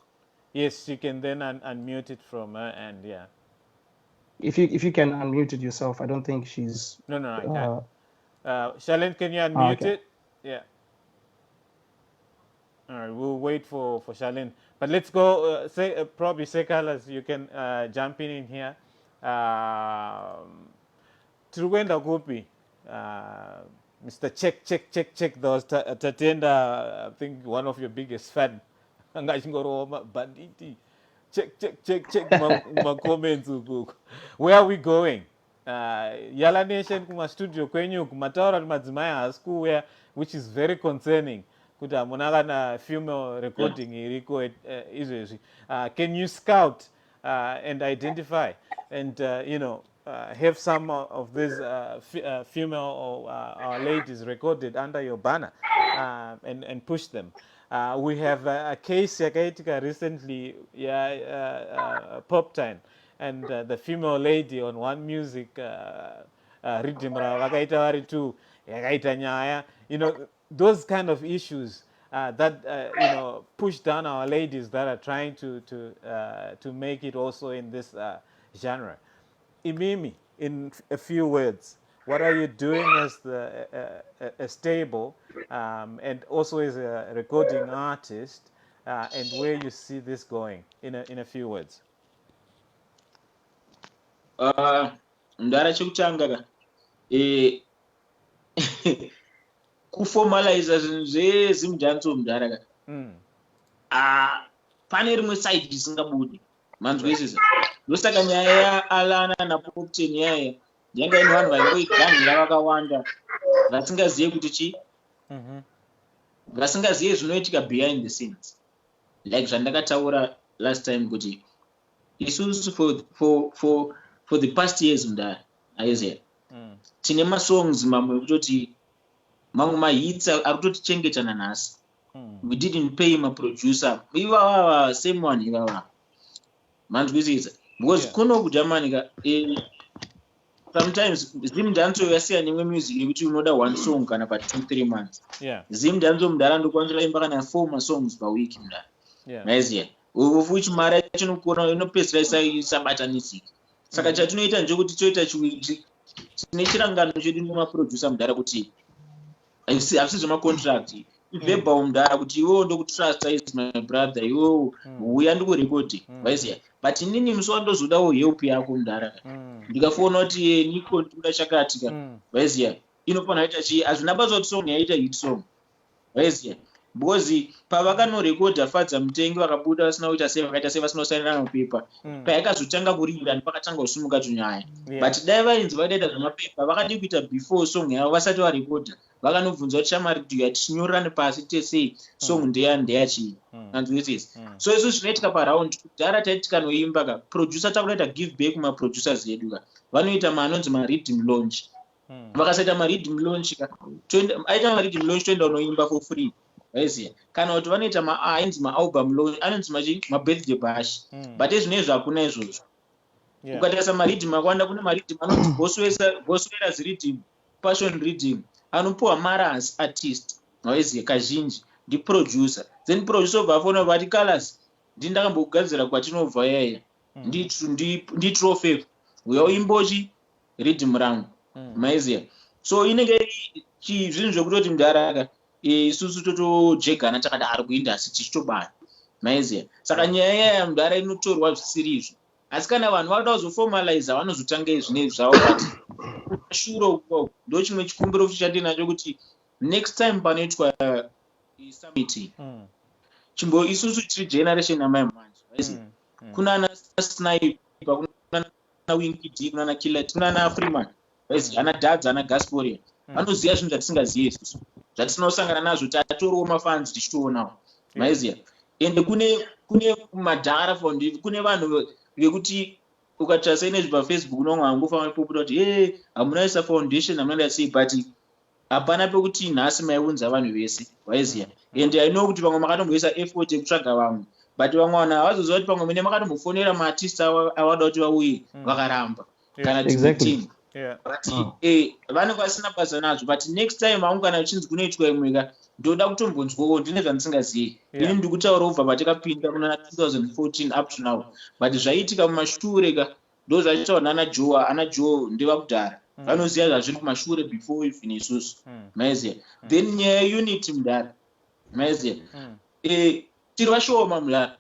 Speaker 1: Yes, you can then unmute it from her end, yeah.
Speaker 5: If you can unmute it yourself, I don't think she's...
Speaker 1: No, I can't. Charlene, can you unmute it? Yeah. All right, we'll wait for Charlene. But let's go, probably Sekalas, you can jump in here. Tugenda Gupi, Mr. Check. Those Tatenda, I think one of your biggest fans. Banditi. Check my comments. Where are we going? Yala Nation kuma studio kwenyu kumataura madzimai school where, which is very concerning. Kuta munaka na female recording iriko izvezvi. Can you scout and identify and have some of these female or our ladies recorded under your banner and push them? We have a case yakaitika recently, Pop Time, and the female lady on one music rhythm vakaita vari tu yakaita nyaya, those kind of issues that push down our ladies that are trying to make it also in this genre. Imimi, in a few words, what are you doing as a stable and also as a recording artist, and where you see this going in a few words?
Speaker 3: Ndara chekutanga kuformalize zvinhu zvezimudhanso mudhara pane rimwe side risingabudi manzwisisa ndosaka nyaya yaalana napopten yaya yanga ine vanhu vaingoiganhira vakawanda vasingazive kuti chii vasingazive zvinoitika behind the scenes, like zvandakataura last time kuti isusu for the past years mudhara aiziva tine masongs mamwe ekutoti mamwe mahits ari kutotichengeta nhasi. We didn't pay maproducer ivava same one ivava manzwisisa because kuno kujamanika sometimes ZimDancehall yasiya nemwe music yekuti unoda one song kana pa 2-3 months. ZimDancehall mudhara ndokwanisa imba kana 4 songs per week mudhara maiziya ufuchi mara yatinokona inopedzera isabatanisi. Saka chatinoita ndechekuti toita tine chirangano chedu nemaproducer mudhara kuti havisi zvemacontract verbal mudhara kuti iwewo ndokutrust is my brother, iwewo uya ndikurekodi waiziya, but inini musi wandozodawo help yako mudhara ndikafoona kuti Nico ndoda chakatika waiziya inofanira kuita chii, hazvina basa kuti song yaita hit song waiziya, because pavakanorekodha Fadza Mutengi vakabuda vasina kuita sei, vakaita sei vasina kusainira mapepa, payakazotanga kurira ndipakatanga kusumuka tunyaya. But dai vainzi vadaita zvamapepa vakadi kuita before song yavo vasati varekodha, vakanobvunza kuti shamari tuya tichinyorerane pasi tesei song ndeyachii nanzwisisa. So izvo zvinoitika paround kudhara taiti tikanoimba ka producer takudaita give back kumaproducers edu ka vanoita maanonzi marhythm launch, vakasaita marhythm launch ka aita marhythm launch toenda unoimba for free waiziya, kana kuti vanoita ainzi maalbum launch anonzi mabirthday bash, but ezvinezvi hakuna izvozvo. Ukatarisa marhythm akawanda kune marhythm anonzi gospel reading, passion reading, anopuwa mari as artist waiziye kazhinji ndiproducer then producer bvafona vati colors ndindakambogadzira kwatinobva yaya nditrofefu uya uimbochi rhythm rangu maiziya so inenge zvinhu zvekutoti mndaraka isusu totojegana takadaro kuindasi tichitobaya maiziya saka nyaya yaya mndara inotorwa zvisiri izvo asi kana vanhu vakuda kuzoformaliza vanozotanga izvinezvi zvavo but shure ukoko ndo chimwe chikumbiro chichandinacho kuti next time panoitwa summit chimbo isusu tiri generation amai manje maiziya kuna ana sniper kuna ana wingd kuna ana killer kuna ana freeman maiziya ana dads ana gasporia vanoziva zvinhu zvatisingazivi isusu zvatinosangana nazvo tatoriwo mafans tichitoonawo maiziya ende kune madhara foundation kune vanhu vekuti ukatarisa inezvi pafacebook unonga angofamba ipopota kuti hamunaisa foundation hamunaenda sei but hapana pekuti nhasi maiunza vanhu vese waiziya ende I know kuti vamwe makatomboisa effort yekutsvaga vamwe but vamwe vanhu havazoziva kuti pamwe mine makatombofonera maartist avada kuti vauye vakaramba kana team vanenge vasina basa nazvo but next time haungana uchinzi kunoitwa imweka ndoda kutombonzwawo ndine zvandisingazivi ini ndikutaura ubva patakapinda kuna 2014 up to now but zvaiitika mumashure ka ndo zvachitaura nana joe ana joe ndevakudhara vanoziva zvazviri kumashure before even isusu maiziya then nyaya yeunity mudhara maiziya tiri vashoma mudhara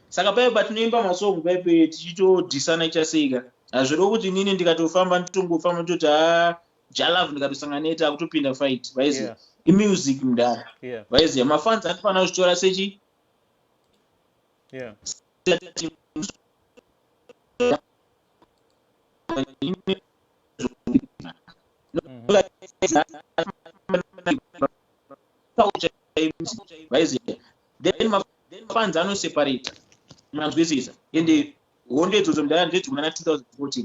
Speaker 3: saka paipa tinoimba masongo paipe tichitodhisana ichaseika hazvido kuti inini ndikatofamba nditongofamba nditoti jalavu ndikatosangana neti akutopinda fight vaiziya imusic mudhara vaiziya mafans anofanira kuzvitora sechi vaiziya then mafans anoseparate manzwisisa ende hondo idzodzo mudhara ndedzimana 2014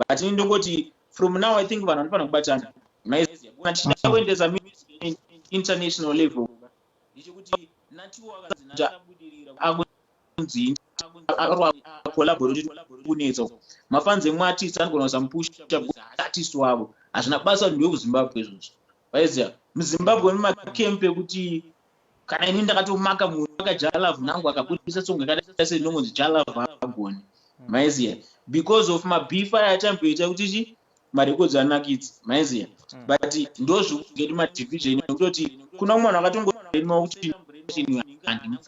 Speaker 3: but ini ndongoti from now I think vanhu vanofanira kubatana maiziya kana tichida kuendesa music international level ndichikuti natiwo akabudirira akunzi collaborate kunetsa mafans emwartist anogona kusamupusha artist wavo hazvina basa ndekuzimbabwe izvozvo vaiziya muzimbabwe mumakempe ekuti kana ini ndakatomaka munhu akajalavu nangu akabudisa songo yakadaisa senongonzi jalavu agoni maiziya because of mabeef ayachamboita kuti marecords anakidzi maiziya but ndozvokungeti madivision ekutoti kuna umwe vanhu akatongoema kuti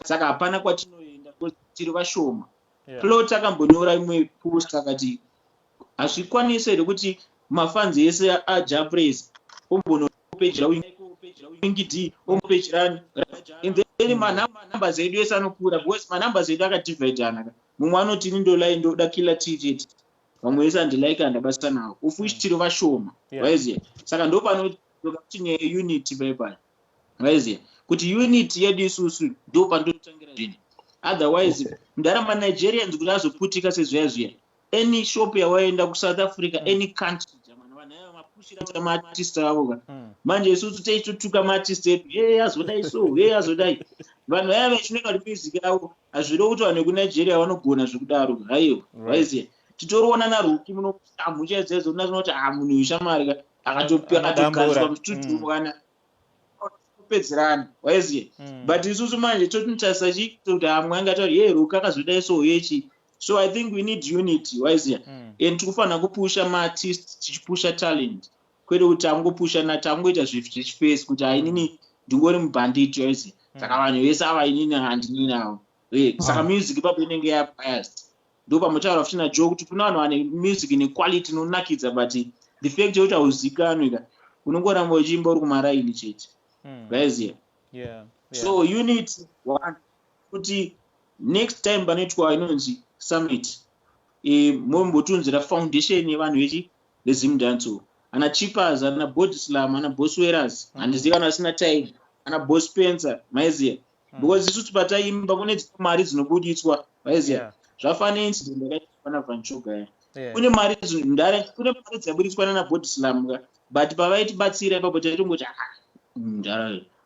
Speaker 3: saka hapana kwatinoenda tiri vashoma plot akambonyora imwe post akati hazvikwanisi here kuti mafans ese ajapraise ombonopejira wingd ombopejirani and then manambers edu ese anokura because manambers edu akadivhaidana mumwe anoti ini ndolai ndoda kila tcheti vamwe vese handilike handabasa nawo ufuishi tiri vashoma waiziya saka ndo panokuti nyaya yeunity paipai waiziya kuti unity yedu isusu ndo pandotangira zvinhu otherwise mundarama Nigerians kuti azoputika sezviya zviya any shop yawaenda kuSouth Africa any country jamani vanhu ava mapushira maartist avo manje isusu teitotuka maartist edu azodai so azodai vanhu ava vachinonga kuti music yavo hazviro kuti vanhu vekunigeria vanogona zvekudaro haiyo waiziya titoriona naruki munomuchaedzedzo unatinoti munhu ushamarika akatogadzwa mustudio kana kupedzerana waiziya but isusu manje totinotarisa chikuti amwe angatauri ruka akazodai so yechi so I think we need unity waiziya and tikufanira kupusha maartist tichipusha talent kwete kuti tamngopusha tamngoita zvichiface kuti inini ndingori mubanditi waiziya saka vanhu vese ava inini handini navo saka music ipapo inenge yabiased ndo pamotaura futi naJoe kuti kuna vanhu vane music inequality inonakidza but the fact yekuti hauzikanwi unongoramba uchiimba uri kumaraini chete vaiziya so unity one kuti next time panoitwa inonzi summit mombotunzira foundation yevanhu vechi veZimDancehall ana Chippers ana Bodyslam ana Bosweras handiziva kana asina time ana Boss Spencer maiziya because isusu pataimba kune mari dzinobuditswa maiziya zvafana incident yakaitwa Vanchoga kune mari dzabuditswa nana Bodyslam but pavaitibatsira ipapo taitongoti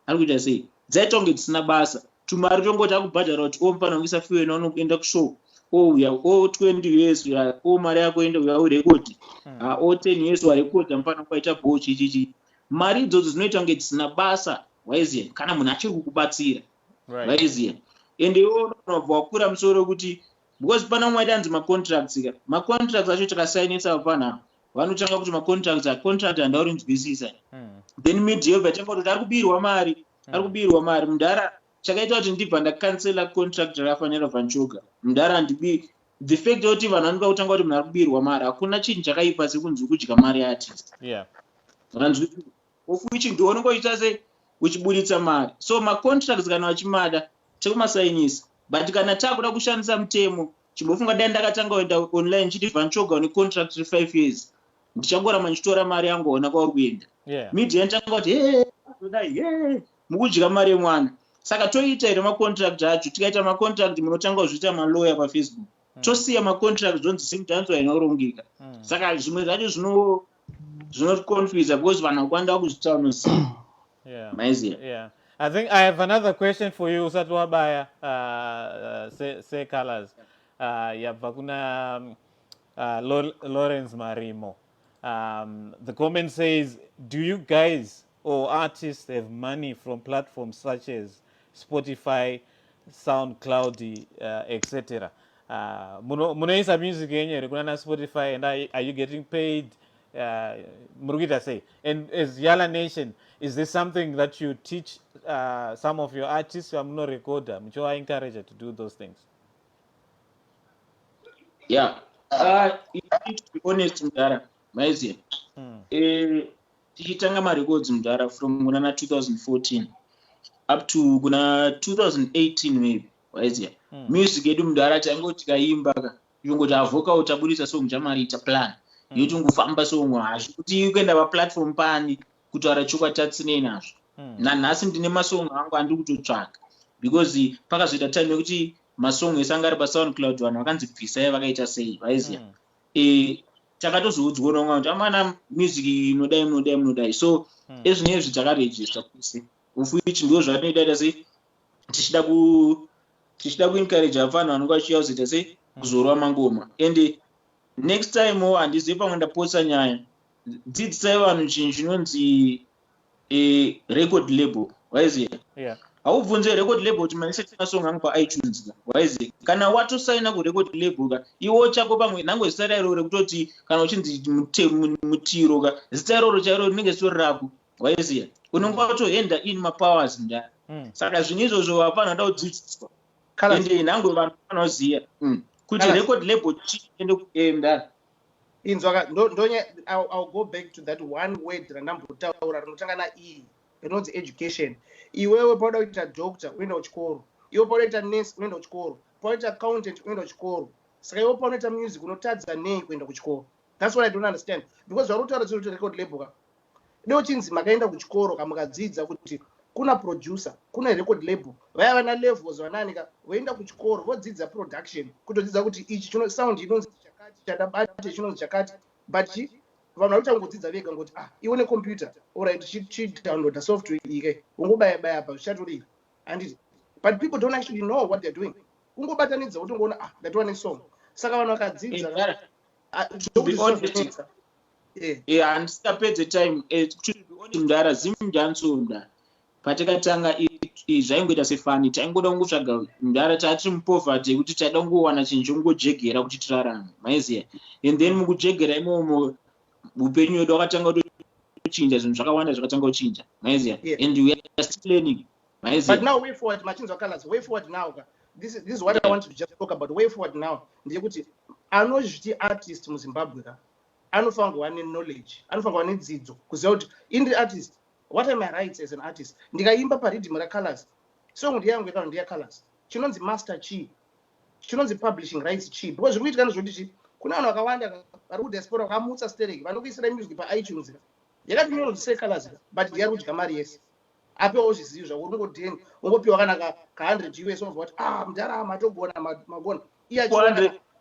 Speaker 3: ari kuita sei dzaitonge dzisina basa tumari tongoti akubhadhara kuti omufanira kungisa fuel unoenda kushow ouya 20 years mari yako enda uya urekodi 10 years warekodi amufanira kuita bochi ichichi mari idzodzo dzinoita kunge dzisina basa waiziya kana munhu achiri kukubatsira waiziya ende iwo unobva wakura musoro kuti because pana mwaita anzi macontracts ka macontracts acho takasainisa panapa vanotanga kuti macontracts contract handauri nzwisisa then mid year vatanga kuti ari kubirwa mari mundara chakaita kuti ndibva ndakansela contract rakafanira vanchoga mundara handibi the fact kuti vanhu vanoda kutanga kuti munhu ari kubirwa mari hakuna chinhu chakaipa sekunzi kudya mari yaartist vanzwi of which ndiwo unongoita se uchiburitsa mari so macontracts kana vachimada tekumasainisa but kana takuda kushandisa mutemo chimbofunga dai ndakatanga kuenda online chiti vanchoga une contract 5 years ndichangoramba ndichitora mari yangu ona kwauri kuenda media nditanga kuti dai mukudya mari yemwana saka toita ire macontract acho tikaita macontract munotanga kuzviita malawyer pafacebook tosiya macontract zonzi ZimDancehall inorongeka saka zvimwe zvacho zvinoconfuse because vanhu vakwanda kuzvita unoziva maiziya.
Speaker 1: I think I have another question for you, usati wabaya say colors. Yabva kuna Lawrence Marimo. The comment says, do you guys or artists have money from platforms such as Spotify, SoundCloud, etc.? Munoisa music yenye kuna Spotify, and are you getting paid? Murugita say, and as Yala Nation, is this something that you teach some of your artists? I'm not a recorder. I encourage you to do those things.
Speaker 3: Yeah. To be honest, Mdara, Maizia. Tichitanga ma-records Mdara from 2014 up to 2018 maybe. Maizia. Music edu Mdara tango tikaimba yongoti avoka utaburisa song jamari ita plan. Yotungufamba song hashi kuti ukaenda pa-platform pani kutaura chokwatatsine nazvo. Nanhasi ndine masong angu andiri kutotsvaka because pakazoita time yekuti masong ese anga ari paSoundCloud vanhu vakanzibvisai vakaita sei vaiziya takatozoudzwa kuti amana music inodai so ezvinezvi takarejista kuse of which ndo zvatinoita sei tichida kuencourage vanhu vanenge vachiuya kuzoita sei kuzorwa mangoma and next time handizivi pamwe ndapotsa nyaya dzidzisai vanhu chinhu chinonzi record label waiziya haubvunze record label kuti manise masong angu paiTunes waiziya kana watosaina kurecord label ka iwo chako pamwe nango zita rairo rekutoti kana uchinzi mutiro ka zita iroro chairo rinenge sori rako waiziya unenge watohenda in mapowers ndani saka zvinhu izvozvo hapana da kudzidziswa ende nango vanhu vanoziya kuti record label chiende kuenda
Speaker 5: inzwaka I'll go back to that one word randambotaura rinotanga na-e rinonzi education. Iwewe pauda kuita doctor uenda kuchikoro, iwe pauda kuita nurse uenda kuchikoro, pauda kuita accountant uenda kuchikoro, saka iwe pauda kuita music unotadza nei kuenda kuchikoro? That's what I don't understand, because varutaura kuti record label ka deo chinzi makaenda kuchikoro kamukadzidza kuti kuna producer kuna record label vaya vana levels vananika voenda kuchikoro vodzidza production kutodzidza kuti ichi chino sound inonzi chakati chadabate chinonzi chakati but vanhu vakutangodzidza vega ngoti ione computer alright chi download software ike ungobaya baya pa zvichatori anditi but people don't actually know what they're doing ungobatanidza kuti ungoona that one is song saka vanhu vakadzidza
Speaker 3: to be honest handisingapedze time to be honest Mdara ZimDancehall patakatanga zvaingoita sefani taingoda kungotsvaga Mdara tati mupoverty yekuti taida kungowana chinhu chongojegera kuti tirarame maiziya and then mukujegera imomo upenyu hwedu wakatanga kuchinja zvinhu zvakawanda zvakatanga kuchinja maiziya and we are still learning maiziya
Speaker 5: but now way forward machinzwa colors way forward now this is what I want to just talk about way forward now ndiyekuti anozviti artist muZimbabwe ka anofanira kuva knowledge anofanira kuva nedzidzo kuziva kuti indiri artist what are my rights as an artist ndikaimba paridhim racolors song ndiyangu yakaona ndiya colors chinonzi master chi chinonzi publishing rights chi because zviri kuitika ndezvoti kuna vanhu vakawanda vari kudiaspora vakamutsa stereki vanokuisira music paiTunes yakati sei colors but ndiyari kudya mari yese apewo zvizivo zvako ungodheni ungopiwa kana ka100 US unobva kuti Mdara matogona magona iye achira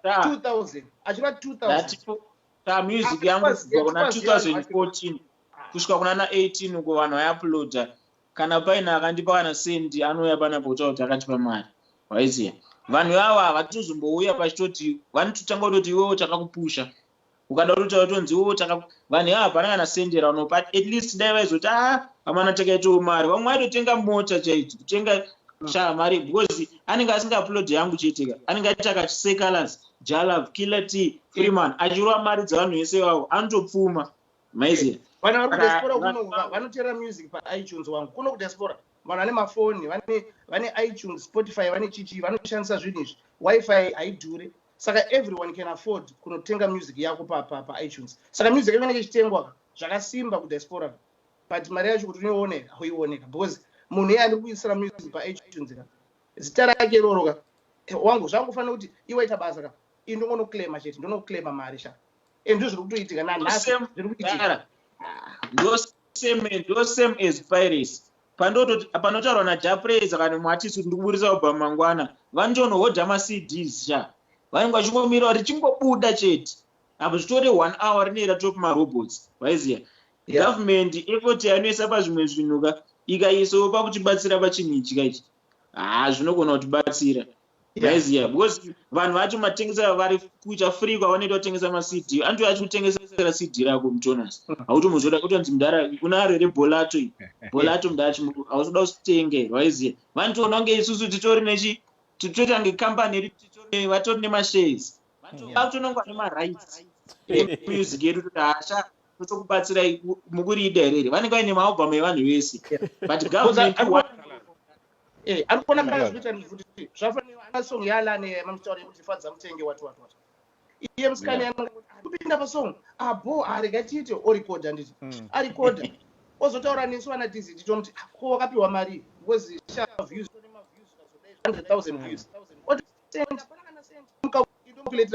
Speaker 5: 2000 achira 2000
Speaker 3: music yangu kubva kuna 2014 kusvika kuna na18 uko vanhu vaiuploada kana paina akandipa kana sendi anouya panapo kutaura kuti akatipa mari waiziya vanhu ava havatozomboouya pachitoti vanototanga kutoti iwewo takakupusha ukada kutaura tonziwo vanhu havana kana sendera unopa at least dai vaizoti vamana takaitawo mari vamwe vaitotenga mota chaidzo kutenga mari because anenge asingaupload yangu chetika anenge ataka secalas jalav killer t freeman achirova mari dzavanhu vese vavo anotopfuma maiziya
Speaker 9: vanhu vari kudiaspora kuno vanotera music paiTunes wangu kuno kudiaspora vanhu vane mafoni vane iTunes Spotify vane chichi vanoshandisa zvinhu izvi wifi haidhure saka everyone can afford kunotenga music yako paiTunes saka music inenge ichitengwa zvakasimba kudiaspora but mari yacho kuti unoioneka hauioneka because munhu iye ari kuisira music paiTunes zita rake iroro wangu zvangofanira kuti iwaita basa ka indongonoclaima chete ndonoclaima mari sha ndizvo zviri kutoitika nanhasi zviri kuitika
Speaker 3: ndo same as piracy panotaurwa naJapreza kana muartist kuti ndikuburisa album mangwana vanotonohodha maCDs sha vanenge vachingomira kuti chingobuda chete apo zvitore 1 hour rinoita top marobots vaiziya government effort yanoisa pazvimwe zvinhuka ikaisawo pakutibatsira pachinhu ichi kaichi zvinogona kutibatsira vaiziya because vanhu vacho matengesera vari kuita free kwavanoita kutengesa macd anto achikutengesera cd rako mutonas hautomuzoda kutonzi mudhara kuna arwere bolato mudhara hausoda kusitenge vaiziya vanotoona kunge isusu titoritange company vatori nemashares vatonongwa nemarights music yedu kuti hasha totokubatsirai mukuriida herere vanenge vaine maalbum evanhu vese but government
Speaker 9: arikona kana zvinoita kuti zvafanira ana song yalane mamutaure kuti fadza mutenge watu iye musikani kupinda pasong abo arega tiite orecorda nditi arecorda ozotaura nesu ana dizi titomti ko wakapiwa mari because sharp views 100,000 views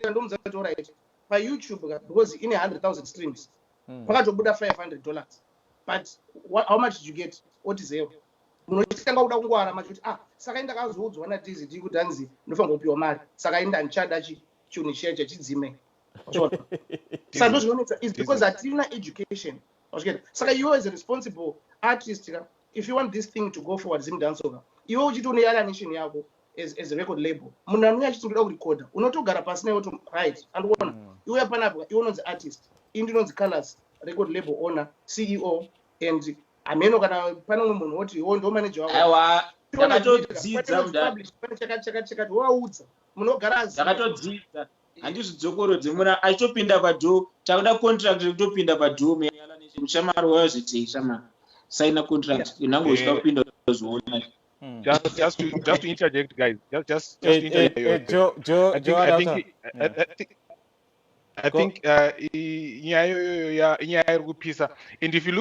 Speaker 9: ndomuzati alright paYouTube because ine 100,000 streams pakatobuda $500 but how much did you get what is there munotanga kuda kungwara machoti saka indakazoudzwa naDZD kuti hanzi ndofanira kupiwa mari saka indandichada chinhu cheche chidzime saka ndozvinonetsa is because hatina education saka you as a responsible artist if you want this thing to go forward ZimDancehall iwe uchiti une alienation yako as a record label munhu anouya achiti ndoda kurecorda unotogara pasi naye kuti right andikuona iwe panapo iwe unonzi artist ini ndinonzi Colors record label owner CEO and ameno kana pane umwe munhu woti iwo ndo manager wako
Speaker 3: aiwa takatodzidza
Speaker 9: chakati waudza munogara
Speaker 3: takatodzidza handizvidzokorodze munhu achitopinda padho takuda contract rekutopinda padho meyalanation shamari wayozvitei shamari saina contract inango uchida kupinda zvoona
Speaker 8: just to interject, guys. Just interject. I think and if you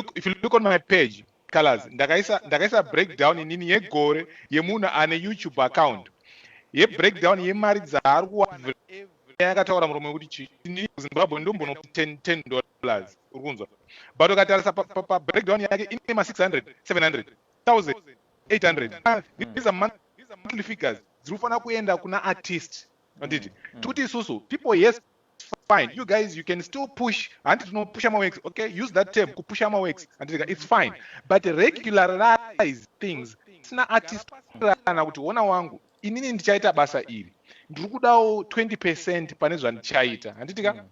Speaker 8: look on my page, Colors, ndakaisa breakdown inini yegore yemuna ane YouTube account. Ye breakdown ye mari dzaari kuwavhira yakataura murume kuti Zimbabwe ndombono $10 ukunzwa. But ukatarisa pa breakdown yake ine ma 600, 700, 1000, 800. These are monthly figures. Zirufana kuenda kuna artist. Nditi. Tuti susu. People, yes, fine. You guys, you can still push. And to know push my works. Okay, use that term. Push my works. And it's fine. But regularize things. It's not artist. Na kuti ona wangu. Inini ndichaita basa ili. Ndikudawo 20% panezwa ndichaita. Anditika.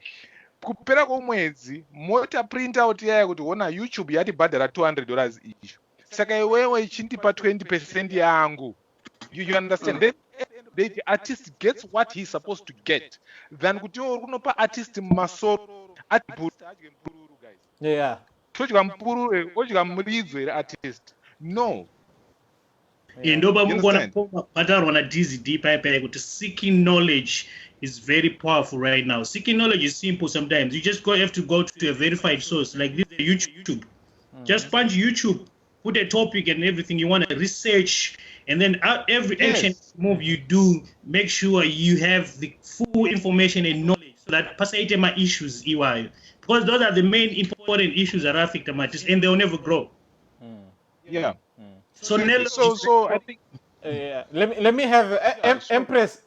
Speaker 8: Kupera komwedzi mota print out yaya kuti ona YouTube yati bhadhara $200 each. Saka iwewe ichindipa 20% yangu. You understand? Then the artist gets what he's supposed to get. Then kuti unopa artist masoro atipuru guys.
Speaker 1: Yeah.
Speaker 8: Tochika mpuru ochika mlidzwe artist. No.
Speaker 2: Ndoba mukona patarwa na DZD paipai kuti seeking knowledge is very powerful right now. Seeking knowledge is simple sometimes. You just have to go to a verified source like this YouTube. Just punch YouTube. Put a topic and everything you want to research, and then every action move you do, make sure you have the full information and knowledge so that passaite my issues EY, because those are the main important issues that affect the artists and they'll never grow.
Speaker 8: Yeah.
Speaker 2: So
Speaker 8: I think
Speaker 1: let me have Empress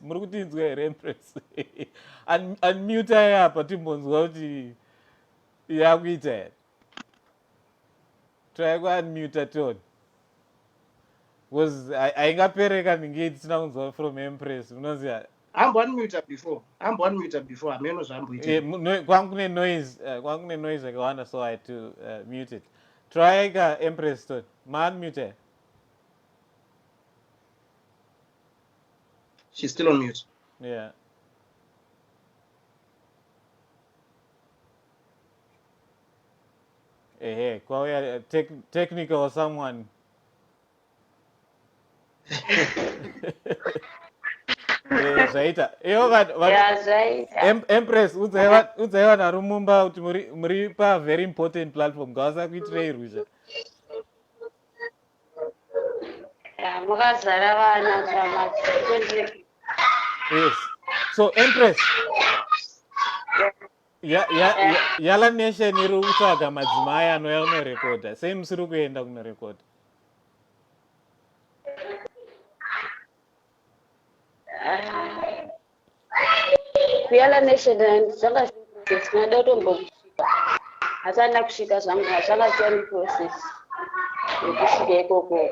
Speaker 1: murukutinzwa here Empress unmute apa timbonzwa kuti yakuita here. Try go unmute tone. Was aingapereka ninge tisina kunzwa from Empress. Unoziya
Speaker 9: ambounmuta before ameno zvaamboita
Speaker 1: kwangu kune noise yakawanda, so I had to mute it. Try Empress to unmute.
Speaker 9: she's still on mute.
Speaker 1: Yeah. Hey, kwauya technical or someone. Zvaita Empress udzaiva narumumba kuti muri pa very important platform ngavasa kuitirei rusha.
Speaker 10: Makazara vana zvamati.
Speaker 1: Yes. So Empress, yala nation iri kutsvaga madzimai anouya kunorekodha, sei musiri kuenda kunorekodha?
Speaker 10: Kuyala nation zvanga zvinoda kutombosvika, asi handina kusvika zvangu, zvanga zviri process yekusvika ikoko.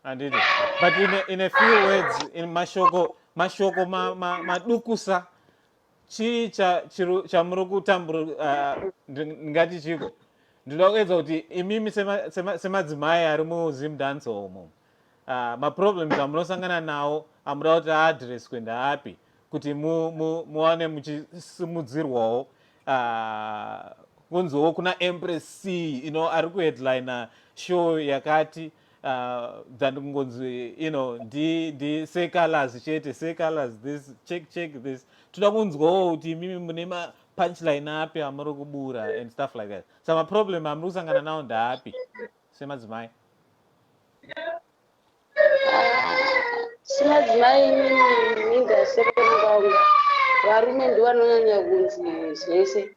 Speaker 1: Handidi. But in a few words, in mashoko madukusa, chii chamuri kutambura ngati chiko. Ndinoda kuedza kuti imimi semadzimai ari muZimDancehall umo, maproblems amunosangana nawo amuda kuti aadhreswe ndaapi kuti muwane muchisimudzirwawo kunziwo kuna Empress C ari kuheadline show yakati than kungonzi ndi say colors chete, say colors this, check this. Toda kunzwawo kuti imimi mune punchline api amuri kubura and stuff like that. So maproblem amuri kusangana nawo ndaapi semadzimai?
Speaker 10: Semadzimai mindasekongaunga varume ndivo vanonyanya kunzi zvese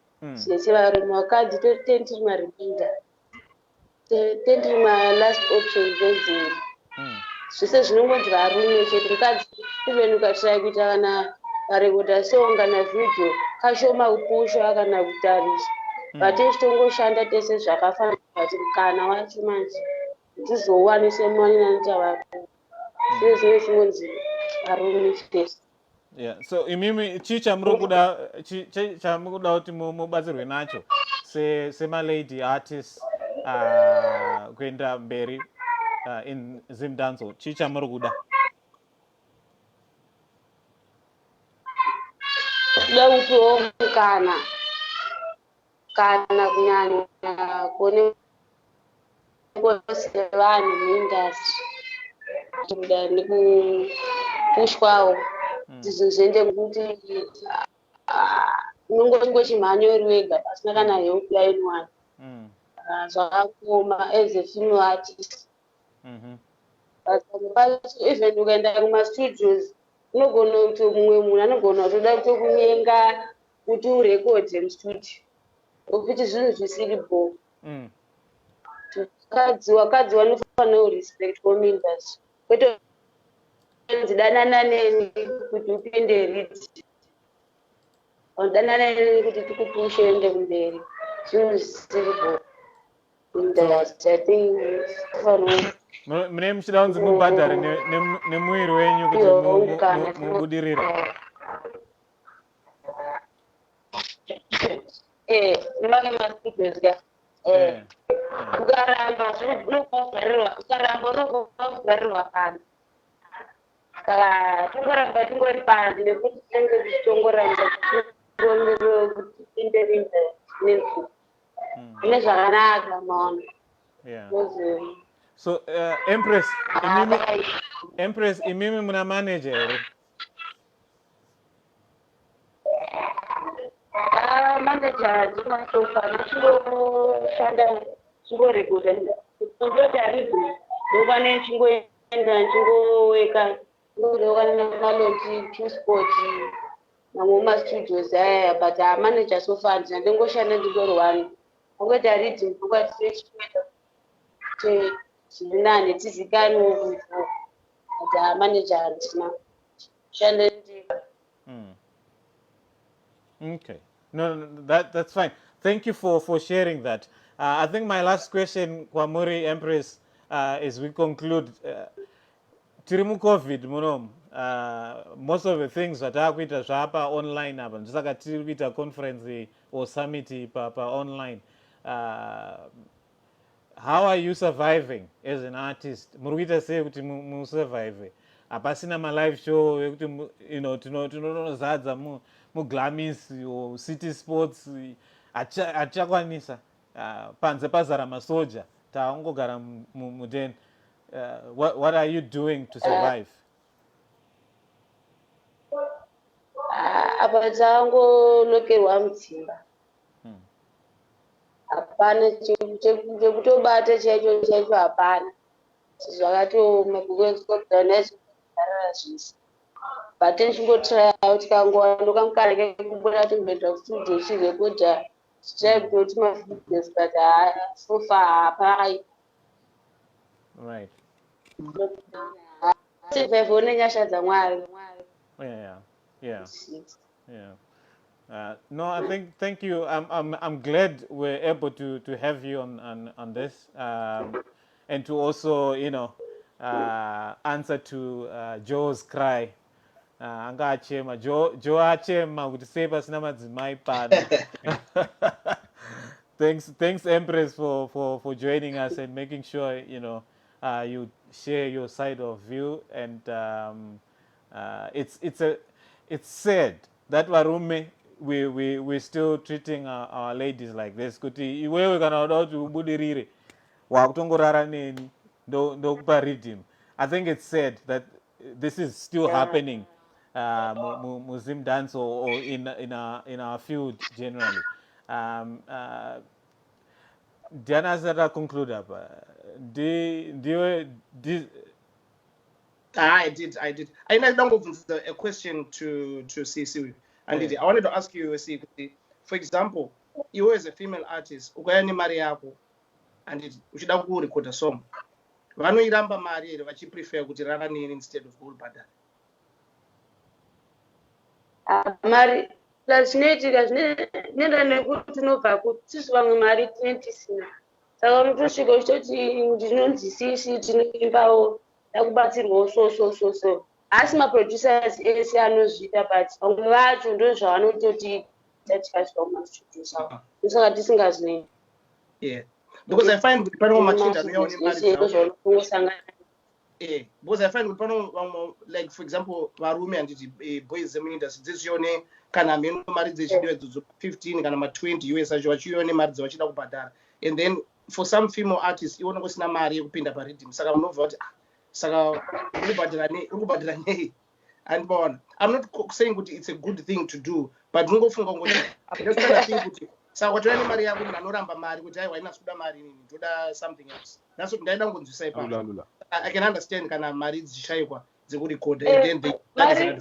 Speaker 10: varume, vakadzi totendiri maripinda, tendiri malast option zvenzeri, zvese zvinongonzi varume chete. Mukadzi even ukatrai kuita kana varekodha song kana video kashoma kupusha kana kutarisa, vatesi tongoshanda tese zvakafanana, kuti kana wacho manje tizowanise mwaninaita varume, zvese zvinonzi varume chete.
Speaker 1: Yeah, so imimi chii chamuri kuda kuti mubatsirwe nacho semalady artist kuenda mberi in ZimDancehall, chii chamuri kuda?
Speaker 10: Kuda kutiwo kana kunyanya kune sevanhu muindastry kuda nekupushwawo izvo zviende kuti unongo chimhanyo uri wega pasina kana helpline one zvakakuoma as a female artist. Even ukaenda kumastudios unogona kuti mumwe munhu anogona kutoda kutokunyenga kuti urekodhe mustudio okuti zvinhu zvisiripo. Vakadzi vanofanira kurespect womuindastry, kwete danana neni kuti upinde riti, danana neni kuti tikupushe uende kumberi, zvinhu zvisiripo.
Speaker 1: Mune muchida kunzi mubhadhare nemuwiri wenyu kuti mubudirire?
Speaker 10: Nemamwe mastudios ukaramba unogaririrwa panze, tongoramba tingori panze nekuti tinenge tichitongoramba kuti tienderere nenzuku ine zvakanaka maona.
Speaker 1: So Empress imimi muna manager here?
Speaker 10: Manager ndinotofa chingoshanda chingorekodha ndoti aridhi ndokwane chingoenda chingoweka ndokwane malonji Q-Sport mamwe mastudios aya, but manager so far ndinongoshanda ndingori one ngokuti aridhi ndokwatisire chikweta zvirinane tizikanwe kuvo but manager handina shanda ndika.
Speaker 1: Okay. No, that's fine. Thank you for sharing that. I think my last question, Kwamuri Empress, as we conclude, tiri mucovid munomu most of the things zvataakuita zvaapa online apa ndosaka tiri kuita conference or summit pa online. How are you surviving as an artist? Muri kuita sei kuti musurvive? Hapasina malive show ekuti tinonozadza muglamis or city sports hatichakwanisa panze pazara masoja taangogara mudeni. What are you doing to survive?
Speaker 10: Apa tangolokerwa mudzimba. Hapana chekutobata chaicho hapana. Zvakatooma because nezvarara zvisi. But tichingotry out tikangowanduka mukana kekubuda timbenda kustudio chirekhodha try kuti mavideos but so far hapai.
Speaker 1: Right.
Speaker 10: Survive nenyasha dzaMwari.
Speaker 1: Yeah. No, I think thank you. I'm glad we're able to have you on this, and to also answer to Joe's cry. Anga achema Joe achema kuti sei pasina madzimai pano. Thanks Empress for joining us and making sure you share your side of view, and it's sad that varume we're still treating our ladies like this. Kuti iwewe kana uda kuti ubudirire wakutongorara neni ndokupa rhythm. I think it's sad that this is still happening Muslim dance or in our field generally. Diana Zara conclude up.
Speaker 9: I did. I don't go a question to CC. And I wanted to ask you, for example, you as a female artist, ukayani mari yako, and uchida kurecord a song. Vanoiramba mari ere vachiprefer kuti rara nini instead of kulbhadhara.
Speaker 10: Mari zvinoitika zvinoenda nekuti tinobva kuti tisu vamwe mari tinetisina. Saka unotosvika uchitoti ndinonzi sisi tinoimbawo ndakubatsirwawo so. Asi maproducers ese anozviita but vamwe vacho ndo zvavanototi tikasvika mumastudio zvawo. Ndosaka tisingazvinei.
Speaker 9: Yeah. Because I find kuti pano machinda anoyaone mari. Because I find kuti pano like for example varume anditi boys zemuindustry dzezvione kana meno mari dzechidiwa idzodzo 15 kana 20 US acho vachione mari dzavachida kubhadhara, and then for some female artists iona kusina mari yekupinda paridhim, saka unobva kuti saka urikubhadhara nei. And I'm not saying kuti it's a good thing to do, but unongofunga ngoti just kind of think kuti saka watora mari yako munhu anoramba mari kuti aiwa ina suda mari nini ndoda something else. That's what ndaida ngonzwisa ipapo. I can understand kana mari dzishayikwa dzekurecord and then
Speaker 10: mari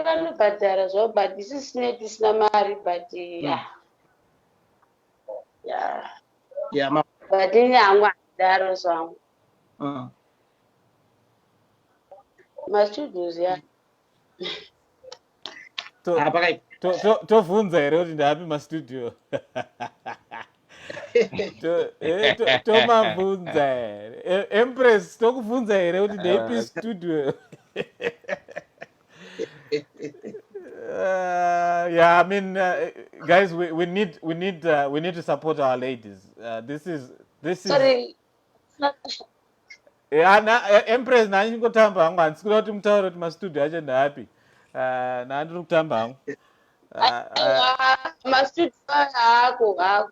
Speaker 10: vanobhadhara zvavo but isisine tisina mari but but inyangwa daro zvangu mastudios
Speaker 1: tovhunza here kuti ndapi mastudio tomabvunza here Empress tokubvunza here kuti ndeipi studio. Yeah, I mean, guys, we need to support our ladies. This is.
Speaker 10: Sorry.
Speaker 1: Empress nani ngotamba hangu handisikuda kuti mutaure kuti mastudio acho ndapi. Nandiri kutamba hangu.
Speaker 10: Mastudio ako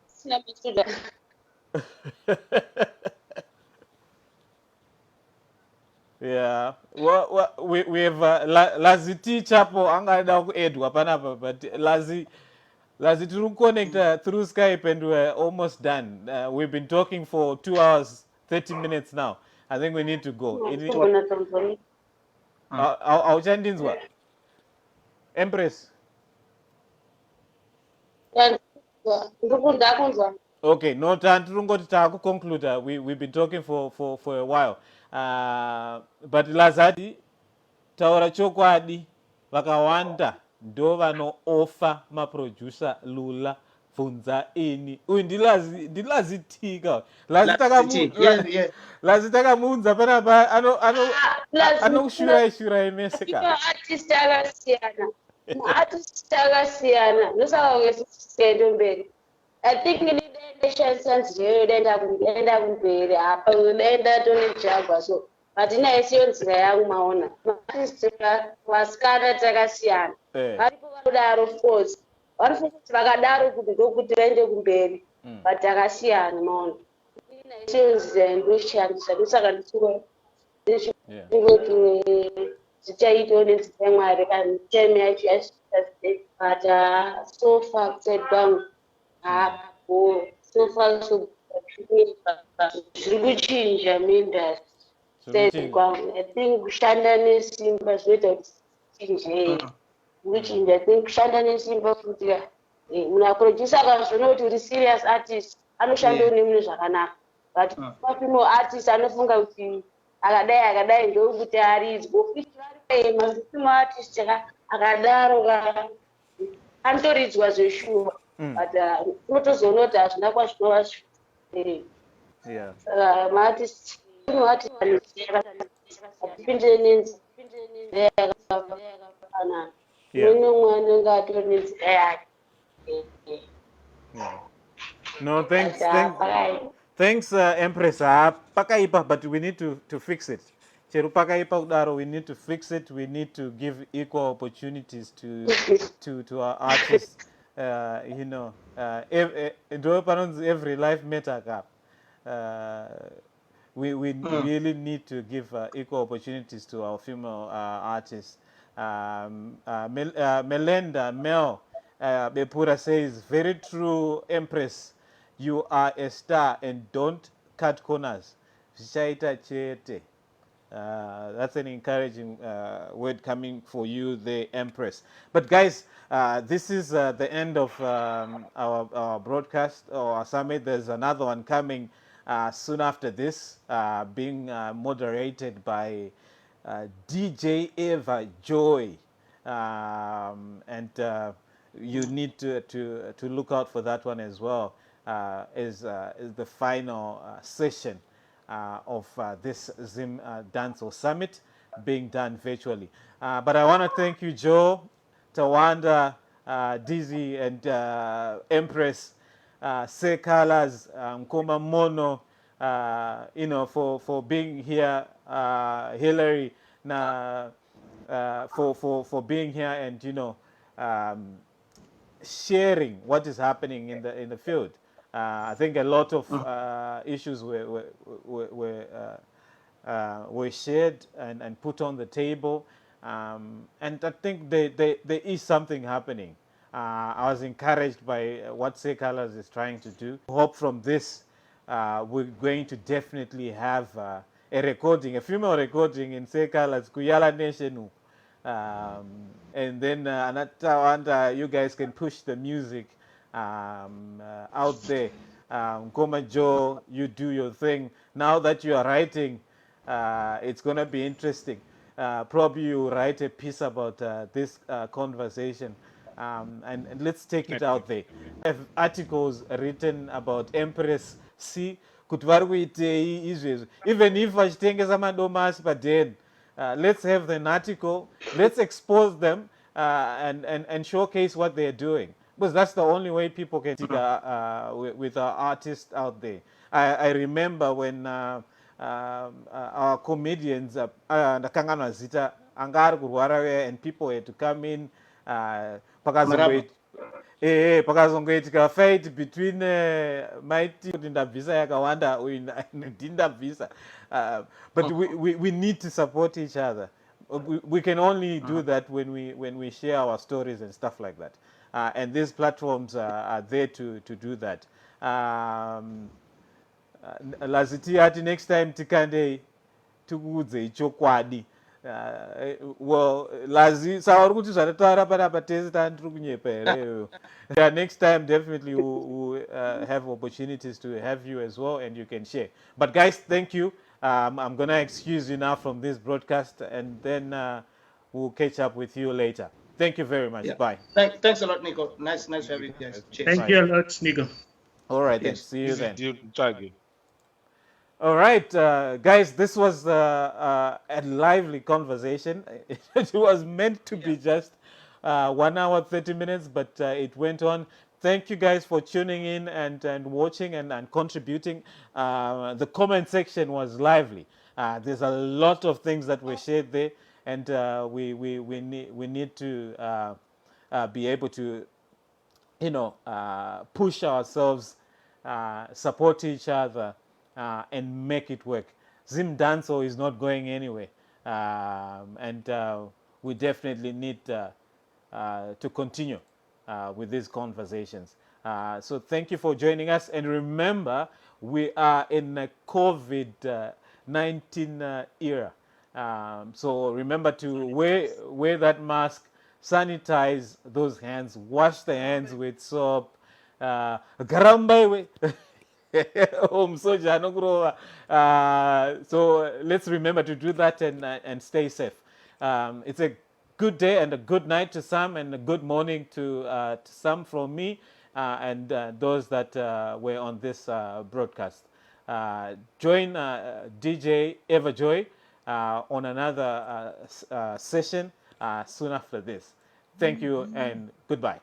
Speaker 10: sina mastudio.
Speaker 1: Yeah, well, we have Lazi Chapo angada kuedwa panapa, but Lazi to connect through Skype and we're almost done. We've been talking for 2 hours 30 minutes now. I think we need to go. Auchandinzwa Empress. Okay, no time to conclude. We've been talking for a while. But Lazadi taura chokwadi vakawanda ndo vano offer maproducer lula funza ini uyu ndilazi tika lazi takamuunza panapa anokushura imeseka
Speaker 10: artist akasiyana artist akasiyana ndosaka ngesikuenda mberi I think denda shansanziyo denda kumberi apa denda tonejagwa so but inaisiyo nzira yangu maona artist vasikana takasiyana varipo vanodaro of course vanofunga kuti vakadaro kuti ndokuti vaende kumberi but takasiyana maona inaisiyo nzira yandoshandisa ndosaka ndisiko zichaitawo nenzira yamwari kana time yacho yasvika but so far said down so far so zviri kuchinja muindustry kwangu I think kushanda nesimba zvoita kuti chinje kuchinja I think kushanda nesimba futi munaproducer akazoona kuti uri serious artist anoshandawo nemunhu zvakanaka but mafimo artist anofunga kuti akadai ndokuti aridzwa mafimo artist akadaro anotoridzwa zveshuwa but unotozoona kuti hazvina kwazvinova maartist atipindire nenzira yakafanana umwe nomwe anenge atori nenzira yake.
Speaker 1: No, thanks Empress. Pakaipa, but we need to fix it. Cheru pakaipa kudaro, we need to fix it. We need to give equal opportunities to our artists. You know, every life matter. We really need to give equal opportunities to our female artists. Melinda Mel Bepura says, very true, Empress. You are a star and don't cut corners. That's an encouraging word coming for you, the Empress. But guys, this is the end of our broadcast or our summit. There's another one coming soon after this, being moderated by DJ Eva Joy. And you need to look out for that one as well. Is the final session of this ZimDancehall Summit being done virtually. But I want to thank you, Joe, Towanda, Dizzy, and Empress, Sekalas, Nkoma Mono, you know, for being here, Hillary, for being here and, you know, sharing what is happening in the field. I think a lot of issues were shared and put on the table, and I think there is something happening. I was encouraged by what Sekalas is trying to do. Hope from this we're going to definitely have a recording, a female recording in Sekalas Kuyala Nation. And then another you guys can push the music out there. Nkoma Joe, you do your thing. Now that you are writing, it's going to be interesting. Probably you write a piece about this conversation, and let's take it out there. I have articles written about Empress C. Even if vachitengesa madomasi padeni, let's have an article, let's expose them and showcase what they're doing. Because that's the only way people can take with our artists out there. I remember when our comedians, and people had to come in, pakazongoitika fight between Mighty Ndabvisa yakawanda Ndabvisa. But we need to support each other. We can only do that when we share our stories and stuff like that. And these platforms are there to do that. Laziti ati next time tikande tukudze chokwadi. Well, lazi sauri kuti zvatataura panapa tese tandiri kunyepa here. Next time definitely we'll have opportunities to have you as well, and you can share. But guys, thank you. I'm gonna excuse you now from this broadcast, and then we'll catch up with you later. Thank you very much.
Speaker 9: Yeah.
Speaker 1: Bye.
Speaker 9: Thanks a lot, Nico. Nice having you guys. Cheers.
Speaker 2: Thank you a lot, Nico.
Speaker 1: All right, then.
Speaker 9: Yes.
Speaker 1: See you then.
Speaker 8: Chage.
Speaker 1: All right, guys, this was a lively conversation. It was meant to be just 1 hour, 30 minutes, but it went on. Thank you guys for tuning in and watching and contributing. The comment section was lively. There's a lot of things that were shared there, and we need to be able to, push ourselves, support each other, and make it work. ZimDancehall is not going anywhere, and we definitely need to continue with these conversations. So thank you for joining us, and remember, we are in a COVID-19 era. So remember to wear that mask, sanitize those hands, wash the hands with soap. Garamba so let's remember to do that and stay safe. It's a good day and a good night to some, and a good morning to some from me and those that were on this broadcast. Join DJ Everjoy on another session soon after this. Thank you and goodbye.